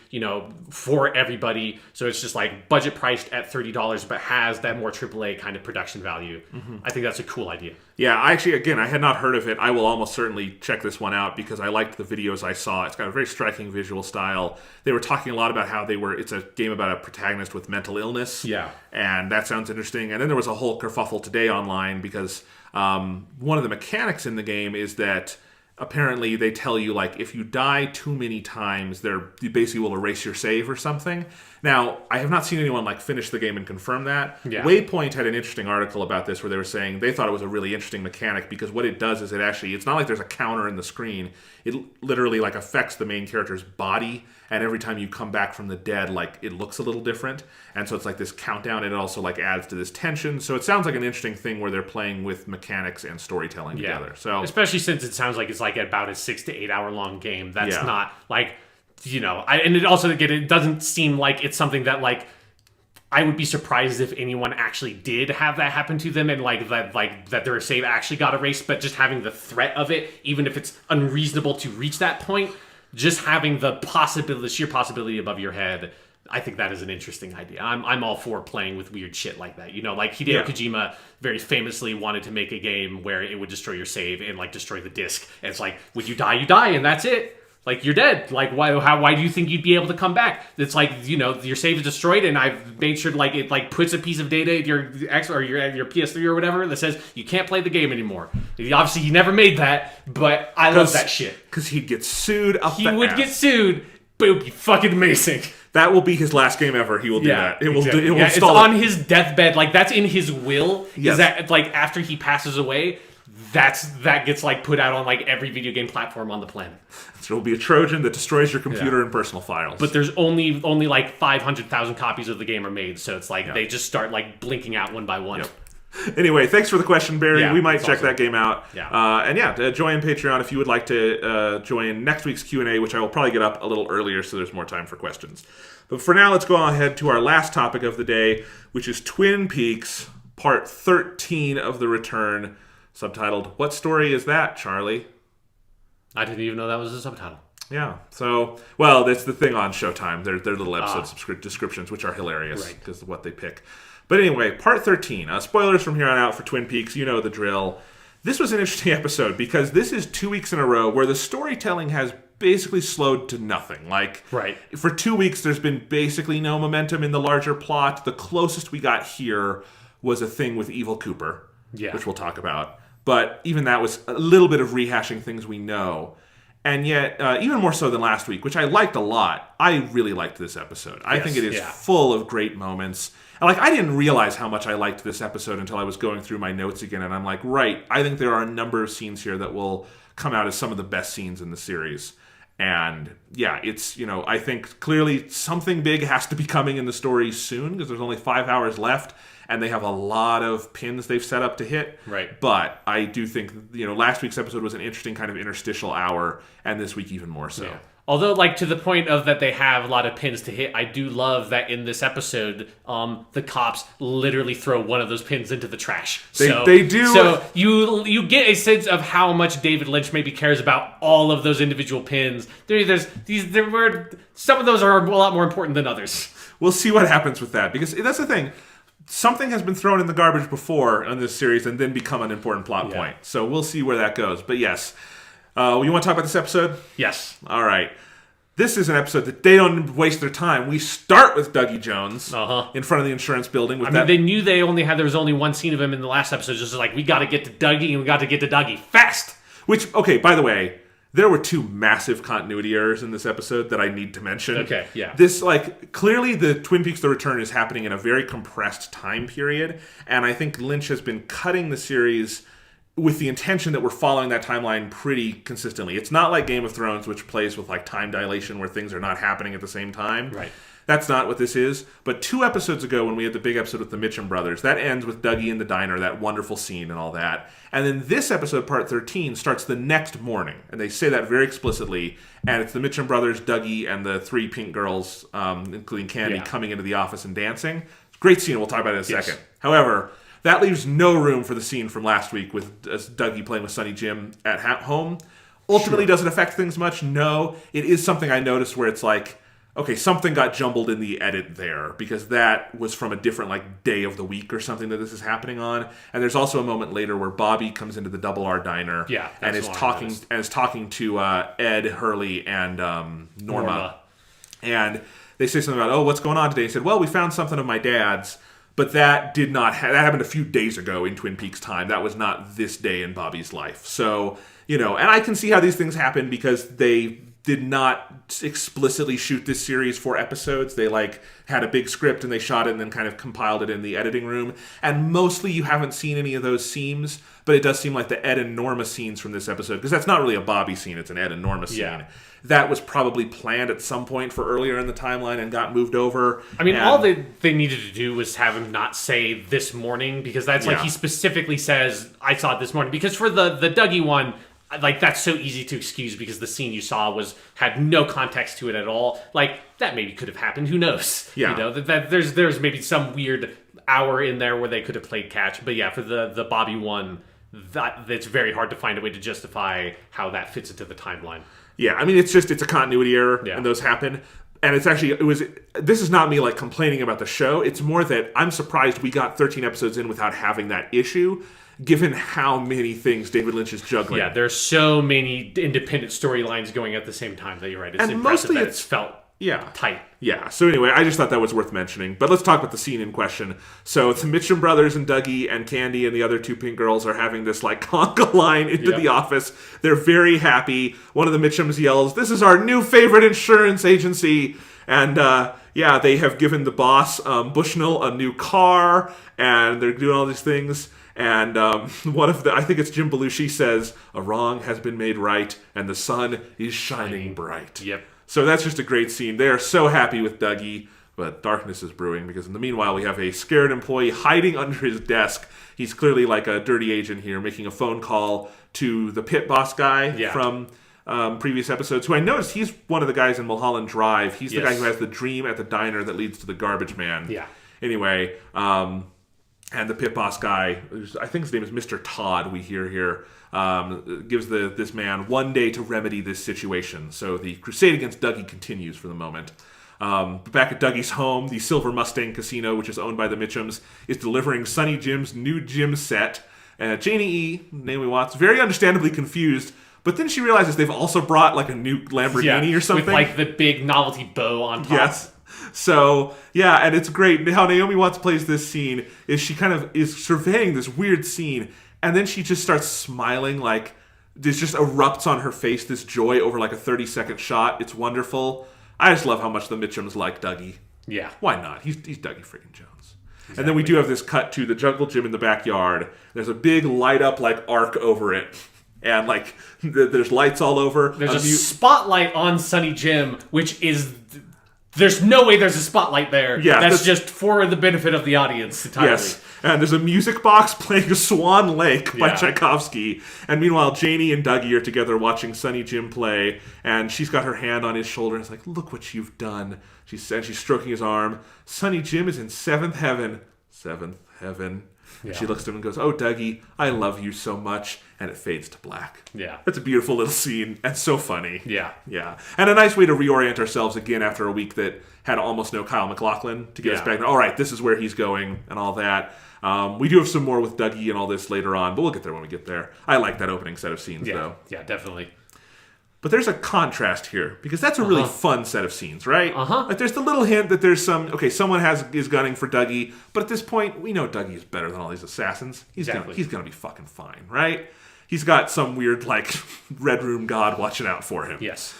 for everybody. So it's just like budget priced at $30, but has that more AAA kind of production value. I think that's a cool idea. Yeah, I had not heard of it. I will almost certainly check this one out because I liked the videos I saw. It's got a very striking visual style. They were talking a lot about how it's a game about a protagonist with mental illness. Yeah. And that sounds interesting. And then there was a whole kerfuffle today online because one of the mechanics in the game is that apparently they tell you, like, if you die too many times, you basically will erase your save or something. Now, I have not seen anyone, like, finish the game and confirm that. Yeah. Waypoint had an interesting article about this where they were saying they thought it was a really interesting mechanic because what it does is it's not like there's a counter in the screen. It literally, like, affects the main character's body, and every time you come back from the dead, like, it looks a little different. And so it's like this countdown, and it also, like, adds to this tension. So it sounds like an interesting thing where they're playing with mechanics and storytelling together. So especially since it sounds like it's like about a 6 to 8 hour long game. That's not like, and it also, again, it doesn't seem like it's something that, like, I would be surprised if anyone actually did have that happen to them and that their save actually got erased, but just having the threat of it, even if it's unreasonable to reach that point, just having the sheer possibility above your head, I think that is an interesting idea. I'm all for playing with weird shit like that. Like Hideo Kojima very famously wanted to make a game where it would destroy your save and, like, destroy the disc. And it's like, when you die, and that's it. Like, you're dead. Like, why do you think you'd be able to come back? It's like, your save is destroyed, and I've made sure, like, it, like, puts a piece of data in your X or your PS3 or whatever that says you can't play the game anymore. Obviously, he never made that, but I love that shit. Because he'd get sued up the ass. He would get sued, but it would be fucking amazing. That will be his last game ever. He will do that. It will it's on his deathbed. Like, that's in his will. Yes. Is that, like, after he passes away, that gets, like, put out on, like, every video game platform on the planet. So it will be a Trojan that destroys your computer and personal files. But there's only like 500,000 copies of the game are made, so it's like they just start, like, blinking out one by one. Yep. Anyway, thanks for the question, Barry. We might check that game out. Yeah. Join Patreon if you would like to join next week's Q&A, which I will probably get up a little earlier so there's more time for questions. But for now, let's go ahead to our last topic of the day, which is Twin Peaks, Part 13 of The Return, subtitled, What Story Is That, Charlie? I didn't even know that was a subtitle. Yeah. So, well, that's the thing on Showtime. They're little episode descriptions, which are hilarious because of what they pick. But anyway, Part 13. Spoilers from here on out for Twin Peaks. You know the drill. This was an interesting episode because this is 2 weeks in a row where the storytelling has basically slowed to nothing. Like, for 2 weeks, there's been basically no momentum in the larger plot. The closest we got here was a thing with Evil Cooper, which we'll talk about. But even that was a little bit of rehashing things we know. And yet, even more so than last week, which I liked a lot, I really liked this episode. I think it is full of great moments. And, like, I didn't realize how much I liked this episode until I was going through my notes again. And I'm like, I think there are a number of scenes here that will come out as some of the best scenes in the series. And, it's, I think clearly something big has to be coming in the story soon because there's only 5 hours left. And they have a lot of pins they've set up to hit. Right. But I do think, last week's episode was an interesting kind of interstitial hour, and this week even more so. Yeah. Although, like, to the point of that they have a lot of pins to hit, I do love that in this episode, the cops literally throw one of those pins into the trash. They do. So you get a sense of how much David Lynch maybe cares about all of those individual pins. Some of those are a lot more important than others. We'll see what happens with that, because that's the thing. Something has been thrown in the garbage before in this series and then become an important plot point. So we'll see where that goes. But yes. You want to talk about this episode? Yes. All right. This is an episode that they don't waste their time. We start with Dougie Jones in front of the insurance building. They knew there was only one scene of him in the last episode. Just like, we got to get to Dougie, and we got to get to Dougie fast. Which, okay, by the way, there were two massive continuity errors in this episode that I need to mention. Okay, yeah. This, clearly the Twin Peaks The Return is happening in a very compressed time period, and I think Lynch has been cutting the series with the intention that we're following that timeline pretty consistently. It's not like Game of Thrones, which plays with, time dilation where things are not happening at the same time. Right. That's not what this is. But 2 episodes ago, when we had the big episode with the Mitchum brothers, that ends with Dougie in the diner, that wonderful scene and all that. And then this episode, Part 13, starts the next morning. And they say that very explicitly. And it's the Mitchum brothers, Dougie, and the 3 pink girls, including Candy, coming into the office and dancing. Great scene. We'll talk about it in a second. However, that leaves no room for the scene from last week with Dougie playing with Sonny Jim at home. Ultimately, doesn't affect things much. No. It is something I noticed where it's like, okay, something got jumbled in the edit there because that was from a different day of the week or something that this is happening on. And there's also a moment later where Bobby comes into the Double R diner and is talking to Ed, Hurley, and Norma. And they say something about, what's going on today? He said, well, we found something of my dad's, but that did not that happened a few days ago in Twin Peaks time. That was not this day in Bobby's life. So, and I can see how these things happen because they did not explicitly shoot this series for episodes. They had a big script and they shot it and then kind of compiled it in the editing room. And mostly you haven't seen any of those scenes, but it does seem like the Ed and Norma scenes from this episode, because that's not really a Bobby scene, it's an Ed and Norma scene. Yeah. That was probably planned at some point for earlier in the timeline and got moved over. I mean, all they needed to do was have him not say this morning, because that's he specifically says, I saw it this morning. Because for the Dougie one, that's so easy to excuse because the scene you saw had no context to it at all. That maybe could have happened. Who knows? Yeah. That there's maybe some weird hour in there where they could have played catch. But yeah, for the Bobby one, it's very hard to find a way to justify how that fits into the timeline. Yeah, I mean, it's a continuity error, and those happen. And this is not me complaining about the show. It's more that I'm surprised we got 13 episodes in without having that issue. given how many things David Lynch is juggling. Yeah, there's so many independent storylines going at the same time that you're right. It's And impressive mostly that it's- it's felt tight. Yeah, so anyway, I just thought that was worth mentioning. But let's talk about the scene in question. So it's the Mitchum brothers and Dougie and Candy and the other two pink girls are having this like conga line into the office. They're very happy. One of the Mitchums yells, "This is our new favorite insurance agency." And they have given the boss, Bushnell, a new car, and they're doing all these things. And I think it's Jim Belushi says, "A wrong has been made right, and the sun is shining bright." Yep. So that's just a great scene. They are so happy with Dougie, but darkness is brewing because in the meanwhile we have a scared employee hiding under his desk. He's clearly like a dirty agent here, making a phone call to the pit boss guy from previous episodes, who I noticed he's one of the guys in Mulholland Drive. He's the guy who has the dream at the diner that leads to the garbage man. Yeah. Anyway, and the pit boss guy, I think his name is Mr. Todd, we hear here, gives this man one day to remedy this situation. So the crusade against Dougie continues for the moment. Back at Dougie's home, the Silver Mustang Casino, which is owned by the Mitchums, is delivering Sonny Jim's new gym set. Janie E., Naomi Watts, very understandably confused, but then she realizes they've also brought like a new Lamborghini or something. With like the big novelty bow on top. Yes. So, and it's great. How Naomi Watts plays this scene is she kind of is surveying this weird scene, and then she just starts smiling, like, this just erupts on her face, this joy over like a 30-second shot. It's wonderful. I just love how much the Mitchums like Dougie. Yeah. Why not? He's Dougie freaking Jones. Exactly. And then we do have this cut to the jungle gym in the backyard. There's a big light-up, like, arc over it. And, like, there's lights all over. There's a spotlight on Sonny Jim, which is... There's no way there's a spotlight there. Yeah, that's just for the benefit of the audience entirely. Yes, and there's a music box playing Swan Lake by Tchaikovsky. And meanwhile, Janie and Dougie are together watching Sonny Jim play, and she's got her hand on his shoulder and it's like, "Look what you've done." She's stroking his arm. Sonny Jim is in seventh heaven. Seventh heaven. Yeah. She looks at him and goes, "Oh, Dougie, I love you so much." And it fades to black. Yeah. That's a beautiful little scene and so funny. Yeah. Yeah. And a nice way to reorient ourselves again after a week that had almost no Kyle MacLachlan to get us back. All right, this is where he's going and all that. We do have some more with Dougie and all this later on, but we'll get there when we get there. I like that opening set of scenes, though. Yeah, definitely. But there's a contrast here, because that's a really fun set of scenes, right? Like there's the little hint that there's someone is gunning for Dougie, but at this point, we know Dougie is better than all these assassins. He's gonna be fucking fine, right? He's got some weird, like, Red Room god watching out for him. Yes.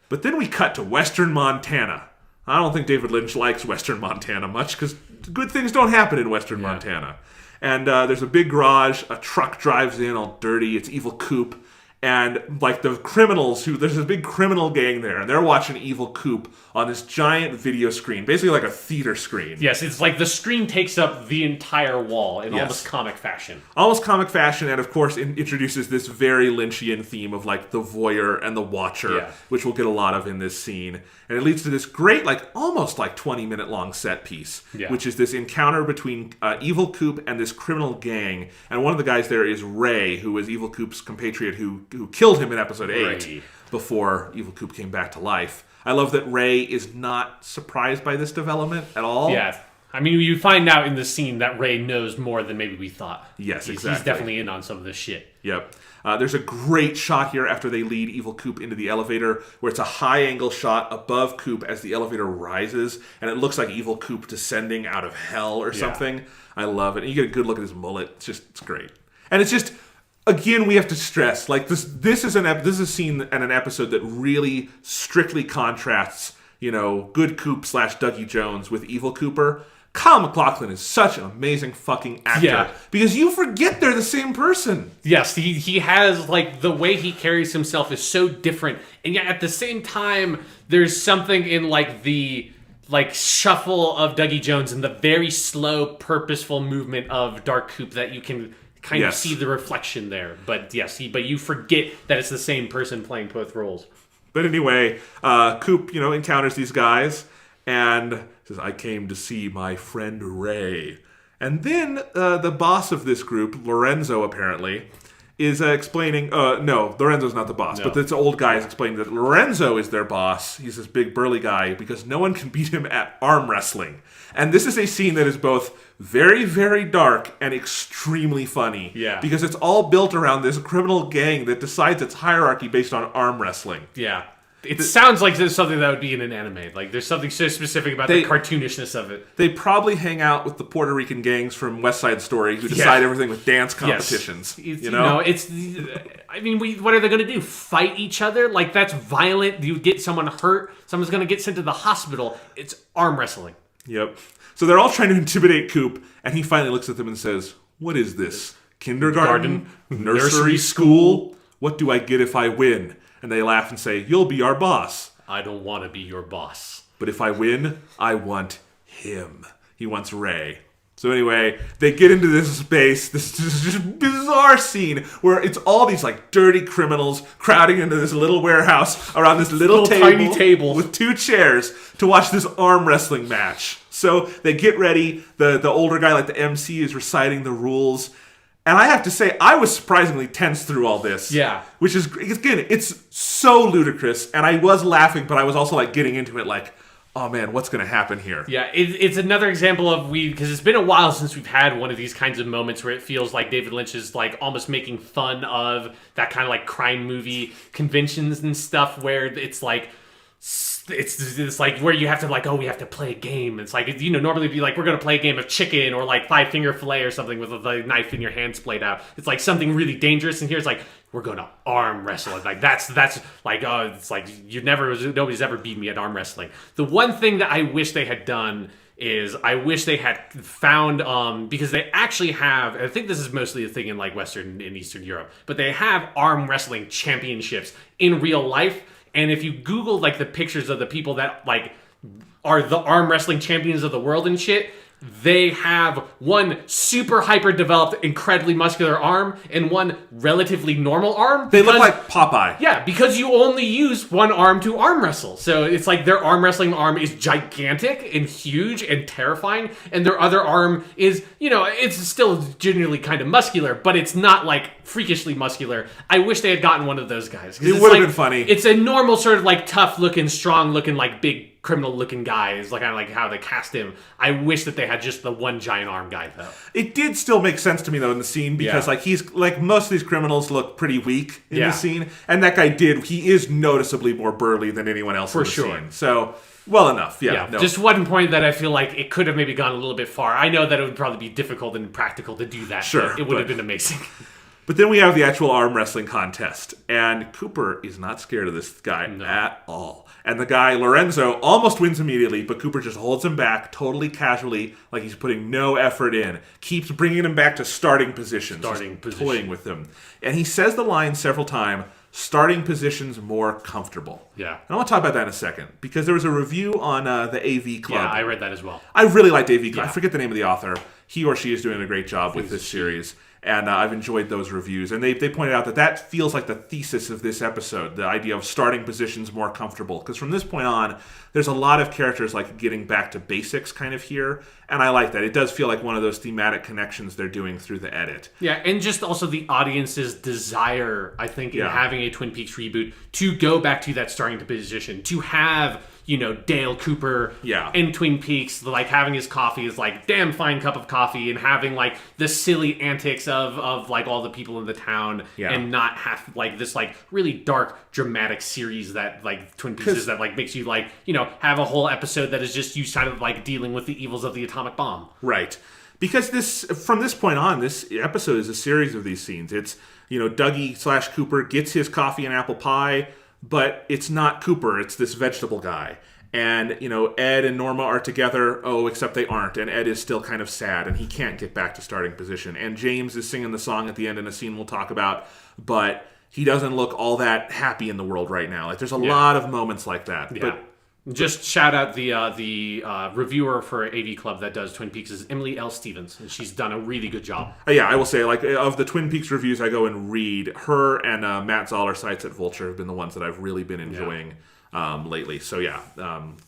But then we cut to Western Montana. I don't think David Lynch likes Western Montana much, because good things don't happen in Western Montana. And there's a big garage, a truck drives in all dirty, it's Evil Coop. And, like, the criminals there's a big criminal gang there, and they're watching Evil Coop on this giant video screen, basically like a theater screen. Yes, it's like the screen takes up the entire wall in almost comic fashion. Almost comic fashion, and of course introduces this very Lynchian theme of, like, the voyeur and the watcher, which we'll get a lot of in this scene. And it leads to this great, like, almost like 20-minute long set piece, which is this encounter between Evil Coop and this criminal gang. And one of the guys there is Ray, who is Evil Coop's compatriot who killed him in episode 8 before Evil Coop came back to life. I love that Ray is not surprised by this development at all. Yeah. I mean, you find out in the scene that Ray knows more than maybe we thought. Yes, He's exactly. definitely in on some of this shit. Yep. There's a great shot here after they lead Evil Coop into the elevator, where it's a high-angle shot above Coop as the elevator rises, and it looks like Evil Coop descending out of hell or something. I love it. And you get a good look at his mullet. It's great. And it's just... Again, we have to stress, like, this is a scene and an episode that really strictly contrasts, good Coop / Dougie Jones with Evil Cooper. Kyle MacLachlan is such an amazing fucking actor because you forget they're the same person. Yes, he has, like, the way he carries himself is so different, and yet at the same time, there's something in, like, the... like shuffle of Dougie Jones and the very slow, purposeful movement of Dark Coop that you can kind of see the reflection there. But but you forget that it's the same person playing both roles. But anyway, Coop, encounters these guys and says, "I came to see my friend Ray." And then the boss of this group, Lorenzo, apparently, is explaining, no, Lorenzo's not the boss, but this old guy is explaining that Lorenzo is their boss. He's this big burly guy because no one can beat him at arm wrestling. And this is a scene that is both very, very dark and extremely funny. Yeah. Because it's all built around this criminal gang that decides its hierarchy based on arm wrestling. Yeah. It sounds like there's something that would be in an anime. Like, there's something so specific about the cartoonishness of it. They probably hang out with the Puerto Rican gangs from West Side Story who decide everything with dance competitions. Yes. You know? I mean, what are they going to do? Fight each other? Like, that's violent. You get someone hurt. Someone's going to get sent to the hospital. It's arm wrestling. Yep. So they're all trying to intimidate Coop, and he finally looks at them and says, "What is this? Kindergarten? Nursery school? What do I get if I win?" And they laugh and say, "You'll be our boss." I don't want to be your boss. "But if I win, I want him." He wants Ray. So anyway, they get into this space, this just bizarre scene where it's all these like dirty criminals crowding into this little warehouse around this little tiny table with 2 chairs to watch this arm wrestling match. So they get ready. The older guy, like the MC, is reciting the rules. And I have to say, I was surprisingly tense through all this. Yeah. Which is, again, it's so ludicrous. And I was laughing, but I was also like getting into it like, oh man, what's going to happen here? Yeah, it's another example of because it's been a while since we've had one of these kinds of moments where it feels like David Lynch is like almost making fun of that kind of like crime movie conventions and stuff where it's like, it's like where you have to like, oh, we have to play a game. It's like, you know, normally it'd be like, we're going to play a game of chicken or like 5-finger fillet or something with the knife in your hand splayed out. It's like something really dangerous. And here it's like, we're going to arm wrestle. Like that's like, oh, it's like nobody's ever beat me at arm wrestling. The one thing that I wish they had done is I wish they had found, because they actually have, I think this is mostly a thing in like Western and Eastern Europe, but they have arm wrestling championships in real life. And if you Google like the pictures of the people that like are the arm wrestling champions of the world and shit, they have one super hyper developed, incredibly muscular arm and one relatively normal arm. They look like Popeye. Yeah, because you only use one arm to arm wrestle. So it's like their arm wrestling arm is gigantic and huge and terrifying, and their other arm is, you know, it's still genuinely kind of muscular, but it's not like freakishly muscular. I wish they had gotten one of those guys. It would have been funny. It's a normal sort of like tough looking, strong looking, like big criminal looking guy is like kind of like how they cast him. I wish that they had just the one giant arm guy though. It did still make sense to me though in the scene because like he's like most of these criminals look pretty weak in the scene, and that guy he is noticeably more burly than anyone else in the scene. So well enough. No. Just one point that I feel like it could have maybe gone a little bit far. I know that it would probably be difficult and impractical to do that. Sure, it would have been amazing. But then we have the actual arm wrestling contest, and Cooper is not scared of this guy at all. And the guy, Lorenzo, almost wins immediately, but Cooper just holds him back totally casually, like he's putting no effort in. Keeps bringing him back to starting positions. Toying with him. And he says the line several times, starting positions more comfortable. Yeah. And I want to talk about that in a second, because there was a review on the AV Club. Yeah, I read that as well. I really liked AV Club. I forget the name of the author. He or she is doing a great job with this series. And I've enjoyed those reviews. And they pointed out that feels like the thesis of this episode, the idea of starting positions more comfortable. Because from this point on, there's a lot of characters like getting back to basics kind of here. And I like that. It does feel like one of those thematic connections they're doing through the edit. Yeah, and just also the audience's desire, I think, in having a Twin Peaks reboot to go back to that starting position, to have, you know, Dale Cooper in Twin Peaks, like having his coffee is like damn fine cup of coffee, and having like the silly antics of like all the people in the town, and not have like this like really dark dramatic series that like Twin Peaks is, that like makes you like, you know, have a whole episode that is just you kind of like dealing with the evils of the atomic bomb. Right. Because from this point on, this episode is a series of these scenes. It's, you know, Dougie / Cooper gets his coffee and apple pie, but it's not Cooper, it's this vegetable guy. And, you know, Ed and Norma are together, except they aren't. And Ed is still kind of sad, and he can't get back to starting position. And James is singing the song at the end in a scene we'll talk about, but he doesn't look all that happy in the world right now. Like, there's a lot of moments like that. Yeah. But just shout out the reviewer for AV Club that does Twin Peaks is Emily L. Stevens, and she's done a really good job. Yeah, I will say, like, of the Twin Peaks reviews I go and read, her and Matt Zoller sites at Vulture have been the ones that I've really been enjoying. lately. So yeah,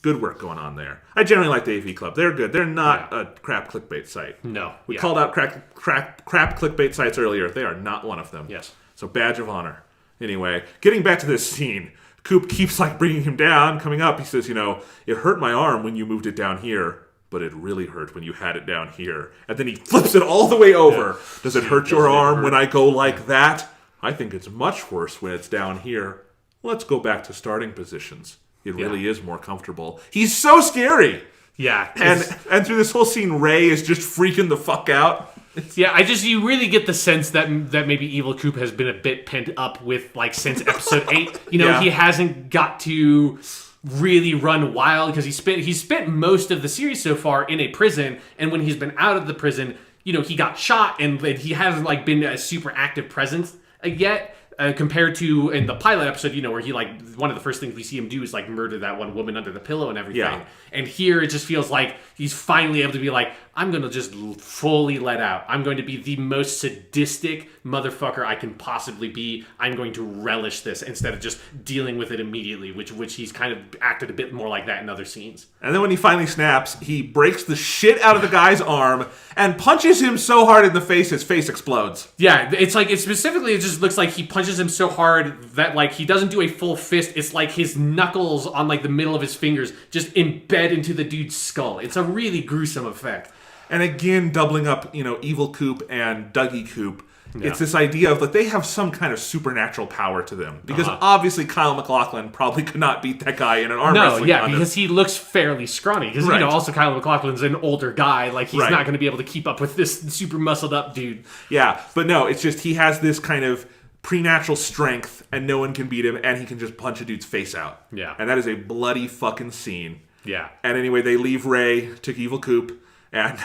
good work going on there. I generally like the AV Club. They're good. They're not a crap clickbait site. No. We called out crap clickbait sites earlier. They are not one of them. Yes. So badge of honor. Anyway, getting back to this scene, Coop keeps like bringing him down, coming up. He says, it hurt my arm when you moved it down here, but it really hurt when you had it down here. And then he flips it all the way over. Yeah. Does it hurt your arm when I go like that? I think it's much worse when it's down here. Let's go back to starting positions. It really is more comfortable. He's so scary. Yeah. And through this whole scene, Ray is just freaking the fuck out. Yeah, you really get the sense that maybe Evil Coop has been a bit pent up with, like, since episode 8. He hasn't got to really run wild because he spent most of the series so far in a prison, and when he's been out of the prison, he got shot, and he hasn't, like, been a super active presence yet. Compared to in the pilot episode, where he one of the first things we see him do is like murder that one woman under the pillow and everything. Yeah. And here it just feels like he's finally able to be like, I'm going to just fully let out. I'm going to be the most sadistic motherfucker I can possibly be. I'm going to relish this instead of just dealing with it immediately, which he's kind of acted a bit more like that in other scenes. And then when he finally snaps, he breaks the shit out of the guy's arm and punches him so hard in the face, his face explodes. Yeah, it just looks like he punches him so hard that like he doesn't do a full fist. It's like his knuckles on like the middle of his fingers just embed into the dude's skull. It's a really gruesome effect. And again, doubling up, Evil Coop and Dougie Coop. Yeah. It's this idea of that they have some kind of supernatural power to them. Because obviously Kyle MacLachlan probably could not beat that guy in an arm wrestling contest. Because he looks fairly scrawny. Because, also Kyle MacLachlan's an older guy. Like, he's not going to be able to keep up with this super muscled up dude. Yeah, but no, it's just he has this kind of preternatural strength and no one can beat him and he can just punch a dude's face out. Yeah. And that is a bloody fucking scene. Yeah. And anyway, they leave Ray to Evil Coop. And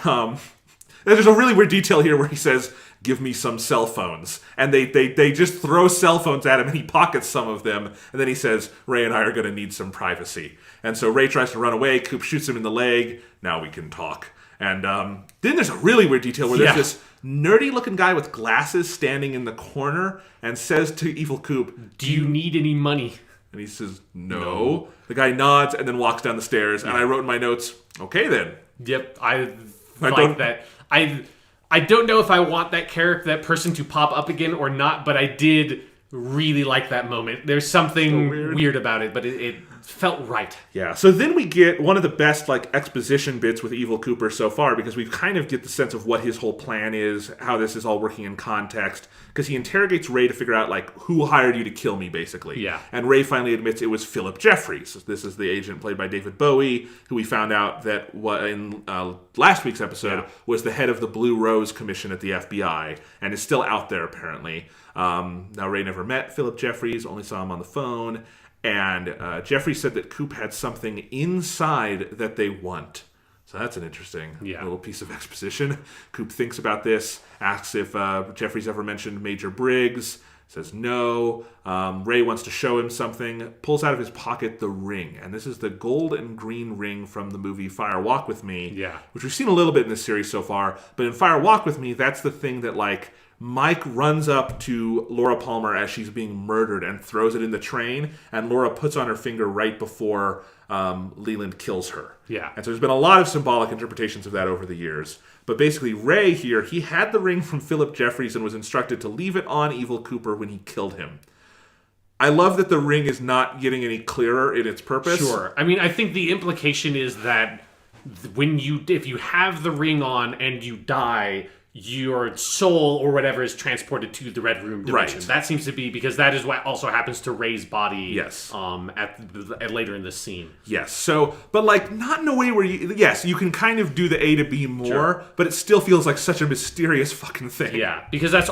there's a really weird detail here where he says, give me some cell phones. And they just throw cell phones at him and he pockets some of them. And then he says, Ray and I are going to need some privacy. And so Ray tries to run away. Coop shoots him in the leg. Now we can talk. And then there's a really weird detail where there's this nerdy-looking guy with glasses standing in the corner and says to Evil Coop, do you need any money? And he says, no. The guy nods and then walks down the stairs. Yeah. And I wrote in my notes, okay then. Yep, I like that. I don't know if I want that person to pop up again or not, but I did really like that moment. There's something weird about it, but it felt right. Yeah, so then we get one of the best exposition bits with Evil Cooper so far, because we kind of get the sense of what his whole plan is, how this is all working in context, because he interrogates Ray to figure out who hired you to kill me, basically. Yeah. And Ray finally admits it was Philip Jeffries. This is the agent played by David Bowie, who we found out that in last week's episode was the head of the Blue Rose Commission at the FBI, and is still out there apparently. Now Ray never met Philip Jeffries, only saw him on the phone. And Jeffrey said that Coop had something inside that they want. So that's an interesting little piece of exposition. Coop thinks about this, asks if Jeffrey's ever mentioned Major Briggs, says no. Ray wants to show him something, pulls out of his pocket the ring. And this is the gold and green ring from the movie Fire Walk With Me, which we've seen a little bit in this series so far. But in Fire Walk With Me, that's the thing that Mike runs up to Laura Palmer as she's being murdered and throws it in the train, and Laura puts on her finger right before Leland kills her. Yeah. And so there's been a lot of symbolic interpretations of that over the years. But basically, Ray here, he had the ring from Philip Jeffries and was instructed to leave it on Evil Cooper when he killed him. I love that the ring is not getting any clearer in its purpose. Sure. I mean, I think the implication is that if you have the ring on and you die, your soul or whatever is transported to the Red Room dimension. Right. That seems to be because that is what also happens to Ray's body. Yes. At later in this scene. Yes. So, but not in a way where you can kind of do the A to B more, but it still feels like such a mysterious fucking thing. Yeah, because that's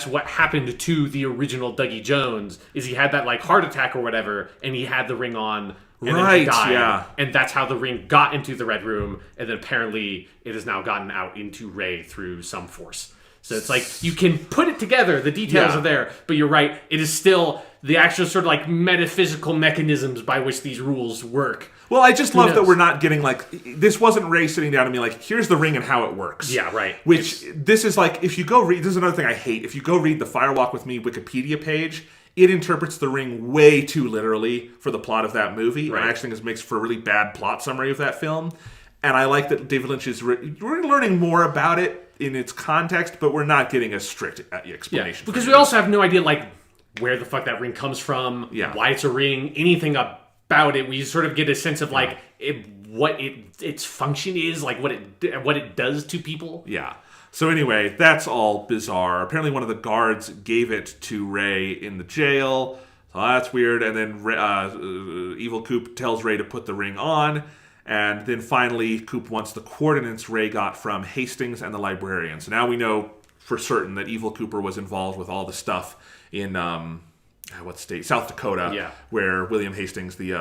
what happened to the original Dougie Jones. Is he had that heart attack or whatever, and he had the ring on. And then he died, and that's how the ring got into the Red Room, and then apparently it has now gotten out into Ray through some force. So it's you can put it together, the details are there, but you're right, it is still the actual sort of metaphysical mechanisms by which these rules work. Well, I just love that we're not getting this wasn't Ray sitting down and being here's the ring and how it works. Yeah, right. Which this is if you go read, this is another thing I hate, if you go read the Firewalk With Me Wikipedia page, it interprets the ring way too literally for the plot of that movie. Right. And I actually think it makes for a really bad plot summary of that film. And I like that David Lynch we're learning more about it in its context, but we're not getting a strict explanation. Because we also have no idea, like, where the fuck that ring comes from, why it's a ring, anything about it. We sort of get a sense of, like, what its function is, like, what it does to people. Yeah. So anyway, that's all bizarre. Apparently one of the guards gave it to Ray in the jail. So that's weird. And then Evil Coop tells Ray to put the ring on. And then finally, Coop wants the coordinates Ray got from Hastings and the librarian. So now we know for certain that Evil Cooper was involved with all the stuff in, what state? South Dakota, where William Hastings, the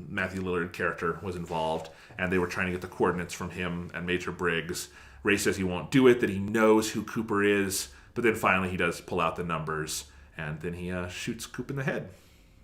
Matthew Lillard character, was involved. And they were trying to get the coordinates from him and Major Briggs. Ray says he won't do it, that he knows who Cooper is. But then finally he does pull out the numbers. And then he shoots Coop in the head.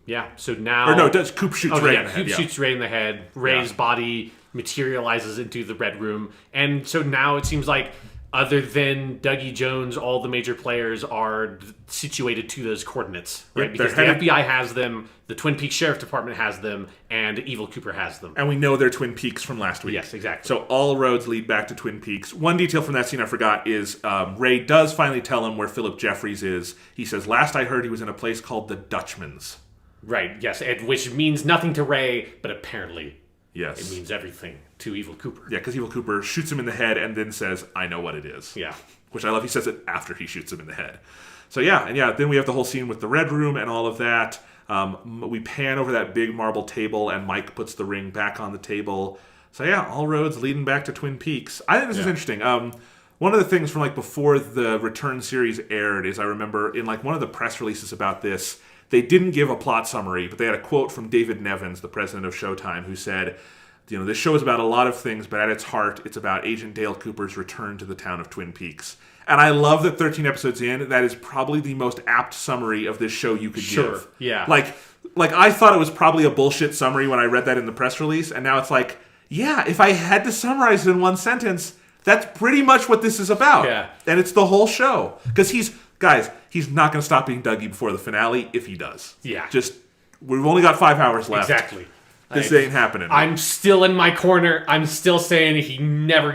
Yeah, so now... Or no, Coop shoots Ray in the head. Coop shoots Ray in the head. Ray's body materializes into the Red Room. And so now it seems like, other than Dougie Jones, all the major players are situated to those coordinates, right? Yep, because the FBI has them, the Twin Peaks Sheriff Department has them, and Evil Cooper has them. And we know they're Twin Peaks from last week. Yes, exactly. So all roads lead back to Twin Peaks. One detail from that scene I forgot is Ray does finally tell him where Philip Jeffries is. He says, last I heard he was in a place called the Dutchman's. Right, yes, which means nothing to Ray, but apparently it means everything to Evil Cooper. Yeah, because Evil Cooper shoots him in the head and then says, I know what it is. Yeah. Which I love. He says it after he shoots him in the head. So then we have the whole scene with the Red Room and all of that. We pan over that big marble table and Mike puts the ring back on the table. So all roads leading back to Twin Peaks. I think this is interesting. One of the things from like before the Return series aired is I remember in like one of the press releases about this, they didn't give a plot summary, but they had a quote from David Nevins, the president of Showtime, who said, this show is about a lot of things, but at its heart, it's about Agent Dale Cooper's return to the town of Twin Peaks. And I love that 13 episodes in, that is probably the most apt summary of this show you could give. Yeah. Like I thought it was probably a bullshit summary when I read that in the press release, and now it's like, if I had to summarize it in one sentence, that's pretty much what this is about. Yeah. And it's the whole show. Because he's not going to stop being Dougie before the finale if he does. Yeah. We've only got 5 hours left. Exactly. This ain't happening. I'm still in my corner. I'm still saying he never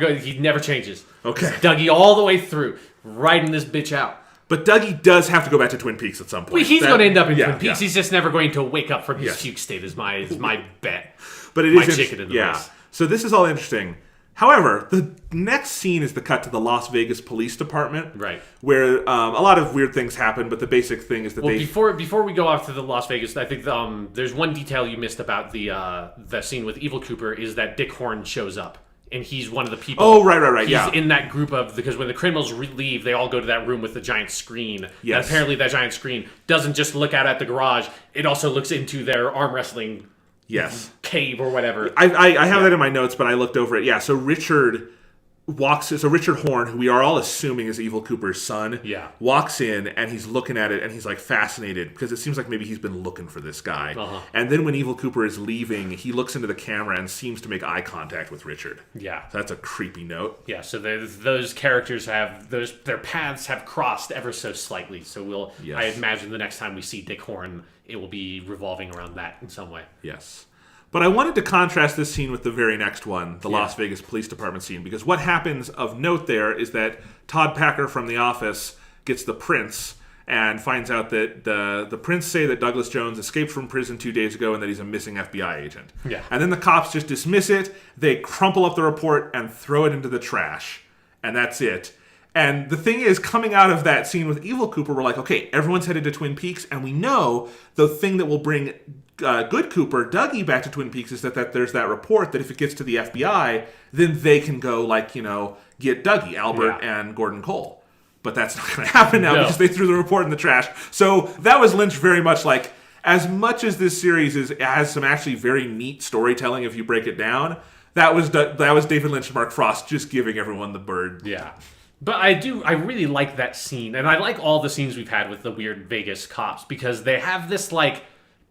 changes. Okay. It's Dougie all the way through, riding this bitch out. But Dougie does have to go back to Twin Peaks at some point. Well, he's going to end up in Twin Peaks. Yeah. He's just never going to wake up from his fugue state. Is my bet. But it my is chicken in the race. So this is all interesting. However, the next scene is the cut to the Las Vegas Police Department, right? Where a lot of weird things happen, but the basic thing is that before we go off to the Las Vegas, I think there's one detail you missed about the scene with Evil Cooper is that Dick Horn shows up, and he's one of the people. Oh, right. He's in that group because when the criminals leave, they all go to that room with the giant screen. Yes. And apparently, that giant screen doesn't just look out at the garage; it also looks into their arm wrestling. Cave or whatever. I have that in my notes, but I looked over it. Yeah, so Richard Horn, who we are all assuming is Evil Cooper's son, walks in and he's looking at it and he's like fascinated because it seems like maybe he's been looking for this guy. And then when Evil Cooper is leaving, he looks into the camera and seems to make eye contact with Richard. Yeah. So that's a creepy note. Yeah, so those characters their paths have crossed ever so slightly. So I imagine the next time we see Dick Horn, it will be revolving around that in some way. Yes. But I wanted to contrast this scene with the very next one, the Las Vegas Police Department scene, because what happens of note there is that Todd Packer from The Office gets the prints and finds out that the prints say that Douglas Jones escaped from prison 2 days ago and that he's a missing FBI agent. Yeah. And then the cops just dismiss it, they crumple up the report and throw it into the trash. And that's it. And the thing is, coming out of that scene with Evil Cooper, we're like, okay, everyone's headed to Twin Peaks, and we know the thing that will bring good Cooper, Dougie, back to Twin Peaks is that there's that report that if it gets to the FBI, then they can go, get Dougie, Albert, and Gordon Cole. But that's not going to happen now because they threw the report in the trash. So that was Lynch very much like, as much as this series has some actually very neat storytelling if you break it down, that was David Lynch and Mark Frost just giving everyone the bird. Yeah. But I really like that scene, and I like all the scenes we've had with the weird Vegas cops because they have this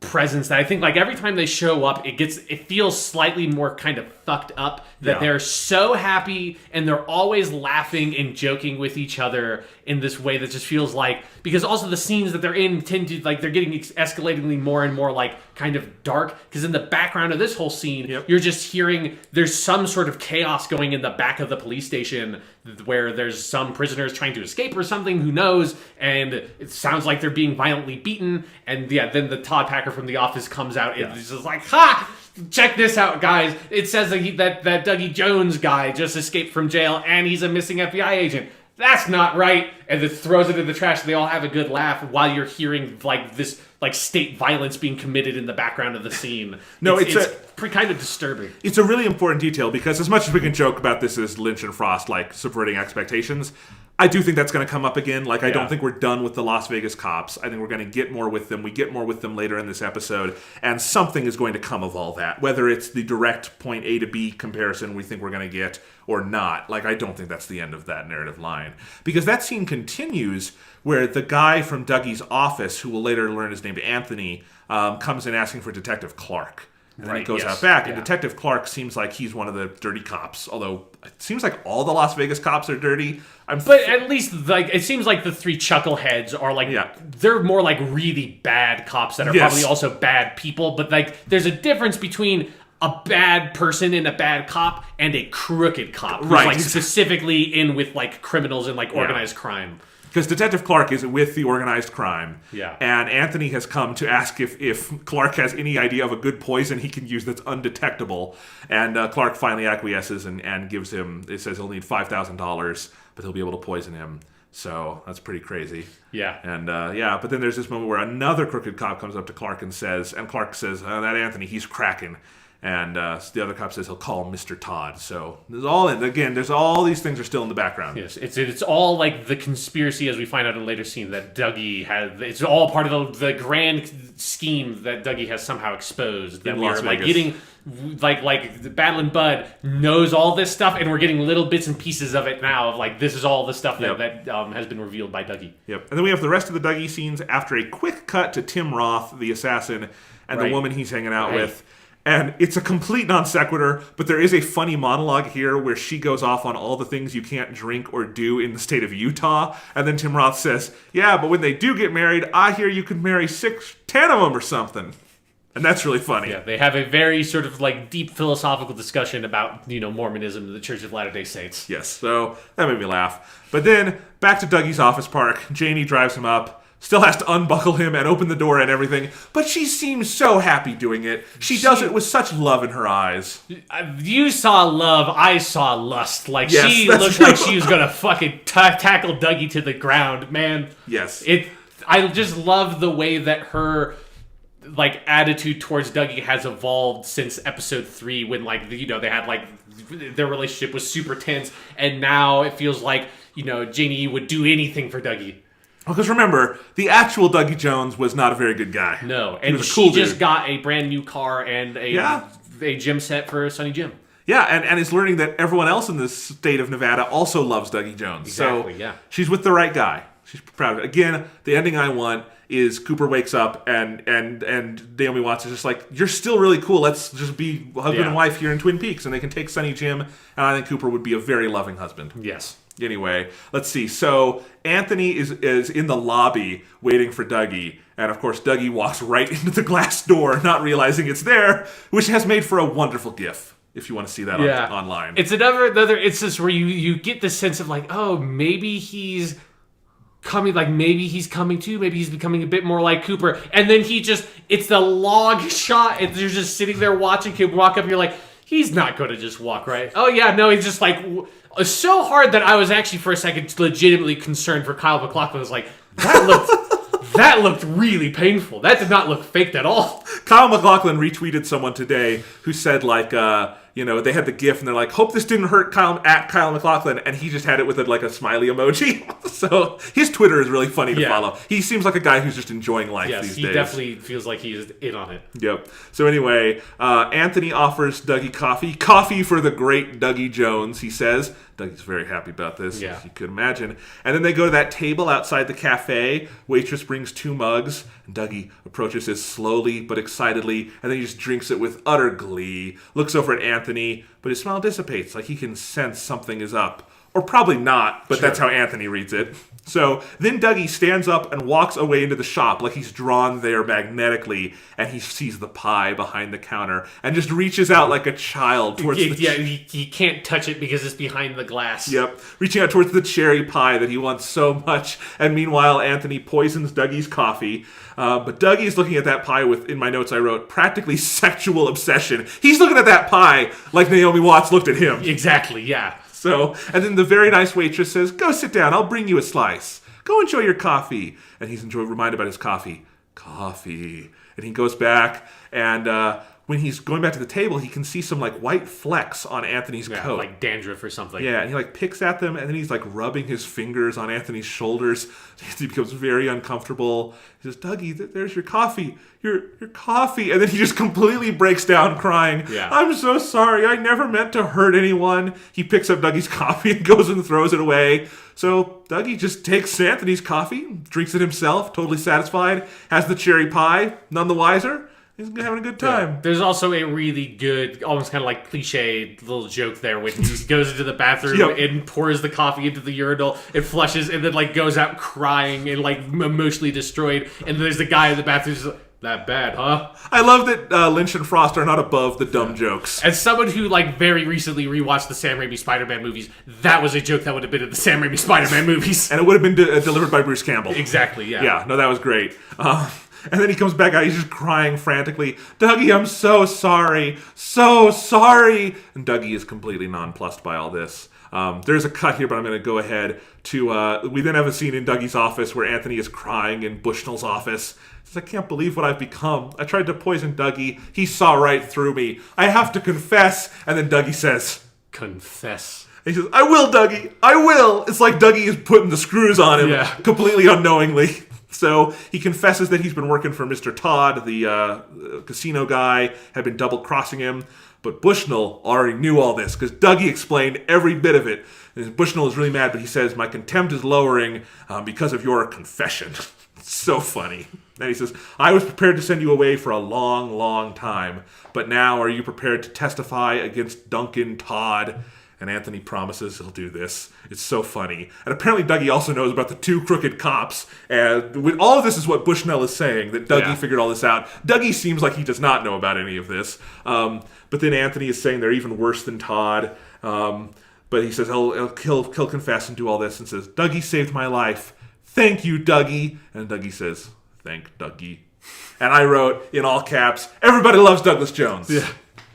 presence that I think like every time they show up, it feels slightly more kind of fucked up that they're so happy and they're always laughing and joking with each other in this way that just feels like, because also the scenes that they're in tend to like, they're getting escalatingly more and more like kind of dark, because in the background of this whole scene, you're just hearing there's some sort of chaos going in the back of the police station where there's some prisoners trying to escape or something, who knows, and it sounds like they're being violently beaten, and then the Todd Packer from The Office comes out and he's just like, ha! Check this out, guys. It says that Dougie Jones guy just escaped from jail and he's a missing FBI agent. That's not right. And then throws it in the trash and they all have a good laugh while you're hearing like this like state violence being committed in the background of the scene. No, it's kind of disturbing. It's a really important detail because as much as we can joke about this as Lynch and Frost like subverting expectations, I do think that's going to come up again. Like, I don't think we're done with the Las Vegas cops. I think we're going to get more with them. We get more with them later in this episode, and something is going to come of all that. Whether it's the direct point A to B comparison we think we're going to get or not. Like, I don't think that's the end of that narrative line. Because that scene continues where the guy from Dougie's office, who will later learn his name Anthony, comes in asking for Detective Clark. And then he goes out back, and Detective Clark seems like he's one of the dirty cops, although it seems like all the Las Vegas cops are dirty. But at least, like, it seems like the three chuckleheads are, like, they're more like really bad cops that are probably also bad people, but, like, there's a difference between a bad person and a bad cop and a crooked cop who's, like, specifically in with, like, criminals and, like, organized crime. Because Detective Clark is with the organized crime. Yeah. And Anthony has come to ask if Clark has any idea of a good poison he can use that's undetectable. And Clark finally acquiesces and gives him, it says he'll need $5,000, but he'll be able to poison him. So that's pretty crazy. Yeah. And but then there's this moment where another crooked cop comes up to Clark and Clark says, that Anthony, he's cracking. And the other cop says he'll call him Mr. Todd. So there's all these things are still in the background. Yes, it's all like the conspiracy, as we find out in a later scene, that Dougie had. It's all part of the grand scheme that Dougie has somehow exposed. That we're like getting, like the Battling Bud knows all this stuff, and we're getting little bits and pieces of it now. Of like this is all the stuff that has been revealed by Dougie. Yep. And then we have the rest of the Dougie scenes after a quick cut to Tim Roth, the assassin, and the woman he's hanging out with. And it's a complete non sequitur, but there is a funny monologue here where she goes off on all the things you can't drink or do in the state of Utah. And then Tim Roth says, yeah, but when they do get married, I hear you can marry 10 of them or something. And that's really funny. Yeah, they have a very sort of like deep philosophical discussion about, Mormonism and the Church of Latter-day Saints. Yes, so that made me laugh. But then back to Dougie's office park. Janie drives him up. Still has to unbuckle him and open the door and everything, but she seems so happy doing it. She does it with such love in her eyes. You saw love, I saw lust. Like, she looked like she was gonna fucking tackle Dougie to the ground, man. Yes. I just love the way that her like attitude towards Dougie has evolved since episode 3, when like they had like their relationship was super tense, and now it feels like Janie would do anything for Dougie. Because remember, the actual Dougie Jones was not a very good guy. No, and she just got a brand new car and a gym set for Sonny Jim. Yeah, and is learning that everyone else in this state of Nevada also loves Dougie Jones. Exactly, so she's with the right guy. She's proud of it. Again, the ending I want is Cooper wakes up and Naomi Watts is just like, you're still really cool. Let's just be husband and wife here in Twin Peaks, and they can take Sonny Jim, and I think Cooper would be a very loving husband. Yes. Anyway, let's see. So Anthony is in the lobby waiting for Dougie. And of course, Dougie walks right into the glass door, not realizing it's there, which has made for a wonderful GIF, if you want to see that online. It's another instance where you get the sense of like, oh, maybe he's coming, like maybe he's coming too, maybe he's becoming a bit more like Cooper. And then it's the log shot, and you're just sitting there watching him walk up, and you're like, he's not going to just walk right. Oh yeah, no, he's just like... so hard that I was actually for a second legitimately concerned for Kyle MacLachlan. I was like, that looked really painful. That did not look faked at all. Kyle MacLachlan retweeted someone today who said like, they had the GIF and they're like, hope this didn't hurt Kyle MacLachlan, and he just had it with a smiley emoji. So his Twitter is really funny to follow. He seems like a guy who's just enjoying life these days. Yes, he definitely feels like he is in on it. Yep. So anyway, Anthony offers Dougie coffee for the great Dougie Jones, he says. Dougie's very happy about this, as you could imagine. And then they go to that table outside the cafe. Waitress brings 2 mugs. And Dougie approaches it slowly but excitedly, and then he just drinks it with utter glee, looks over at Anthony, but his smile dissipates, like he can sense something is up. Or probably not, but that's how Anthony reads it. So then Dougie stands up and walks away into the shop like he's drawn there magnetically, and he sees the pie behind the counter and just reaches out like a child towards he can't touch it because it's behind the glass. Yep, reaching out towards the cherry pie that he wants so much. And meanwhile, Anthony poisons Dougie's coffee. But Dougie is looking at that pie with, in my notes I wrote, practically sexual obsession. He's looking at that pie like Naomi Watts looked at him. Exactly, yeah. So, and then the very nice waitress says, "Go sit down, I'll bring you a slice. Go enjoy your coffee." And he's reminded about his coffee. Coffee. And he goes back, and when he's going back to the table, he can see some like white flecks on Anthony's coat. Like dandruff or something. Yeah, and he like picks at them, and then he's like rubbing his fingers on Anthony's shoulders. He becomes very uncomfortable. He says, "Dougie, there's your coffee. Your coffee." And then he just completely breaks down crying. Yeah. "I'm so sorry. I never meant to hurt anyone." He picks up Dougie's coffee and goes and throws it away. So Dougie just takes Anthony's coffee, drinks it himself, totally satisfied, has the cherry pie, none the wiser. He's having a good time. Yeah. There's also a really good, almost kind of like cliche little joke there when he goes into the bathroom and pours the coffee into the urinal, it flushes, and then like goes out crying and like emotionally destroyed. And there's the guy in the bathroom who's like, "That bad, huh?" I love that Lynch and Frost are not above the dumb jokes. As someone who like very recently rewatched the Sam Raimi Spider-Man movies, that was a joke that would have been in the Sam Raimi Spider-Man movies. And it would have been delivered by Bruce Campbell. Exactly, yeah. Yeah, no, that was great. And then he comes back out, he's just crying frantically. "Dougie, I'm so sorry. So sorry." And Dougie is completely nonplussed by all this. There's a cut here, but I'm going to go ahead to... we then have a scene in Dougie's office where Anthony is crying in Bushnell's office. He says, "I can't believe what I've become. I tried to poison Dougie. He saw right through me. I have to confess." And then Dougie says... Confess. He says, "I will, Dougie. I will." It's like Dougie is putting the screws on him completely unknowingly. So he confesses that he's been working for Mr. Todd, the casino guy, had been double-crossing him. But Bushnell already knew all this because Dougie explained every bit of it. And Bushnell is really mad, but he says, "My contempt is lowering because of your confession." It's so funny. Then he says, "I was prepared to send you away for a long, long time. But now are you prepared to testify against Duncan Todd?" And Anthony promises he'll do this. It's so funny. And apparently Dougie also knows about the two crooked cops. And all of this is what Bushnell is saying, that Dougie figured all this out. Dougie seems like he does not know about any of this. But then Anthony is saying they're even worse than Todd. But he says he'll confess and do all this and says, "Dougie saved my life. Thank you, Dougie." And Dougie says, "Thank Dougie." And I wrote, in all caps, "Everybody loves Douglas Jones." Yeah.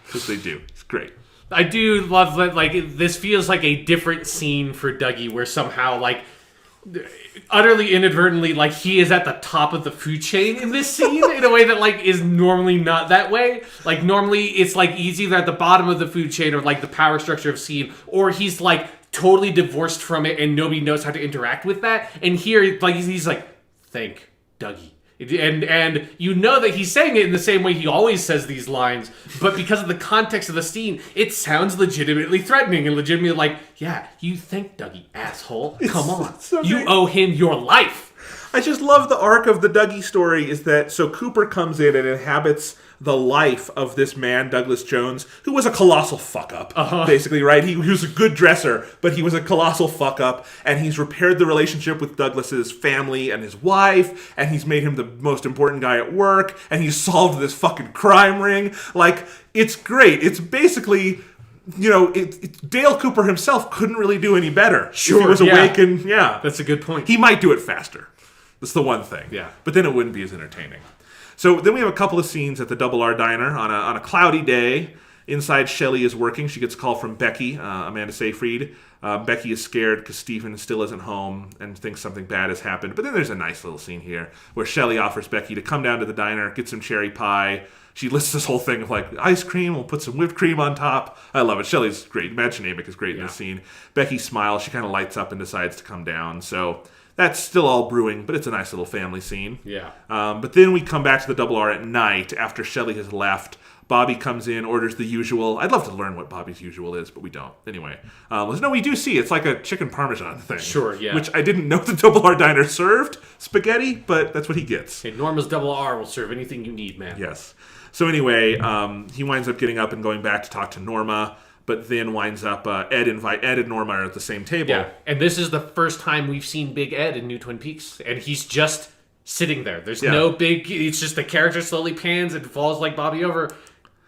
Because they do. It's great. I do love that, like, this feels like a different scene for Dougie where somehow, like, utterly inadvertently, like, he is at the top of the food chain in this scene in a way that, like, is normally not that way. Like, normally it's, like, he's either at the bottom of the food chain or, like, the power structure of scene, or he's, like, totally divorced from it and nobody knows how to interact with that. And here, like, he's like, "Thank Dougie." And you know that he's saying it in the same way he always says these lines, but because of the context of the scene, it sounds legitimately threatening and legitimately like, "Yeah, you think Dougie, asshole. Come on. So you great. owe him your life." I just love the arc of the Dougie story is that, so Cooper comes in and inhabits the life of this man, Douglas Jones, who was a colossal fuck-up, basically, right? He was a good dresser, but he was a colossal fuck-up, and he's repaired the relationship with Douglas's family and his wife, and he's made him the most important guy at work, and he's solved this fucking crime ring. Like, it's great. It's basically... You know, Dale Cooper himself couldn't really do any better. Sure, if he was awake and, That's a good point. He might do it faster. That's the one thing. Yeah. But then it wouldn't be as entertaining. So then we have a couple of scenes at the Double R Diner on a cloudy day. Inside, Shelley is working. She gets a call from Becky, Amanda Seyfried. Becky is scared because Stephen still isn't home and thinks something bad has happened. But then there's a nice little scene here where Shelley offers Becky to come down to the diner, get some cherry pie. She lists this whole thing of like, ice cream, we'll put some whipped cream on top. I love it. Shelley's great. Madge Namick is great in this scene. Becky smiles. She kind of lights up and decides to come down. So that's still all brewing, but it's a nice little family scene. Yeah. But then we come back to the Double R at night after Shelley has left. Bobby comes in, orders the usual. I'd love to learn what Bobby's usual is, but we don't. Anyway, no, we do see it's like a chicken parmesan thing. Sure, yeah. Which I didn't know the Double R Diner served spaghetti, but that's what he gets. Okay, Norma's Double R will serve anything you need, man. Yes. So anyway, he winds up getting up and going back to talk to Norma, but then winds up Ed and Norma are at the same table. Yeah, and this is the first time we've seen Big Ed in New Twin Peaks, and he's just sitting there. There's no big... It's just the character slowly pans and falls like Bobby over,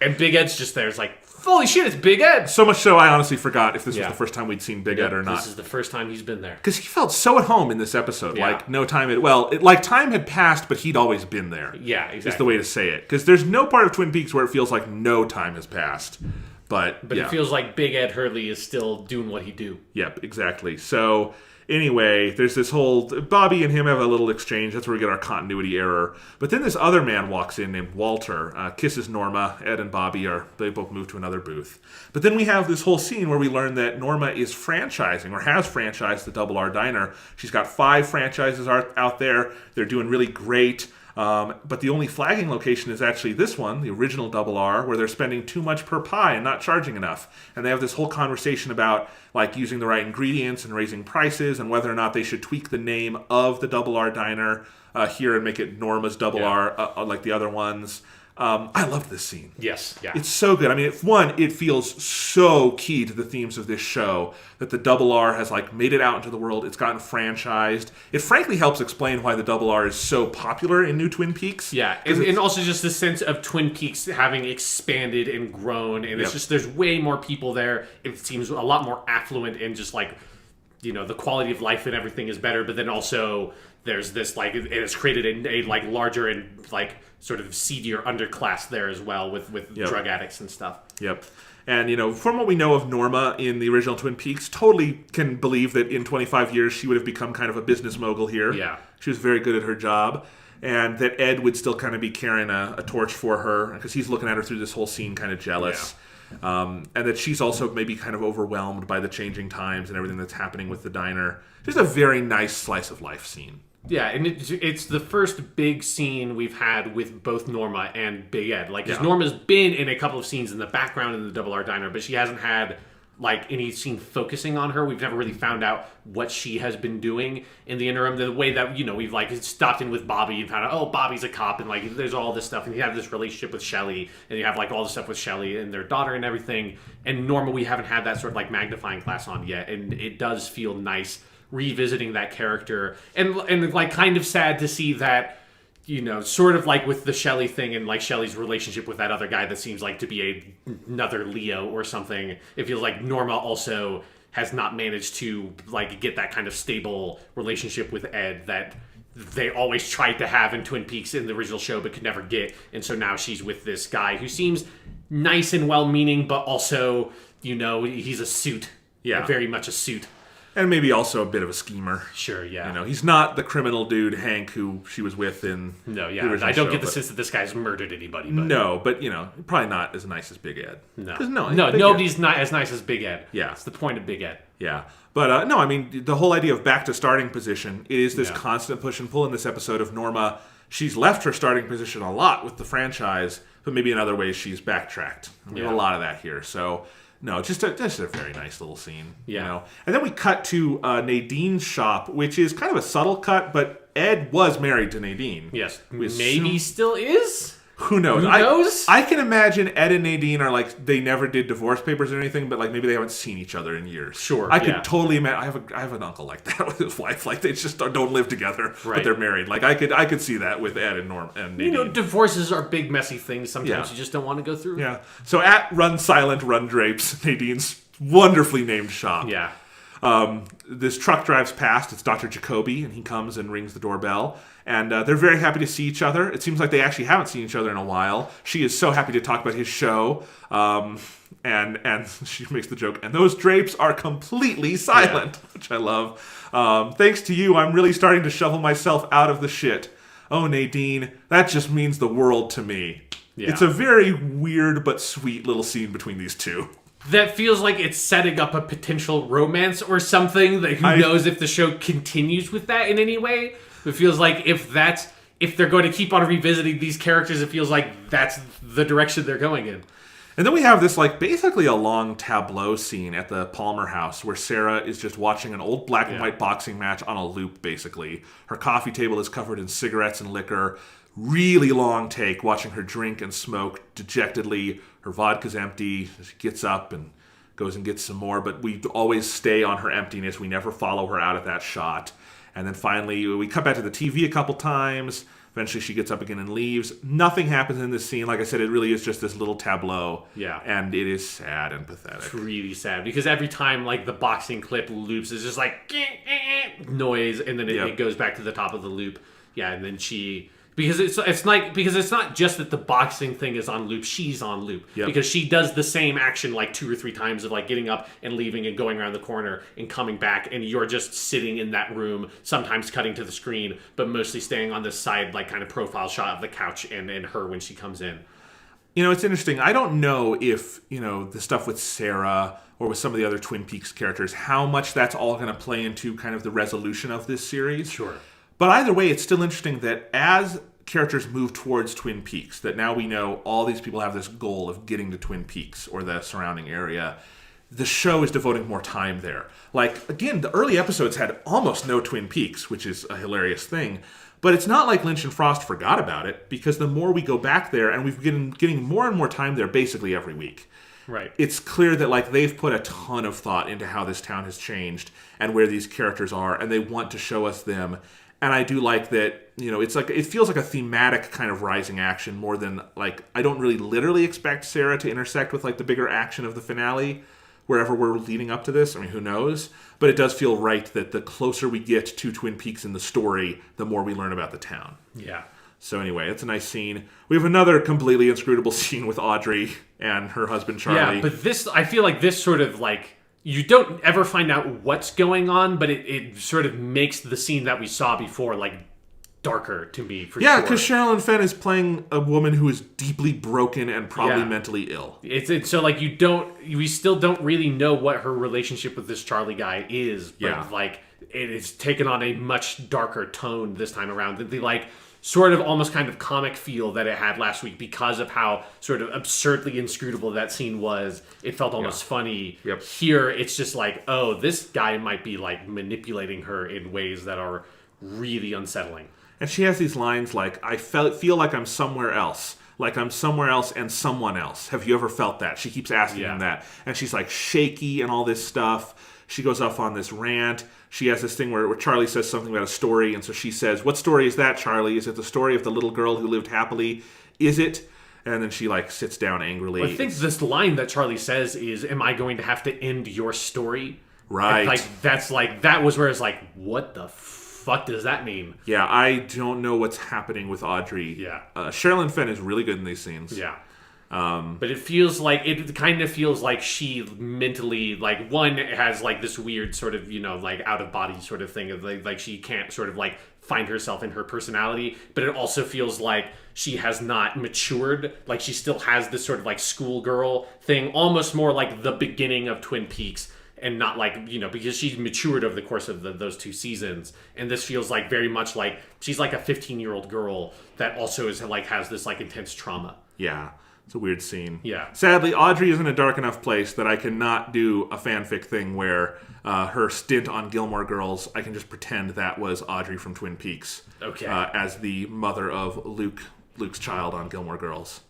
and Big Ed's just there. It's like, holy shit, it's Big Ed! So much so, I honestly forgot if this was the first time we'd seen Big Ed or not. This is the first time he's been there. Because he felt so at home in this episode. Yeah. Like, no time had... Well, like time had passed, but he'd always been there. Yeah, exactly. Is the way to say it. Because there's no part of Twin Peaks where it feels like no time has passed. But it feels like Big Ed Hurley is still doing what he do. Yep, exactly. So... Anyway, there's this whole... Bobby and him have a little exchange. That's where we get our continuity error. But then this other man walks in named Walter, kisses Norma. Ed and Bobby they both move to another booth. But then we have this whole scene where we learn that Norma is franchising, or has franchised the Double R Diner. She's got 5 franchises out there. They're doing really great. But the only flagging location is actually this one, the original Double R, where they're spending too much per pie and not charging enough. And they have this whole conversation about like using the right ingredients and raising prices and whether or not they should tweak the name of the Double R Diner here and make it Norma's Double R like the other ones. I love this scene. Yes, yeah. It's so good. I mean, it feels so key to the themes of this show that the Double R has like made it out into the world. It's gotten franchised. It frankly helps explain why the Double R is so popular in New Twin Peaks. Yeah, and also just the sense of Twin Peaks having expanded and grown, and it's just there's way more people there. It seems a lot more affluent and just like, you know, the quality of life and everything is better. But then also there's this like it has created a like larger and like sort of seedier underclass there as well with drug addicts and stuff. Yep. And, you know, from what we know of Norma in the original Twin Peaks, totally can believe that in 25 years she would have become kind of a business mogul here. Yeah. She was very good at her job. And that Ed would still kind of be carrying a torch for her because he's looking at her through this whole scene kind of jealous. Yeah. And that she's also maybe kind of overwhelmed by the changing times and everything that's happening with the diner. Just a very nice slice of life scene. Yeah, and it's the first big scene we've had with both Norma and Big Ed. Like, because Norma's been in a couple of scenes in the background in the Double R Diner, but she hasn't had, like, any scene focusing on her. We've never really found out what she has been doing in the interim. The way that, you know, we've, like, stopped in with Bobby and found out, oh, Bobby's a cop, and, like, there's all this stuff. And you have this relationship with Shelley, and you have, like, all this stuff with Shelley and their daughter and everything. And Norma, we haven't had that sort of, like, magnifying glass on yet, and it does feel nice revisiting that character, and like kind of sad to see that, you know, sort of like with the Shelley thing and like Shelley's relationship with that other guy that seems like to be another Leo or something. It feels like Norma also has not managed to like get that kind of stable relationship with Ed that they always tried to have in Twin Peaks in the original show but could never get. And so now she's with this guy who seems nice and well-meaning, but also, you know, he's a suit. Yeah. Very much a suit. And maybe also a bit of a schemer. Sure, yeah. You know, he's not the criminal dude, Hank, who she was with in the original I don't show, get the sense that this guy's murdered anybody. But no, but, you know, probably not as nice as Big Ed. No, Big nobody's not as nice as Big Ed. Yeah. It's the point of Big Ed. Yeah. But, no, I mean, the whole idea of back to starting position, it is this constant push and pull in this episode of Norma. She's left her starting position a lot with the franchise, but maybe in other ways she's backtracked. We have a lot of that here, so... No, just a very nice little scene. Yeah. You know? And then we cut to Nadine's shop, which is kind of a subtle cut, but Ed was married to Nadine. Yes. Maybe still is? Who knows? Who knows? I can imagine Ed and Nadine are like, they never did divorce papers or anything, but like maybe they haven't seen each other in years. Sure. I could totally imagine. I have an uncle like that with his wife. Like they just don't live together, but they're married. Like I could see that with Ed and Nadine. You know, divorces are you big, messy things. Sometimes you just don't want to go through. Yeah. So at Run Silent, Run Drapes, Nadine's wonderfully named shop. Yeah. This truck drives past. It's Dr. Jacoby, and he comes and rings the doorbell. And they're very happy to see each other. It seems like they actually haven't seen each other in a while. She is so happy to talk about his show. And she makes the joke, and those drapes are completely silent, which I love. Thanks to you, I'm really starting to shovel myself out of the shit. Oh, Nadine, that just means the world to me. Yeah. It's a very weird but sweet little scene between these two. That feels like it's setting up a potential romance or something. That who knows if the show continues with that in any way. It feels like if if they're going to keep on revisiting these characters, it feels like that's the direction they're going in. And then we have this, like, basically a long tableau scene at the Palmer house where Sarah is just watching an old black and white boxing match on a loop, basically. Her coffee table is covered in cigarettes and liquor. Really long take, watching her drink and smoke dejectedly. Her vodka's empty. She gets up and goes and gets some more, but we always stay on her emptiness. We never follow her out of that shot. And then finally, we cut back to the TV a couple times. Eventually, she gets up again and leaves. Nothing happens in this scene. Like I said, it really is just this little tableau. Yeah. And it is sad and pathetic. It's really sad because every time like the boxing clip loops, it's just like noise, and then it goes back to the top of the loop. Yeah, and then she... Because it's not just that the boxing thing is on loop, she's on loop. Yep. Because she does the same action like 2 or 3 times of like getting up and leaving and going around the corner and coming back, and you're just sitting in that room, sometimes cutting to the screen, but mostly staying on this side like kind of profile shot of the couch and her when she comes in. You know, it's interesting. I don't know if, you know, the stuff with Sarah or with some of the other Twin Peaks characters, how much that's all going to play into kind of the resolution of this series. Sure. But either way, it's still interesting that as characters move towards Twin Peaks, that now we know all these people have this goal of getting to Twin Peaks or the surrounding area, the show is devoting more time there. Like, again, the early episodes had almost no Twin Peaks, which is a hilarious thing. But it's not like Lynch and Frost forgot about it, because the more we go back there, and we've been getting more and more time there basically every week. Right. It's clear that like they've put a ton of thought into how this town has changed and where these characters are, and they want to show us them. And I do like that, you know, it's like it feels like a thematic kind of rising action more than like I don't really literally expect Sarah to intersect with like the bigger action of the finale wherever we're leading up to this. I mean, who knows? But it does feel right that the closer we get to Twin Peaks in the story, the more we learn about the town. Yeah. So anyway, it's a nice scene. We have another completely inscrutable scene with Audrey and her husband Charlie. Yeah, but this, I feel like this sort of like, you don't ever find out what's going on, but it sort of makes the scene that we saw before like darker to me for sure. Yeah, because Sherilyn Fenn is playing a woman who is deeply broken and probably mentally ill. It's so like we still don't really know what her relationship with this Charlie guy is, but like it is taken on a much darker tone this time around. The like sort of almost kind of comic feel that it had last week because of how sort of absurdly inscrutable that scene was. It felt almost funny. Yep. Here, it's just like, oh, this guy might be like manipulating her in ways that are really unsettling. And she has these lines like, I feel like I'm somewhere else. Like I'm somewhere else and someone else. Have you ever felt that? She keeps asking him that. And she's like shaky and all this stuff. She goes off on this rant. She has this thing where Charlie says something about a story. And so she says, what story is that, Charlie? Is it the story of the little girl who lived happily? Is it? And then she like sits down angrily. Well, I think this line that Charlie says is, am I going to have to end your story? Right. And like, that's like, that was where it's like, what the fuck does that mean? Yeah, I don't know what's happening with Audrey. Yeah. Sherilyn Fenn is really good in these scenes. Yeah. But it kind of feels like she mentally, like, one, has like this weird sort of, you know, like out of body sort of thing of like she can't sort of like find herself in her personality, but it also feels like she has not matured. Like she still has this sort of like schoolgirl thing, almost more like the beginning of Twin Peaks. And not like, you know, because she's matured over the course of those 2 seasons. And this feels like very much like she's like a 15-year-old girl that also is like has this like intense trauma. Yeah. It's a weird scene. Yeah. Sadly, Audrey is in a dark enough place that I cannot do a fanfic thing where her stint on Gilmore Girls, I can just pretend that was Audrey from Twin Peaks. Okay. As the mother of Luke's child on Gilmore Girls.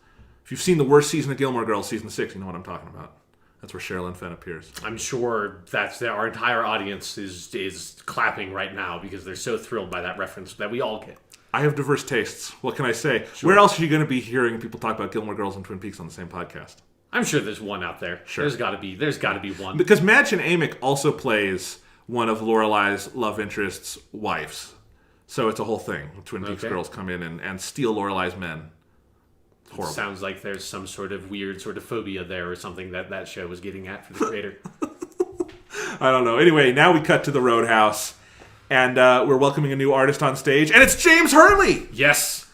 If you've seen the worst season of Gilmore Girls, season 6, you know what I'm talking about. That's where Sherilyn Fenn appears. I'm sure our entire audience is clapping right now because they're so thrilled by that reference that we all get. I have diverse tastes. What can I say? Sure. Where else are you going to be hearing people talk about Gilmore Girls and Twin Peaks on the same podcast? I'm sure there's one out there. Sure. There's got to be one. Because Madchen Amick also plays one of Lorelei's love interest's wives. So it's a whole thing. Twin Peaks girls come in and steal Lorelei's men. Horrible. Sounds like there's some sort of weird sort of phobia there or something that show was getting at for the creator. I don't know. Anyway, now we cut to the Roadhouse, and we're welcoming a new artist on stage, and it's James Hurley! Yes!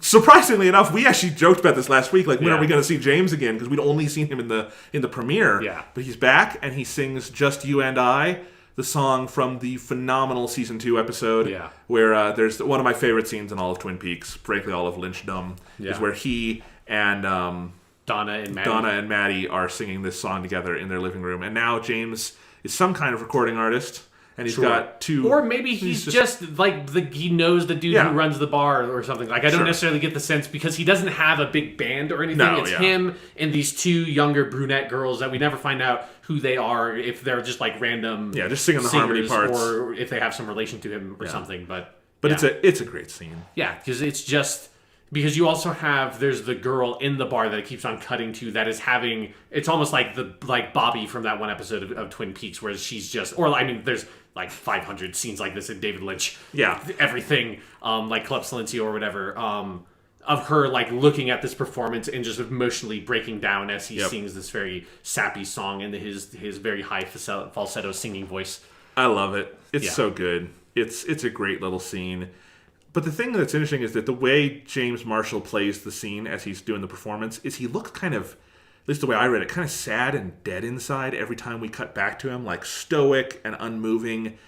Surprisingly enough, we actually joked about this last week, like, when are we going to see James again? Because we'd only seen him in the premiere. Yeah. But he's back, and he sings Just You and I, the song from the phenomenal season 2 episode, Yeah. where there's one of my favorite scenes in all of Twin Peaks, frankly, all of Lynchdom, is where he and Donna and Maddie are singing this song together in their living room. And now James is some kind of recording artist, and he's got two... Or maybe he's just like, he knows the dude who runs the bar or something. Like, I don't necessarily get the sense, because he doesn't have a big band or anything. It's him and these two younger brunette girls that we never find out who they are, if they're just like random just singing the harmony parts. Or if they have some relation to him or something. But it's a great scene. Yeah, because it's just... Because you also have, there's the girl in the bar that it keeps on cutting to that is having, it's almost like Bobby from that one episode of Twin Peaks, where she's just, or I mean, there's like 500 scenes like this in David Lynch. Yeah. Everything, like Club Silencio or whatever, of her like looking at this performance and just emotionally breaking down as he sings this very sappy song into his very high falsetto singing voice. I love it. It's so good. It's a great little scene. But the thing that's interesting is that the way James Marshall plays the scene as he's doing the performance is he looks kind of, at least the way I read it, kind of sad and dead inside every time we cut back to him, like stoic and unmoving.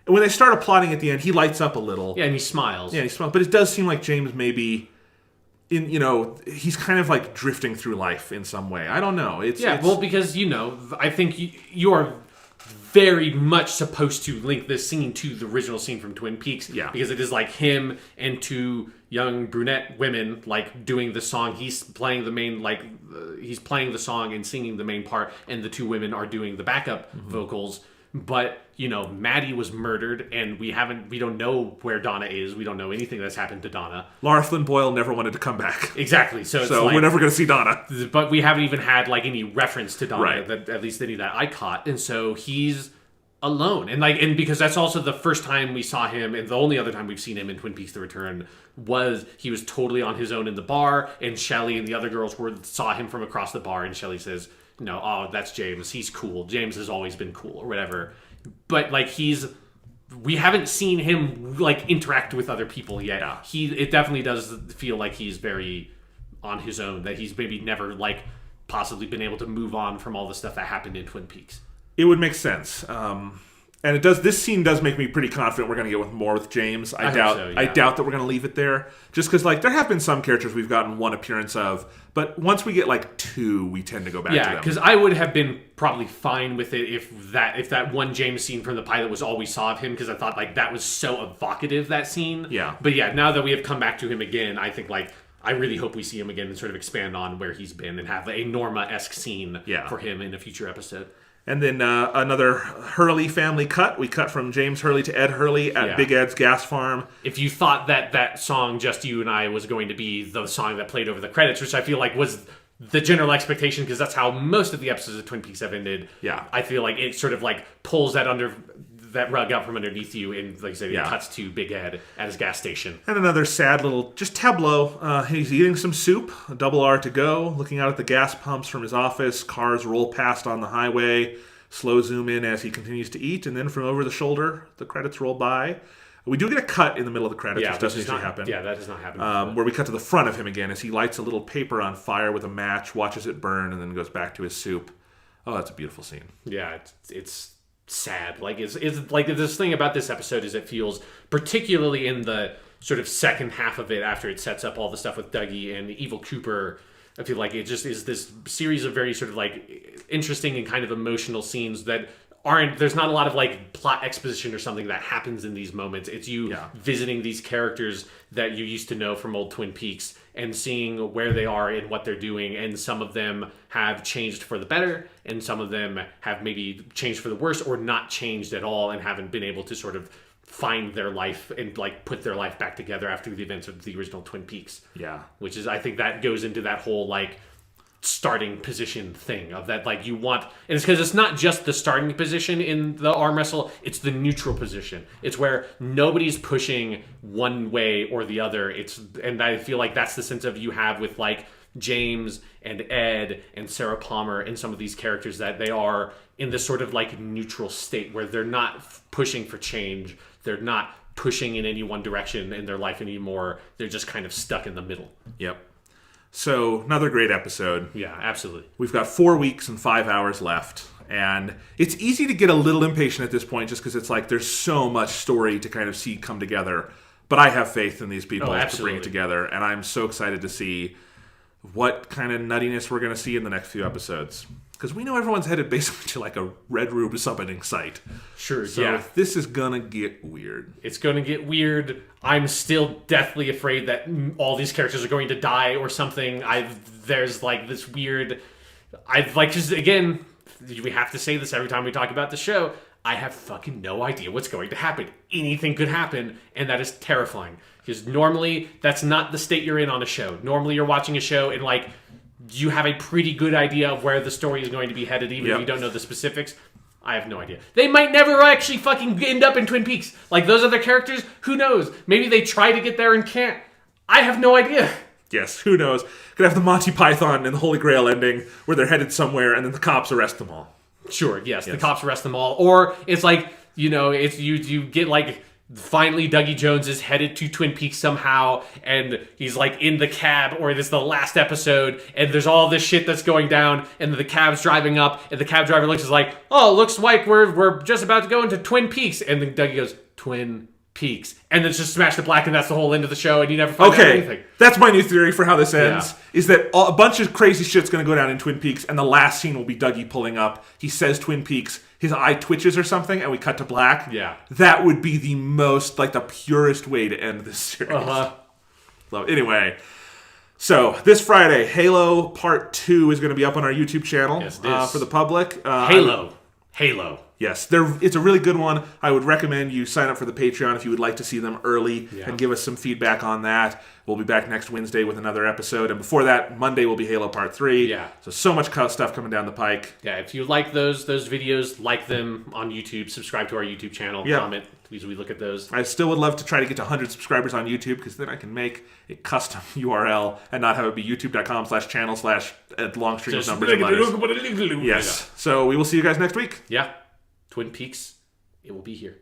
And when they start applauding at the end, he lights up a little. Yeah, and he smiles. Yeah, he smiles. But it does seem like James maybe, he's kind of like drifting through life in some way. I don't know. Well, because, I think you are very much supposed to link this scene to the original scene from Twin Peaks. Yeah. Because it is like him and two young brunette women, like, doing the song. He's playing the main, he's playing the song and singing the main part, and the two women are doing the backup vocals. But, Maddie was murdered, and we don't know where Donna is. We don't know anything that's happened to Donna. Lara Flynn Boyle never wanted to come back. Exactly. So we're never going to see Donna. But we haven't even had, any reference to Donna, right. At least any that I caught. And so he's alone. And because that's also the first time we saw him, and the only other time we've seen him in Twin Peaks The Return, was he was totally on his own in the bar, and Shelley and the other girls saw him from across the bar, and Shelley says, that's James. He's cool. James has always been cool, or whatever. But we haven't seen him interact with other people yet. Yeah. It definitely does feel like he's very on his own. That he's maybe never possibly been able to move on from all the stuff that happened in Twin Peaks. It would make sense. And it does. This scene does make me pretty confident we're going to get more with James. I doubt that we're going to leave it there. Just because, there have been some characters we've gotten one appearance of, but once we get two, we tend to go back to them. Yeah, because I would have been probably fine with it if that one James scene from the pilot was all we saw of him, because I thought that was so evocative, that scene. Yeah. But yeah, now that we have come back to him again, I think I really hope we see him again and sort of expand on where he's been and have a Norma-esque scene for him in a future episode. And then another Hurley family cut. We cut from James Hurley to Ed Hurley at Big Ed's gas farm. If you thought that song, Just You and I, was going to be the song that played over the credits, which I feel like was the general expectation, because that's how most of the episodes of Twin Peaks have ended. Yeah. I feel like it sort of pulls that rug out from underneath you, and like I said, it cuts to Big Ed at his gas station. And another sad little tableau. He's eating some soup, a double R to go, looking out at the gas pumps from his office. Cars roll past on the highway. Slow zoom in as he continues to eat, and then from over the shoulder, the credits roll by. We do get a cut in the middle of the credits, which doesn't usually happen. Yeah, that does not happen. Where we cut to the front of him again as he lights a little paper on fire with a match, watches it burn, and then goes back to his soup. Oh, that's a beautiful scene. Yeah, it's sad. It's like this thing about this episode is it feels, particularly in the sort of second half of it, after it sets up all the stuff with Dougie and Evil Cooper, I feel like it just is this series of very sort of interesting and kind of emotional scenes that there's not a lot of plot exposition or something that happens in these moments. It's you visiting these characters that you used to know from old Twin Peaks and seeing where they are and what they're doing. And some of them have changed for the better, and some of them have maybe changed for the worse, or not changed at all and haven't been able to sort of find their life and put their life back together after the events of the original Twin Peaks. Yeah. Which is, I think that goes into that whole starting position thing of that you want, and it's because it's not just the starting position in the arm wrestle, it's the neutral position. It's where nobody's pushing one way or the other. And I feel like that's the sense of you have with James and Ed and Sarah Palmer and some of these characters, that they are in this sort of neutral state where they're not pushing for change, they're not pushing in any one direction in their life anymore, they're just kind of stuck in the middle. Yep. So, another great episode. Yeah, absolutely. We've got 4 weeks and 5 hours left, And it's easy to get a little impatient at this point just because it's like there's so much story to kind of see come together. But I have faith in these people to bring it together, and I'm so excited to see what kind of nuttiness we're going to see in the next few episodes. Because we know everyone's headed basically to like a Red Room summoning site. Sure, so this is going to get weird. It's going to get weird. I'm still deathly afraid that all these characters are going to die or something. There's like this weird... just again, we have to say this every time we talk about the show. I have fucking no idea what's going to happen. Anything could happen, and that is terrifying. Because normally, that's not the state you're in on a show. Normally, you're watching a show and, like, you have a pretty good idea of where the story is going to be headed, even if you don't know the specifics. I have no idea. They might never actually fucking end up in Twin Peaks. Like, those other characters, who knows? Maybe they try to get there and can't. I have no idea. Yes, who knows? Could have the Monty Python and the Holy Grail ending, where they're headed somewhere, and then the cops arrest them all. Sure, yes, the cops arrest them all. Or it's like, it's you get like, finally Dougie Jones is headed to Twin Peaks somehow, and he's like in the cab, or this is the last episode, and there's all this shit that's going down, and the cab's driving up, and the cab driver looks like, oh, looks like we're just about to go into Twin Peaks, and then Dougie goes, Twin Peaks, and then it's just smash to black, and that's the whole end of the show, and you never find out anything. That's my new theory for how this ends, is that a bunch of crazy shit's going to go down in Twin Peaks, and the last scene will be Dougie pulling up. He says Twin Peaks, his eye twitches or something, and we cut to black. Yeah. That would be the most, like, the purest way to end this series. Anyway, so this Friday, Halo Part 2 is going to be up on our YouTube channel for the public. Halo. Yes, it's a really good one. I would recommend you sign up for the Patreon if you would like to see them early and give us some feedback on that. We'll be back next Wednesday with another episode. And before that, Monday will be Halo Part 3. Yeah. So much stuff coming down the pike. Yeah, if you like those videos, like them on YouTube, subscribe to our YouTube channel, comment, because we look at those. I still would love to try to get to 100 subscribers on YouTube, because then I can make a custom URL and not have it be youtube.com/channel/long string of numbers and letters. Yes. So we will see you guys next week. Yeah. Twin Peaks, it will be here.